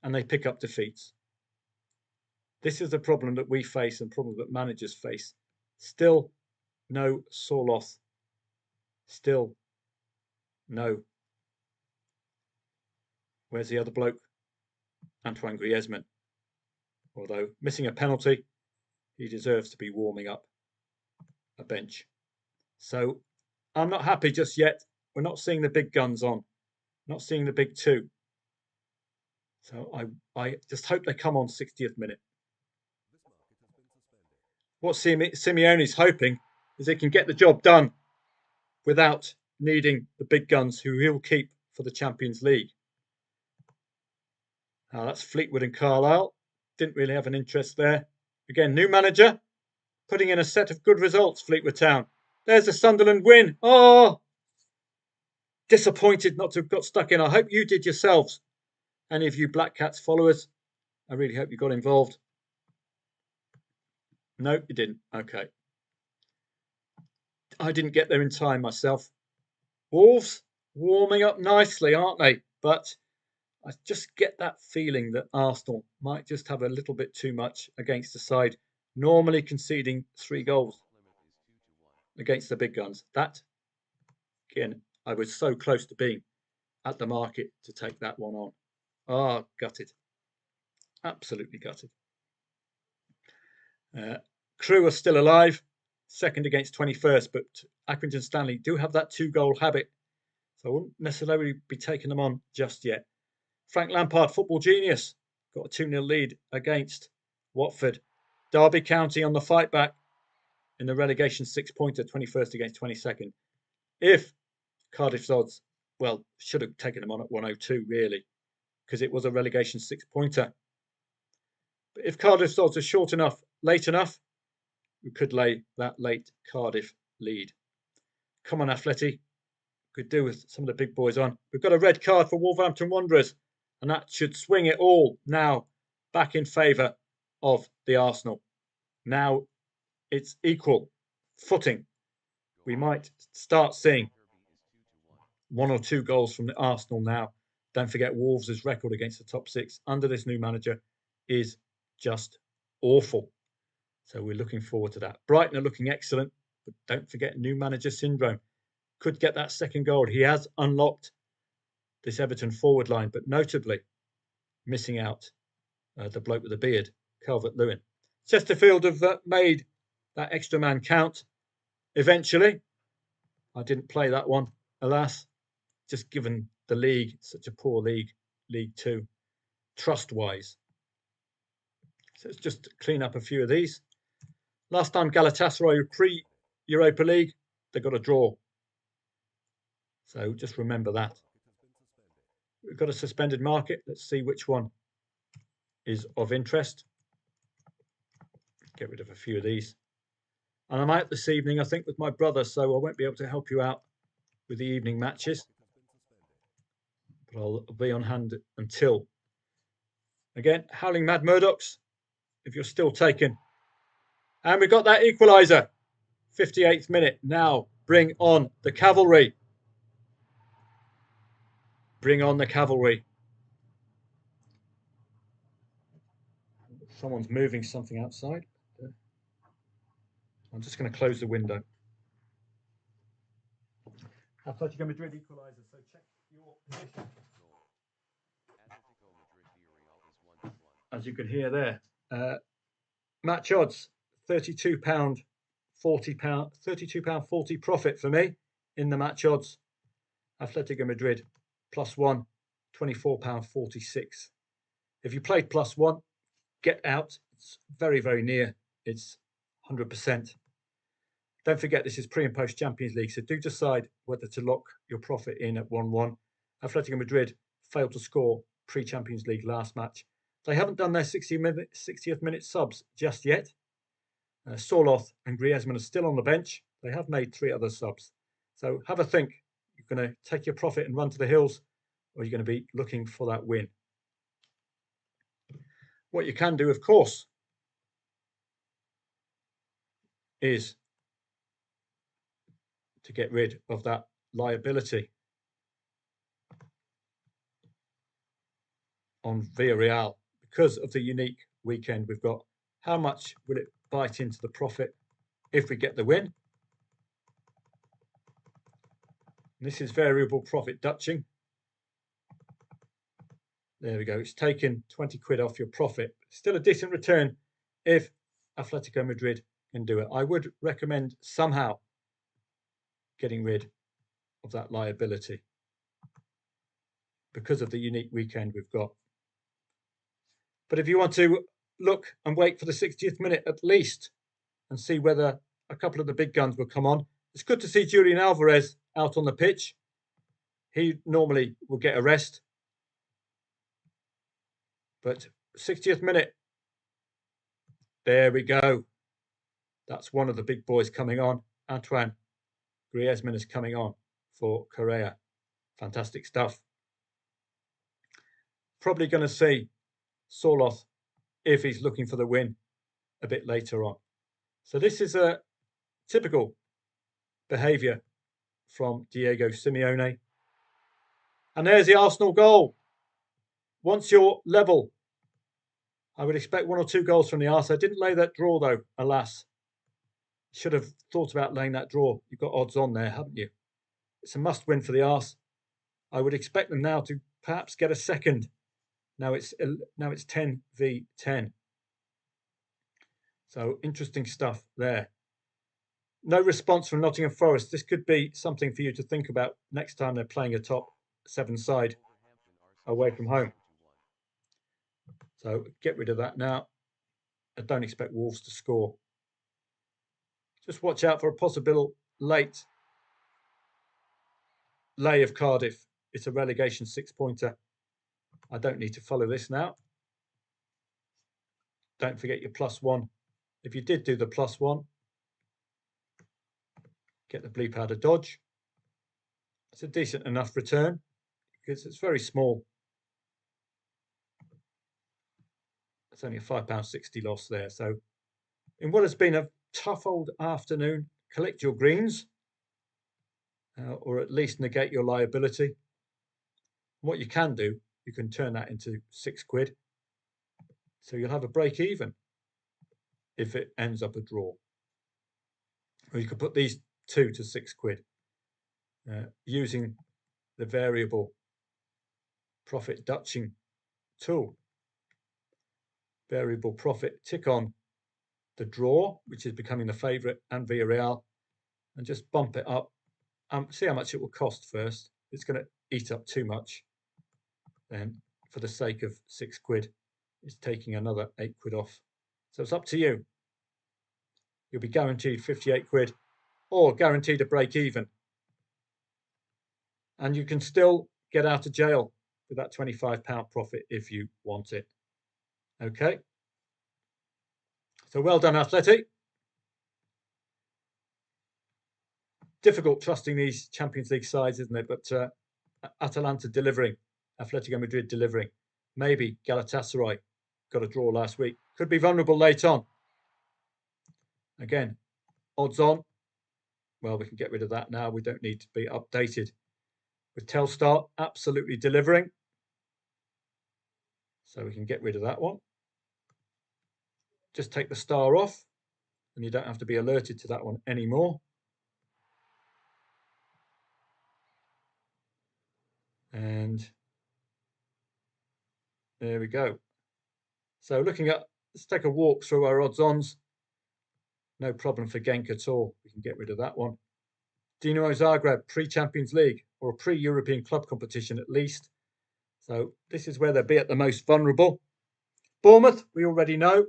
and they pick up defeats. This is the problem that we face and problem that managers face. Still no Sorloth. Still no. Where's the other bloke? Antoine Griezmann. Although missing a penalty, he deserves to be warming up a bench. So I'm not happy just yet. We're not seeing the big guns on. Not seeing the big two. So I just hope they come on 60th minute. What Simeone's hoping is he can get the job done without needing the big guns who he'll keep for the Champions League. Now that's Fleetwood and Carlisle. Didn't really have an interest there. Again, new manager, putting in a set of good results, Fleetwood Town. There's a Sunderland win. Oh, disappointed not to have got stuck in. I hope you did yourselves. Any of you Black Cats followers, I really hope you got involved. No, you didn't. Okay. I didn't get there in time myself. Wolves warming up nicely, aren't they? But I just get that feeling that Arsenal might just have a little bit too much against the side, normally conceding 3 goals against the big guns. That, again, I was so close to being at the market to take that one on. Ah, gutted. Absolutely gutted. Crewe are still alive, second against 21st, but Accrington Stanley do have that 2-goal habit, so I wouldn't necessarily be taking them on just yet. Frank Lampard, football genius, got a 2-0 lead against Watford. Derby County on the fight back in the relegation 6-pointer, 21st against 22nd. If Cardiff's odds, well, should have taken them on at 102 really, because it was a relegation 6-pointer. But if Cardiff's odds are short enough, late enough, we could lay that late Cardiff lead. Come on, Atleti. Could do with some of the big boys on. We've got a red card for Wolverhampton Wanderers, and that should swing it all now back in favour of the Arsenal. Now it's equal footing. We might start seeing 1 or 2 goals from the Arsenal now. Don't forget Wolves' record against the top 6 under this new manager is just awful. So we're looking forward to that. Brighton are looking excellent, but don't forget new manager syndrome. Could get that second goal. He has unlocked this Everton forward line, but notably missing out the bloke with the beard, Calvert-Lewin. Chesterfield have made that extra man count eventually. I didn't play that one, alas, just given the league, such a poor league, League Two, trust-wise. So let's just clean up a few of these. Last time Galatasaray were pre-Europa League, they got a draw. So just remember that. We've got a suspended market. Let's see which one is of interest. Get rid of a few of these. And I'm out this evening, I think, with my brother, so I won't be able to help you out with the evening matches. But I'll be on hand until. Again, Howling Mad Murdochs, if you're still taken. And we've got that equaliser. 58th minute. Now, bring on the cavalry. Bring on the cavalry. Someone's moving something outside. I'm just going to close the window. Atletico Madrid equaliser, so check your position. As you can hear there, match odds £32.40, £32.40 profit for me in the match odds. Atletico Madrid +1, £24.46. If you played +1, get out. It's very, very near. It's 100%. Don't forget this is pre and post Champions League, so do decide whether to lock your profit in at 1-1. Atletico Madrid failed to score pre-Champions League last match. They haven't done their 60th minute subs just yet. Sorloth and Griezmann are still on the bench. They have made 3 other subs. So have a think. You're going to take your profit and run to the hills, or you're going to be looking for that win. What you can do, of course, is to get rid of that liability on Villarreal because of the unique weekend we've got. How much will it bite into the profit if we get the win? This is variable profit Dutching. There we go. It's taken 20 quid off your profit. Still a decent return if Atletico Madrid can do it. I would recommend somehow getting rid of that liability because of the unique weekend we've got. But if you want to look and wait for the 60th minute at least and see whether a couple of the big guns will come on, it's good to see Julian Alvarez out on the pitch. He normally will get a rest. But 60th minute, there we go. That's one of the big boys coming on. Antoine Griezmann is coming on for Correa. Fantastic stuff. Probably going to see Soloth, if he's looking for the win, a bit later on. So this is a typical behaviour from Diego Simeone. And there's the Arsenal goal. Once you're level, I would expect 1 or 2 goals from the Arsenal. I didn't lay that draw though, alas. Should have thought about laying that draw. You've got odds on there, haven't you? It's a must win for the Ars. I would expect them now to perhaps get a second. Now it's 10 v 10. So interesting stuff there. No response from Nottingham Forest. This could be something for you to think about next time they're playing a top 7 side away from home. So get rid of that now. I don't expect Wolves to score. Just watch out for a possible late lay of Cardiff. It's a relegation 6-pointer. I don't need to follow this now. Don't forget your +1. If you did do the +1, get the bleep out of dodge. It's a decent enough return because it's very small. It's only a £5.60 loss there. So in what has been a tough old afternoon, collect your greens or at least negate your liability. What you can do, you can turn that into £6. So you'll have a break even if it ends up a draw. Or you could put these 2 to £6 using the variable profit Dutching tool. Variable profit, tick on the draw, which is becoming the favourite, and Villarreal, and just bump it up. See how much it will cost first. It's going to eat up too much. Then, for the sake of £6, it's taking another £8 off. So it's up to you. You'll be guaranteed £58 or guaranteed a break even. And you can still get out of jail with that £25 profit if you want it. Okay. So well done, Athletic. Difficult trusting these Champions League sides, isn't it? But Atalanta delivering, Atletico Madrid delivering. Maybe Galatasaray got a draw last week. Could be vulnerable late on. Again, odds on. Well, we can get rid of that now. We don't need to be updated. With Telstar absolutely delivering. So we can get rid of that one. Just take the star off and you don't have to be alerted to that one anymore. And there we go. So looking at, let's take a walk through our odds-ons. No problem for Genk at all. We can get rid of that one. Dinamo Zagreb, pre-Champions League or pre-European club competition at least. So this is where they'll be at the most vulnerable. Bournemouth, we already know.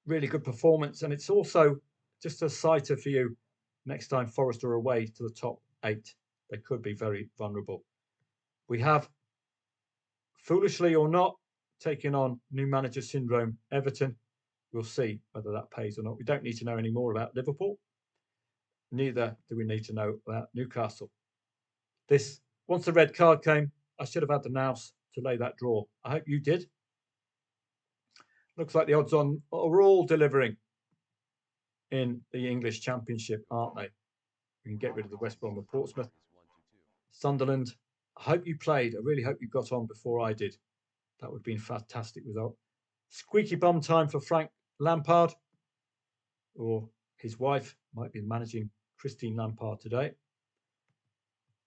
Really good performance. And it's also just a sighter for you next time Forest are away to the top 8. They could be very vulnerable. We have, foolishly or not, taken on new manager syndrome Everton. We'll see whether that pays or not. We don't need to know any more about Liverpool. Neither do we need to know about Newcastle. Once the red card came, I should have had the nous to lay that draw. I hope you did. Looks like the odds on are all delivering in the English Championship, aren't they? We can get rid of the West Brom of Portsmouth. Sunderland, I hope you played. I really hope you got on before I did. That would have been a fantastic result. Squeaky bum time for Frank Lampard, or his wife might be managing Christine Lampard today.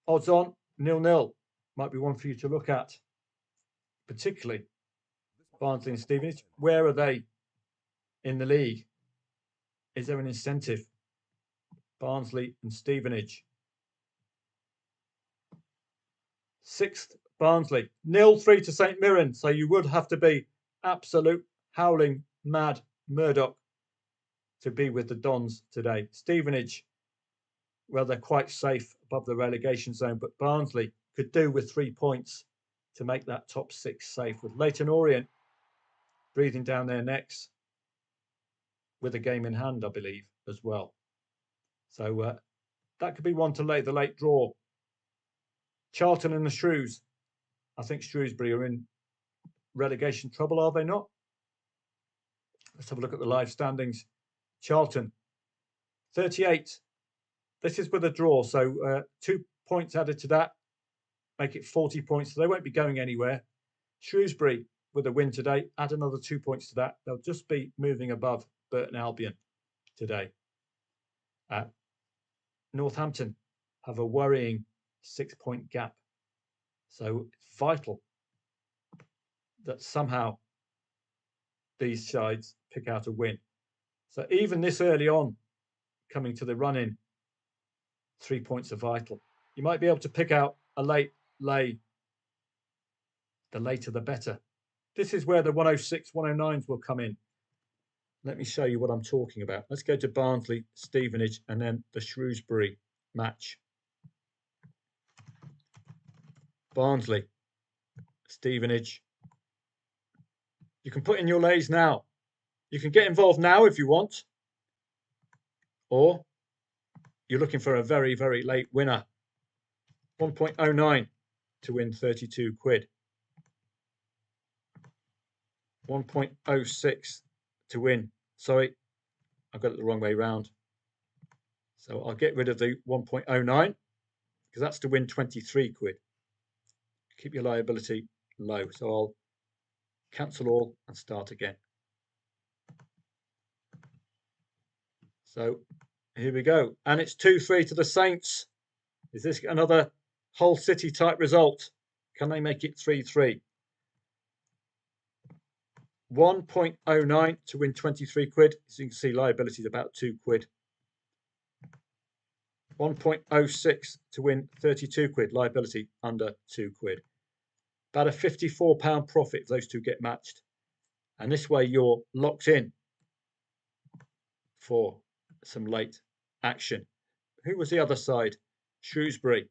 Odds on 0-0 might be one for you to look at, particularly Barnsley and Stevenage. Where are they in the league? Is there an incentive Barnsley and Stevenage. 6th, Barnsley. 0-3 to St Mirren. So you would have to be absolute howling mad Murdoch to be with the Dons today. Stevenage, well, they're quite safe above the relegation zone, but Barnsley could do with 3 points to make that top 6 safe, with Leyton Orient breathing down their necks with a game in hand, I believe, as well. So that could be one to the late draw. Charlton and the Shrews. I think Shrewsbury are in relegation trouble, are they not? Let's have a look at the live standings. Charlton, 38. This is with a draw, so 2 points added to that make it 40 points. So they won't be going anywhere. Shrewsbury, with a win today, add another 2 points to that. They'll just be moving above Burton Albion today. Northampton have a worrying 6-point gap. So it's vital that somehow these sides pick out a win. So even this early on, coming to the run-in, 3 points are vital. You might be able to pick out a late lay. The later, the better. This is where the 106, 109s will come in. Let me show you what I'm talking about. Let's go to Barnsley, Stevenage, and then the Shrewsbury match. Barnsley, Stevenage. You can put in your lays now. You can get involved now if you want. Or you're looking for a very, very late winner. 1.09 to win 32 quid. 1.06 to win. Sorry, I got it the wrong way round. So I'll get rid of the 1.09 because that's to win 23 quid. Keep your liability low. So I'll cancel all and start again. So here we go. And it's 2-3 to the Saints. Is this another Hull City type result? Can they make it 3-3? 1.09 to win 23 quid. As you can see, liability is about 2 quid. 1.06 to win 32 quid. Liability under 2 quid. About a £54 profit if those two get matched. And this way you're locked in for some late action. Who was the other side? Shrewsbury.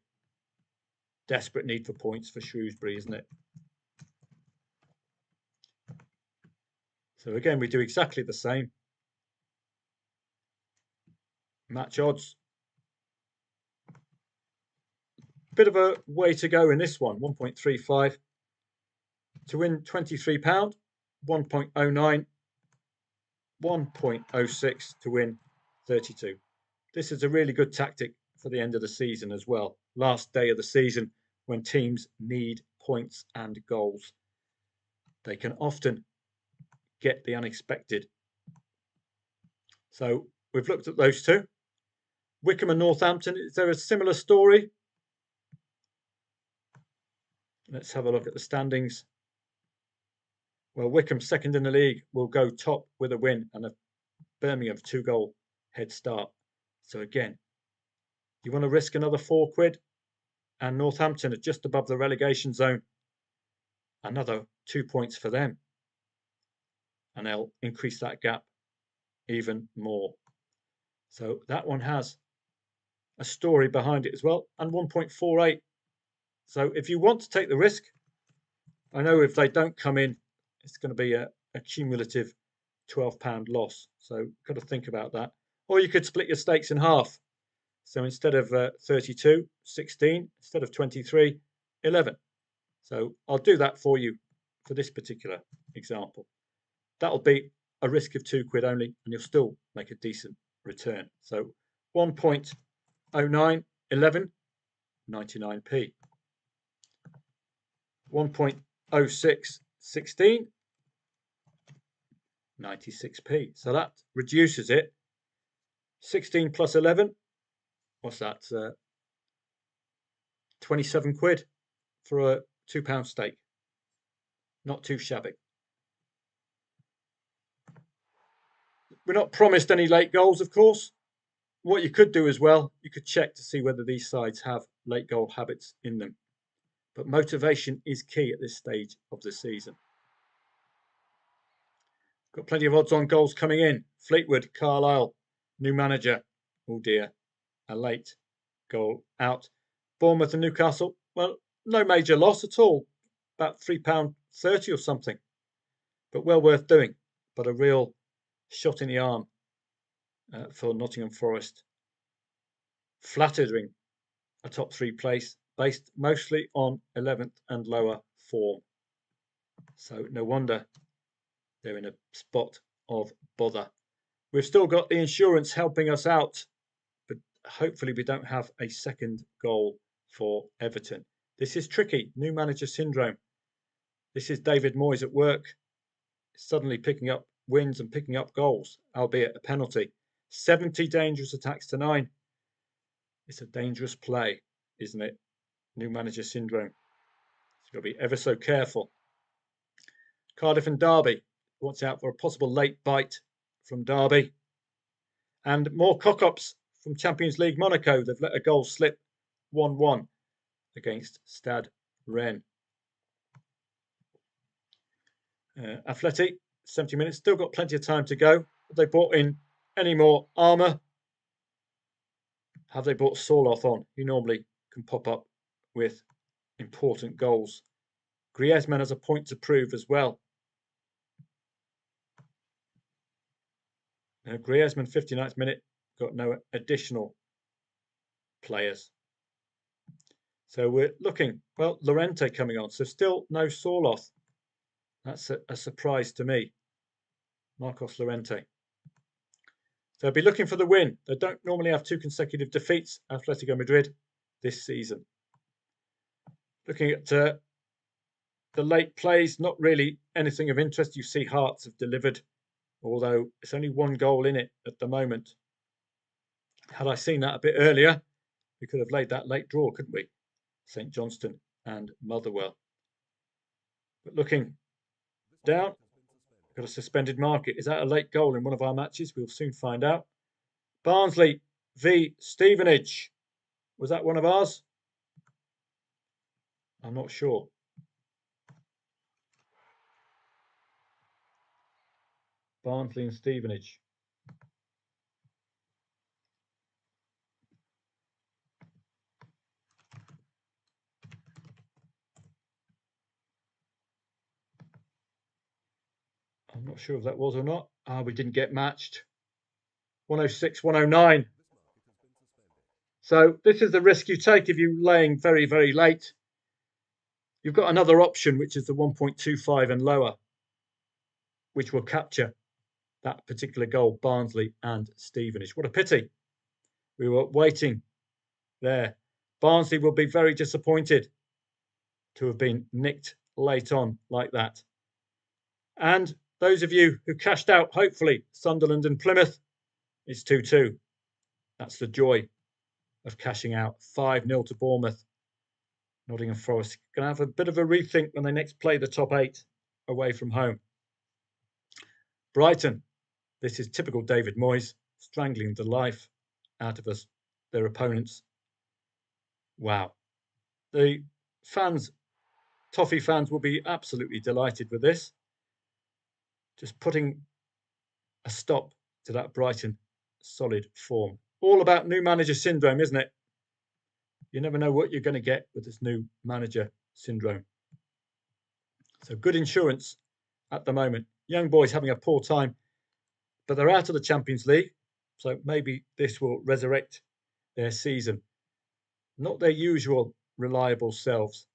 Desperate need for points for Shrewsbury, isn't it? So again, we do exactly the same. Match odds. Bit of a way to go in this one. 1.35 to win £23. 1.09. 1.06 to win 32. This is a really good tactic for the end of the season as well. Last day of the season when teams need points and goals. They can often get the unexpected. So we've looked at those two. Wycombe and Northampton, is there a similar story? Let's have a look at the standings. Well, Wycombe, second in the league, will go top with a win and a Birmingham 2-goal head start. So again, you want to risk another 4 quid, and Northampton are just above the relegation zone. Another 2 points for them, and they'll increase that gap even more. So that one has a story behind it as well, and 1.48. So if you want to take the risk, I know if they don't come in, it's going to be a cumulative £12 loss. So got to think about that. Or you could split your stakes in half. So instead of 32, 16, instead of 23, 11. So I'll do that for you for this particular example. That'll be a risk of 2 quid only, and you'll still make a decent return. So 1.09, 11, 99p. 1.06, 16, 96p. So that reduces it. 16 plus 11, what's that? 27 quid for a £2 stake. Not too shabby. We're not promised any late goals, of course. what you could do as well, you could check to see whether these sides have late goal habits in them. But motivation is key at this stage of the season. Got plenty of odds on goals coming in. Fleetwood, Carlisle, new manager. Oh dear, a late goal out. Bournemouth and Newcastle, well, no major loss at all. About £3.30 or something. But well worth doing. But a real shot in the arm for Nottingham Forest. Flattering a top 3 place based mostly on 11th and lower form. So no wonder they're in a spot of bother. We've still got the insurance helping us out, but hopefully we don't have a second goal for Everton. This is tricky, new manager syndrome. This is David Moyes at work, suddenly picking up wins and picking up goals, albeit a penalty. 70 dangerous attacks to 9. It's a dangerous play, isn't it? New manager syndrome. You've got to be ever so careful. Cardiff and Derby. Watch out for a possible late bite from Derby. And more cock-ups from Champions League Monaco. They've let a goal slip 1-1 against Stade Rennes. Athletic, 70 minutes. Still got plenty of time to go. Have they brought in any more armour? Have they brought Sorloth on? He normally can pop up with important goals. Griezmann has a point to prove as well. Griezmann, 59th minute, got no additional players. So we're looking, well, Llorente coming on, so still no Sorloth. That's a surprise to me. Marcos Llorente. So I'll be looking for the win. They don't normally have 2 consecutive defeats, Atletico Madrid, this season. Looking at the late plays, not really anything of interest. You see Hearts have delivered, although it's only 1 goal in it at the moment. Had I seen that a bit earlier, we could have laid that late draw, couldn't we? St Johnstone and Motherwell. But looking down, got a suspended market. Is that a late goal in one of our matches? We'll soon find out. Barnsley v Stevenage. Was that one of ours? I'm not sure. Barnsley and Stevenage. I'm not sure if that was or not. We didn't get matched. 106, 109. So this is the risk you take if you're laying very, very late. You've got another option, which is the 1.25 and lower, which will capture that particular goal, Barnsley and Stevenage. What a pity. We were waiting there. Barnsley will be very disappointed to have been nicked late on like that. And those of you who cashed out, hopefully, Sunderland and Plymouth, is 2-2. That's the joy of cashing out. 5-0 to Bournemouth. Nottingham Forest going to have a bit of a rethink when they next play the top 8 away from home. Brighton. This is typical David Moyes, strangling the life out of us, their opponents. Wow. The fans, Toffee fans, will be absolutely delighted with this. Just putting a stop to that Brighton solid form. All about new manager syndrome, isn't it? You never know what you're going to get with this new manager syndrome. So good insurance at the moment. Young boys having a poor time, but they're out of the Champions League. So maybe this will resurrect their season. Not their usual reliable selves.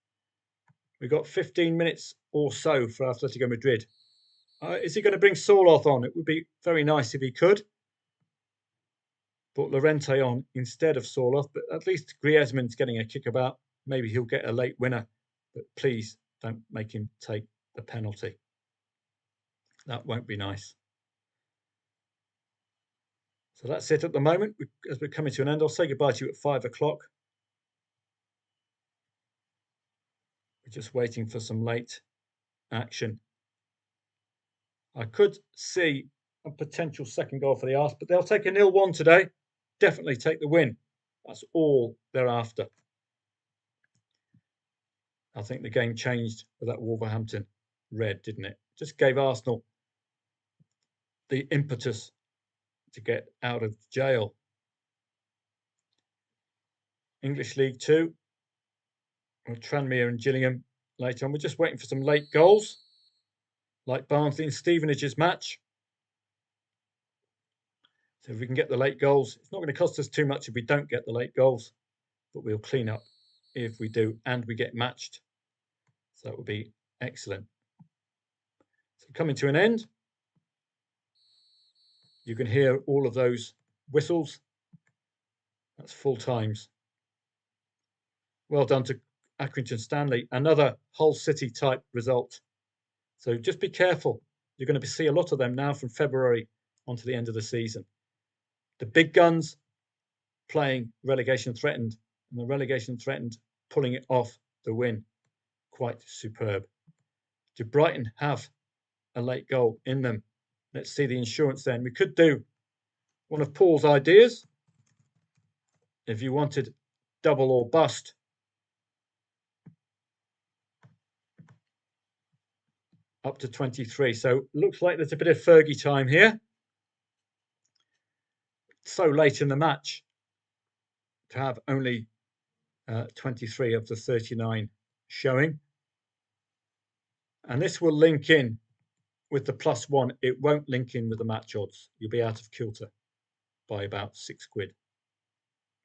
We've got 15 minutes or so for Atletico Madrid. Is he going to bring Sorloth on? It would be very nice if he could. Put Llorente on instead of Sorloth, but at least Griezmann's getting a kick about. Maybe he'll get a late winner, but please don't make him take the penalty. That won't be nice. So that's it at the moment. As we're coming to an end, I'll say goodbye to you at 5 o'clock. We're just waiting for some late action. I could see a potential second goal for the Arse, but they'll take a 0-1 today. definitely take the win. That's all they're after. I think the game changed with that Wolverhampton red, didn't it? Just gave Arsenal the impetus to get out of jail. English League 2, with Tranmere and Gillingham later on. We're just waiting for some late goals, like Barnsley and Stevenage's match. So if we can get the late goals, it's not going to cost us too much if we don't get the late goals, but we'll clean up if we do and we get matched. So that would be excellent. So coming to an end, you can hear all of those whistles. That's full times. Well done to Accrington Stanley. Another Hull City type result. So just be careful. You're going to see a lot of them now from February onto the end of the season. The big guns playing relegation threatened, and the relegation threatened pulling it off the win. Quite superb. Did Brighton have a late goal in them? Let's see the insurance then. We could do one of Paul's ideas. If you wanted double or bust, up to 23. So looks like there's a bit of Fergie time here. So late in the match to have only 23 of the 39 showing. And this will link in with the +1. It won't link in with the match odds. You'll be out of kilter by about £6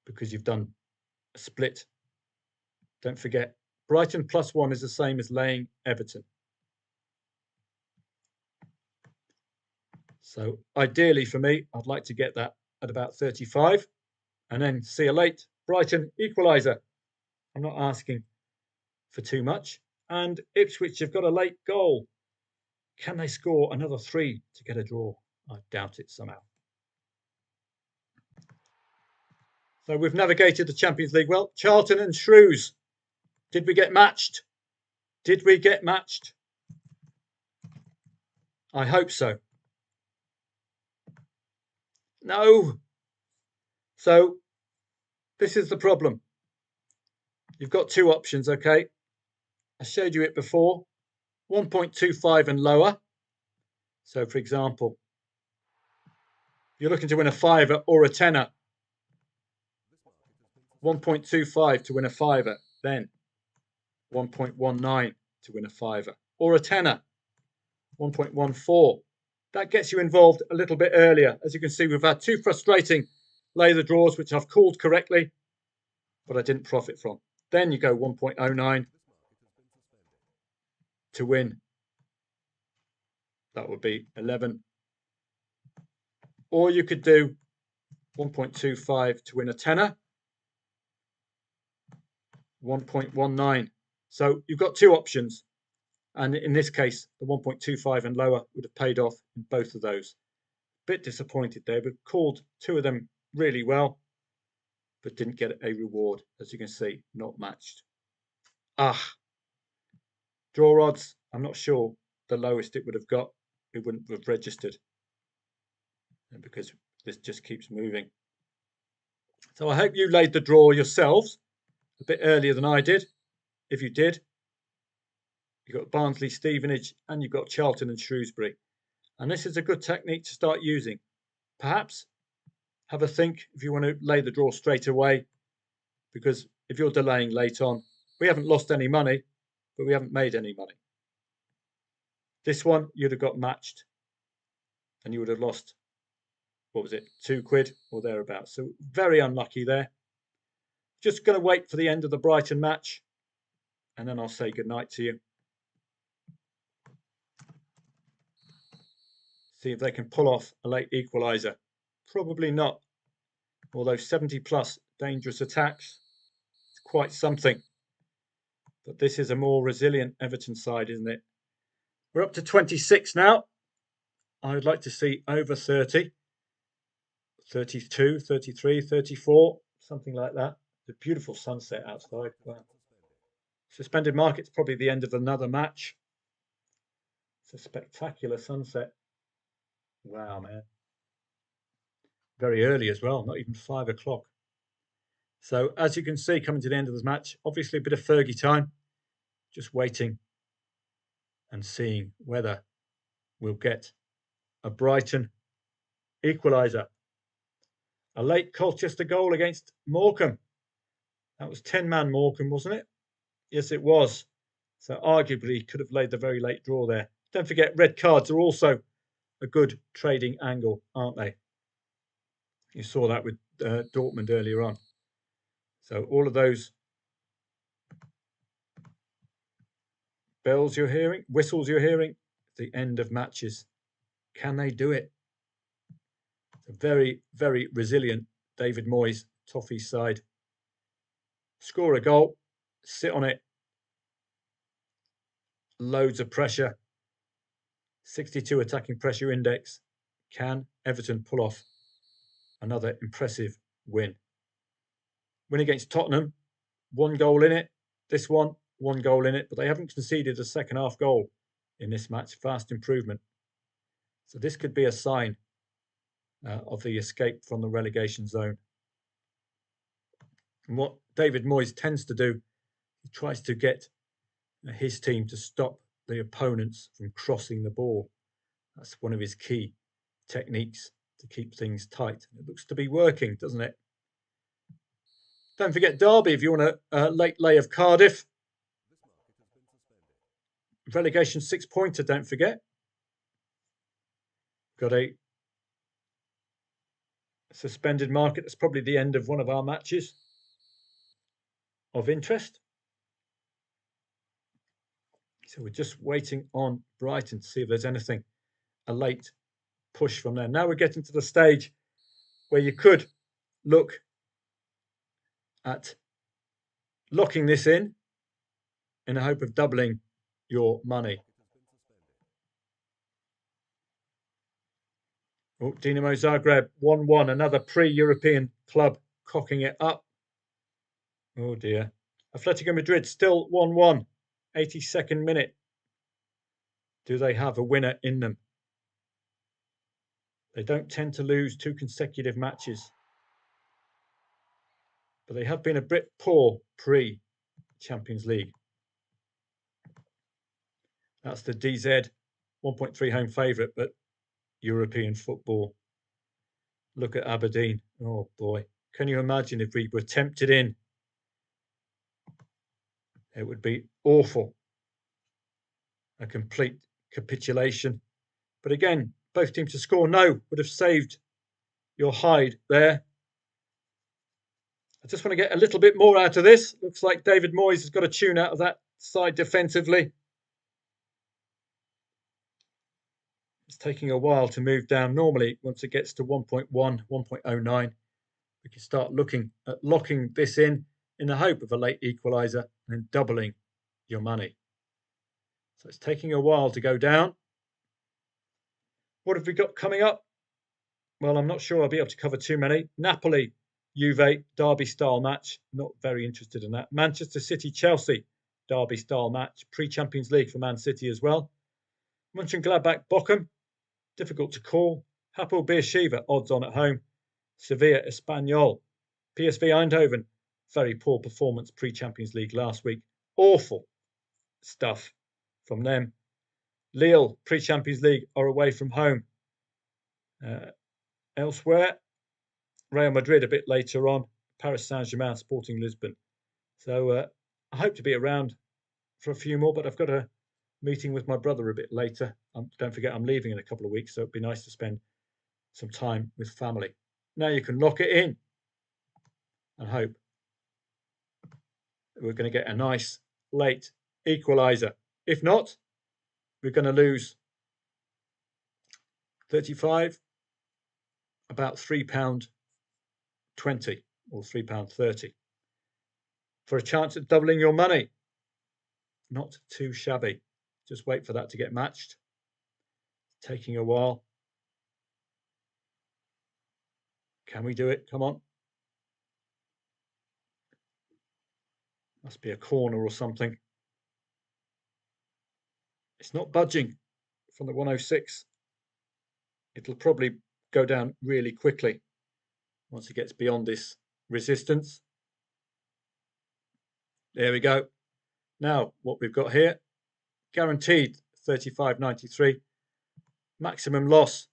because you've done a split. Don't forget, Brighton +1 is the same as laying Everton. So ideally for me, I'd like to get that at about 35 and then see a late Brighton equaliser. I'm not asking for too much. And Ipswich have got a late goal. Can they score another 3 to get a draw? I doubt it somehow. So we've navigated the Champions League well. Charlton and Shrews. Did we get matched? Did we get matched? I hope so. No. So this is the problem. You've got two options, okay? I showed you it before. 1.25 and lower. So for example, you're looking to win a fiver or a tenner. 1.25 to win a fiver, then 1.19 to win a fiver, or a tenner, 1.14. That gets you involved a little bit earlier. As you can see, we've had two frustrating lay the draws, which I've called correctly, but I didn't profit from. Then you go 1.09 to win. That would be 11. Or you could do 1.25 to win a tenner, 1.19. So you've got two options. And in this case, the 1.25 and lower would have paid off in both of those. Bit disappointed there. We've called two of them really well, but didn't get a reward. As you can see, not matched. Draw odds. I'm not sure the lowest it would have got. It wouldn't have registered because this just keeps moving. So I hope you laid the draw yourselves a bit earlier than I did. If you did, you've got Barnsley, Stevenage, and you've got Charlton and Shrewsbury. And this is a good technique to start using. Perhaps have a think if you want to lay the draw straight away, because if you're delaying late on, we haven't lost any money, but we haven't made any money. This one, you'd have got matched and you would have lost, what was it, £2 or thereabouts. So very unlucky there. Just going to wait for the end of the Brighton match and then I'll say goodnight to you. See if they can pull off a late equaliser. Probably not. Although 70 plus dangerous attacks, it's quite something. But this is a more resilient Everton side, isn't it? We're up to 26 now. I would like to see over 30, 32, 33, 34, something like that. The beautiful sunset outside. Wow. Suspended market's probably the end of another match. It's a spectacular sunset. Wow, man. very early as well, not even 5 o'clock. So as you can see, coming to the end of this match, obviously a bit of Fergie time, just waiting and seeing whether we'll get a Brighton equaliser. A late Colchester goal against Morecambe. That was 10-man Morecambe, wasn't it? Yes, it was. So arguably could have laid the very late draw there. Don't forget, red cards are also a good trading angle, aren't they? You saw that with Dortmund earlier on. So all of those bells you're hearing, whistles you're hearing, the end of matches. Can they do it? It's a very, very resilient David Moyes, Toffee's side. Score a goal, sit on it. Loads of pressure. 62 attacking pressure index. Can Everton pull off another impressive win? Win against Tottenham, 1 goal in it. This one, 1 goal in it, but they haven't conceded a second half goal in this match. Fast improvement. So this could be a sign of the escape from the relegation zone. And what David Moyes tends to do, he tries to get his team to stop the opponents from crossing the ball. That's one of his key techniques to keep things tight. It looks to be working, doesn't it? Don't forget Derby if you want a late lay of Cardiff. Relegation 6-pointer, don't forget. Got a suspended market. That's probably the end of one of our matches of interest. So we're just waiting on Brighton to see if there's anything, a late push from there. Now we're getting to the stage where you could look at locking this in the hope of doubling your money. Oh, Dinamo Zagreb 1-1, another pre-European club cocking it up. Oh dear. Atletico Madrid still 1-1, 82nd minute. Do they have a winner in them? They don't tend to lose 2 consecutive matches, but they have been a bit poor pre-Champions League. That's the DZ 1.3 home favourite, but European football. Look at Aberdeen. Oh boy. Can you imagine if we were tempted in? It would be awful. A complete capitulation. But again, both teams to score no would have saved your hide there. I just want to get a little bit more out of this. Looks like David Moyes has got a tune out of that side defensively. It's taking a while to move down. Normally, once it gets to 1.1, 1.09, we can start looking at locking this in the hope of a late equaliser and then doubling your money. So it's taking a while to go down. What have we got coming up? Well, I'm not sure I'll be able to cover too many. Napoli, Juve, derby-style match. Not very interested in that. Manchester City, Chelsea, derby-style match. Pre-Champions League for Man City as well. Mönchengladbach, Bochum, difficult to call. Hapoel Beersheva, odds on at home. Sevilla, Espanyol. PSV Eindhoven, very poor performance pre-Champions League last week. Awful stuff from them. Lille, pre-Champions League, are away from home. Elsewhere, Real Madrid a bit later on. Paris Saint-Germain, Sporting Lisbon. So I hope to be around for a few more, but I've got a meeting with my brother a bit later. Don't forget, I'm leaving in a couple of weeks, so it'd be nice to spend some time with family. Now you can lock it in and hope we're going to get a nice late equaliser. If not, we're going to lose 35, about £3.20 or £3.30 for a chance at doubling your money. Not too shabby. Just wait for that to get matched. Taking a while. Can we do it? Come on. Must be a corner or something. It's not budging from the 106. It'll probably go down really quickly. once it gets beyond this resistance. There we go. Now what we've got here, guaranteed 35.93, maximum loss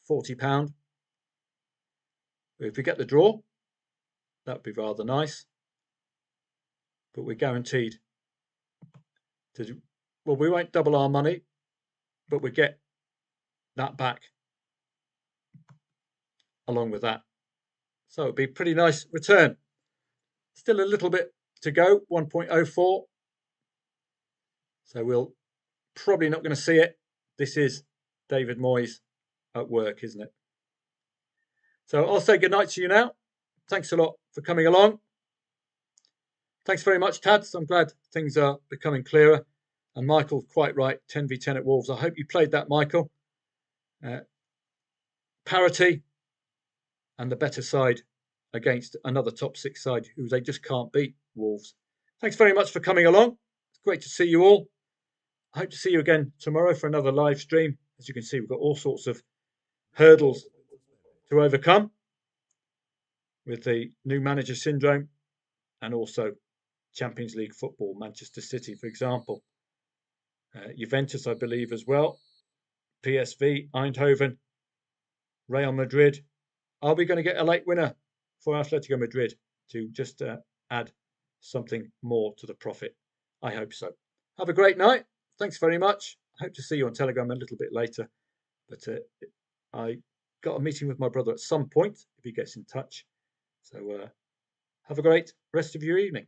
£40. If we get the draw, that would be rather nice, but we're guaranteed to, well, we won't double our money, but we get that back along with that. So it'd be a pretty nice return. Still a little bit to go, 1.04. So we'll probably not going to see it. This is David Moyes at work, isn't it? So I'll say goodnight to you now. Thanks a lot for coming along. Thanks very much, Tads. I'm glad things are becoming clearer. And Michael's quite right, 10v10 at Wolves. I hope you played that, Michael. Parity and the better side against another top six side who they just can't beat, Wolves. Thanks very much for coming along. It's great to see you all. I hope to see you again tomorrow for another live stream. As you can see, we've got all sorts of hurdles to overcome with the new manager syndrome and also Champions League football, Manchester City, for example. Juventus, I believe, as well. PSV, Eindhoven, Real Madrid. Are we going to get a late winner for Atletico Madrid to just add something more to the profit? I hope so. Have a great night. Thanks very much. I hope to see you on Telegram a little bit later. But I got a meeting with my brother at some point if he gets in touch. So have a great rest of your evening.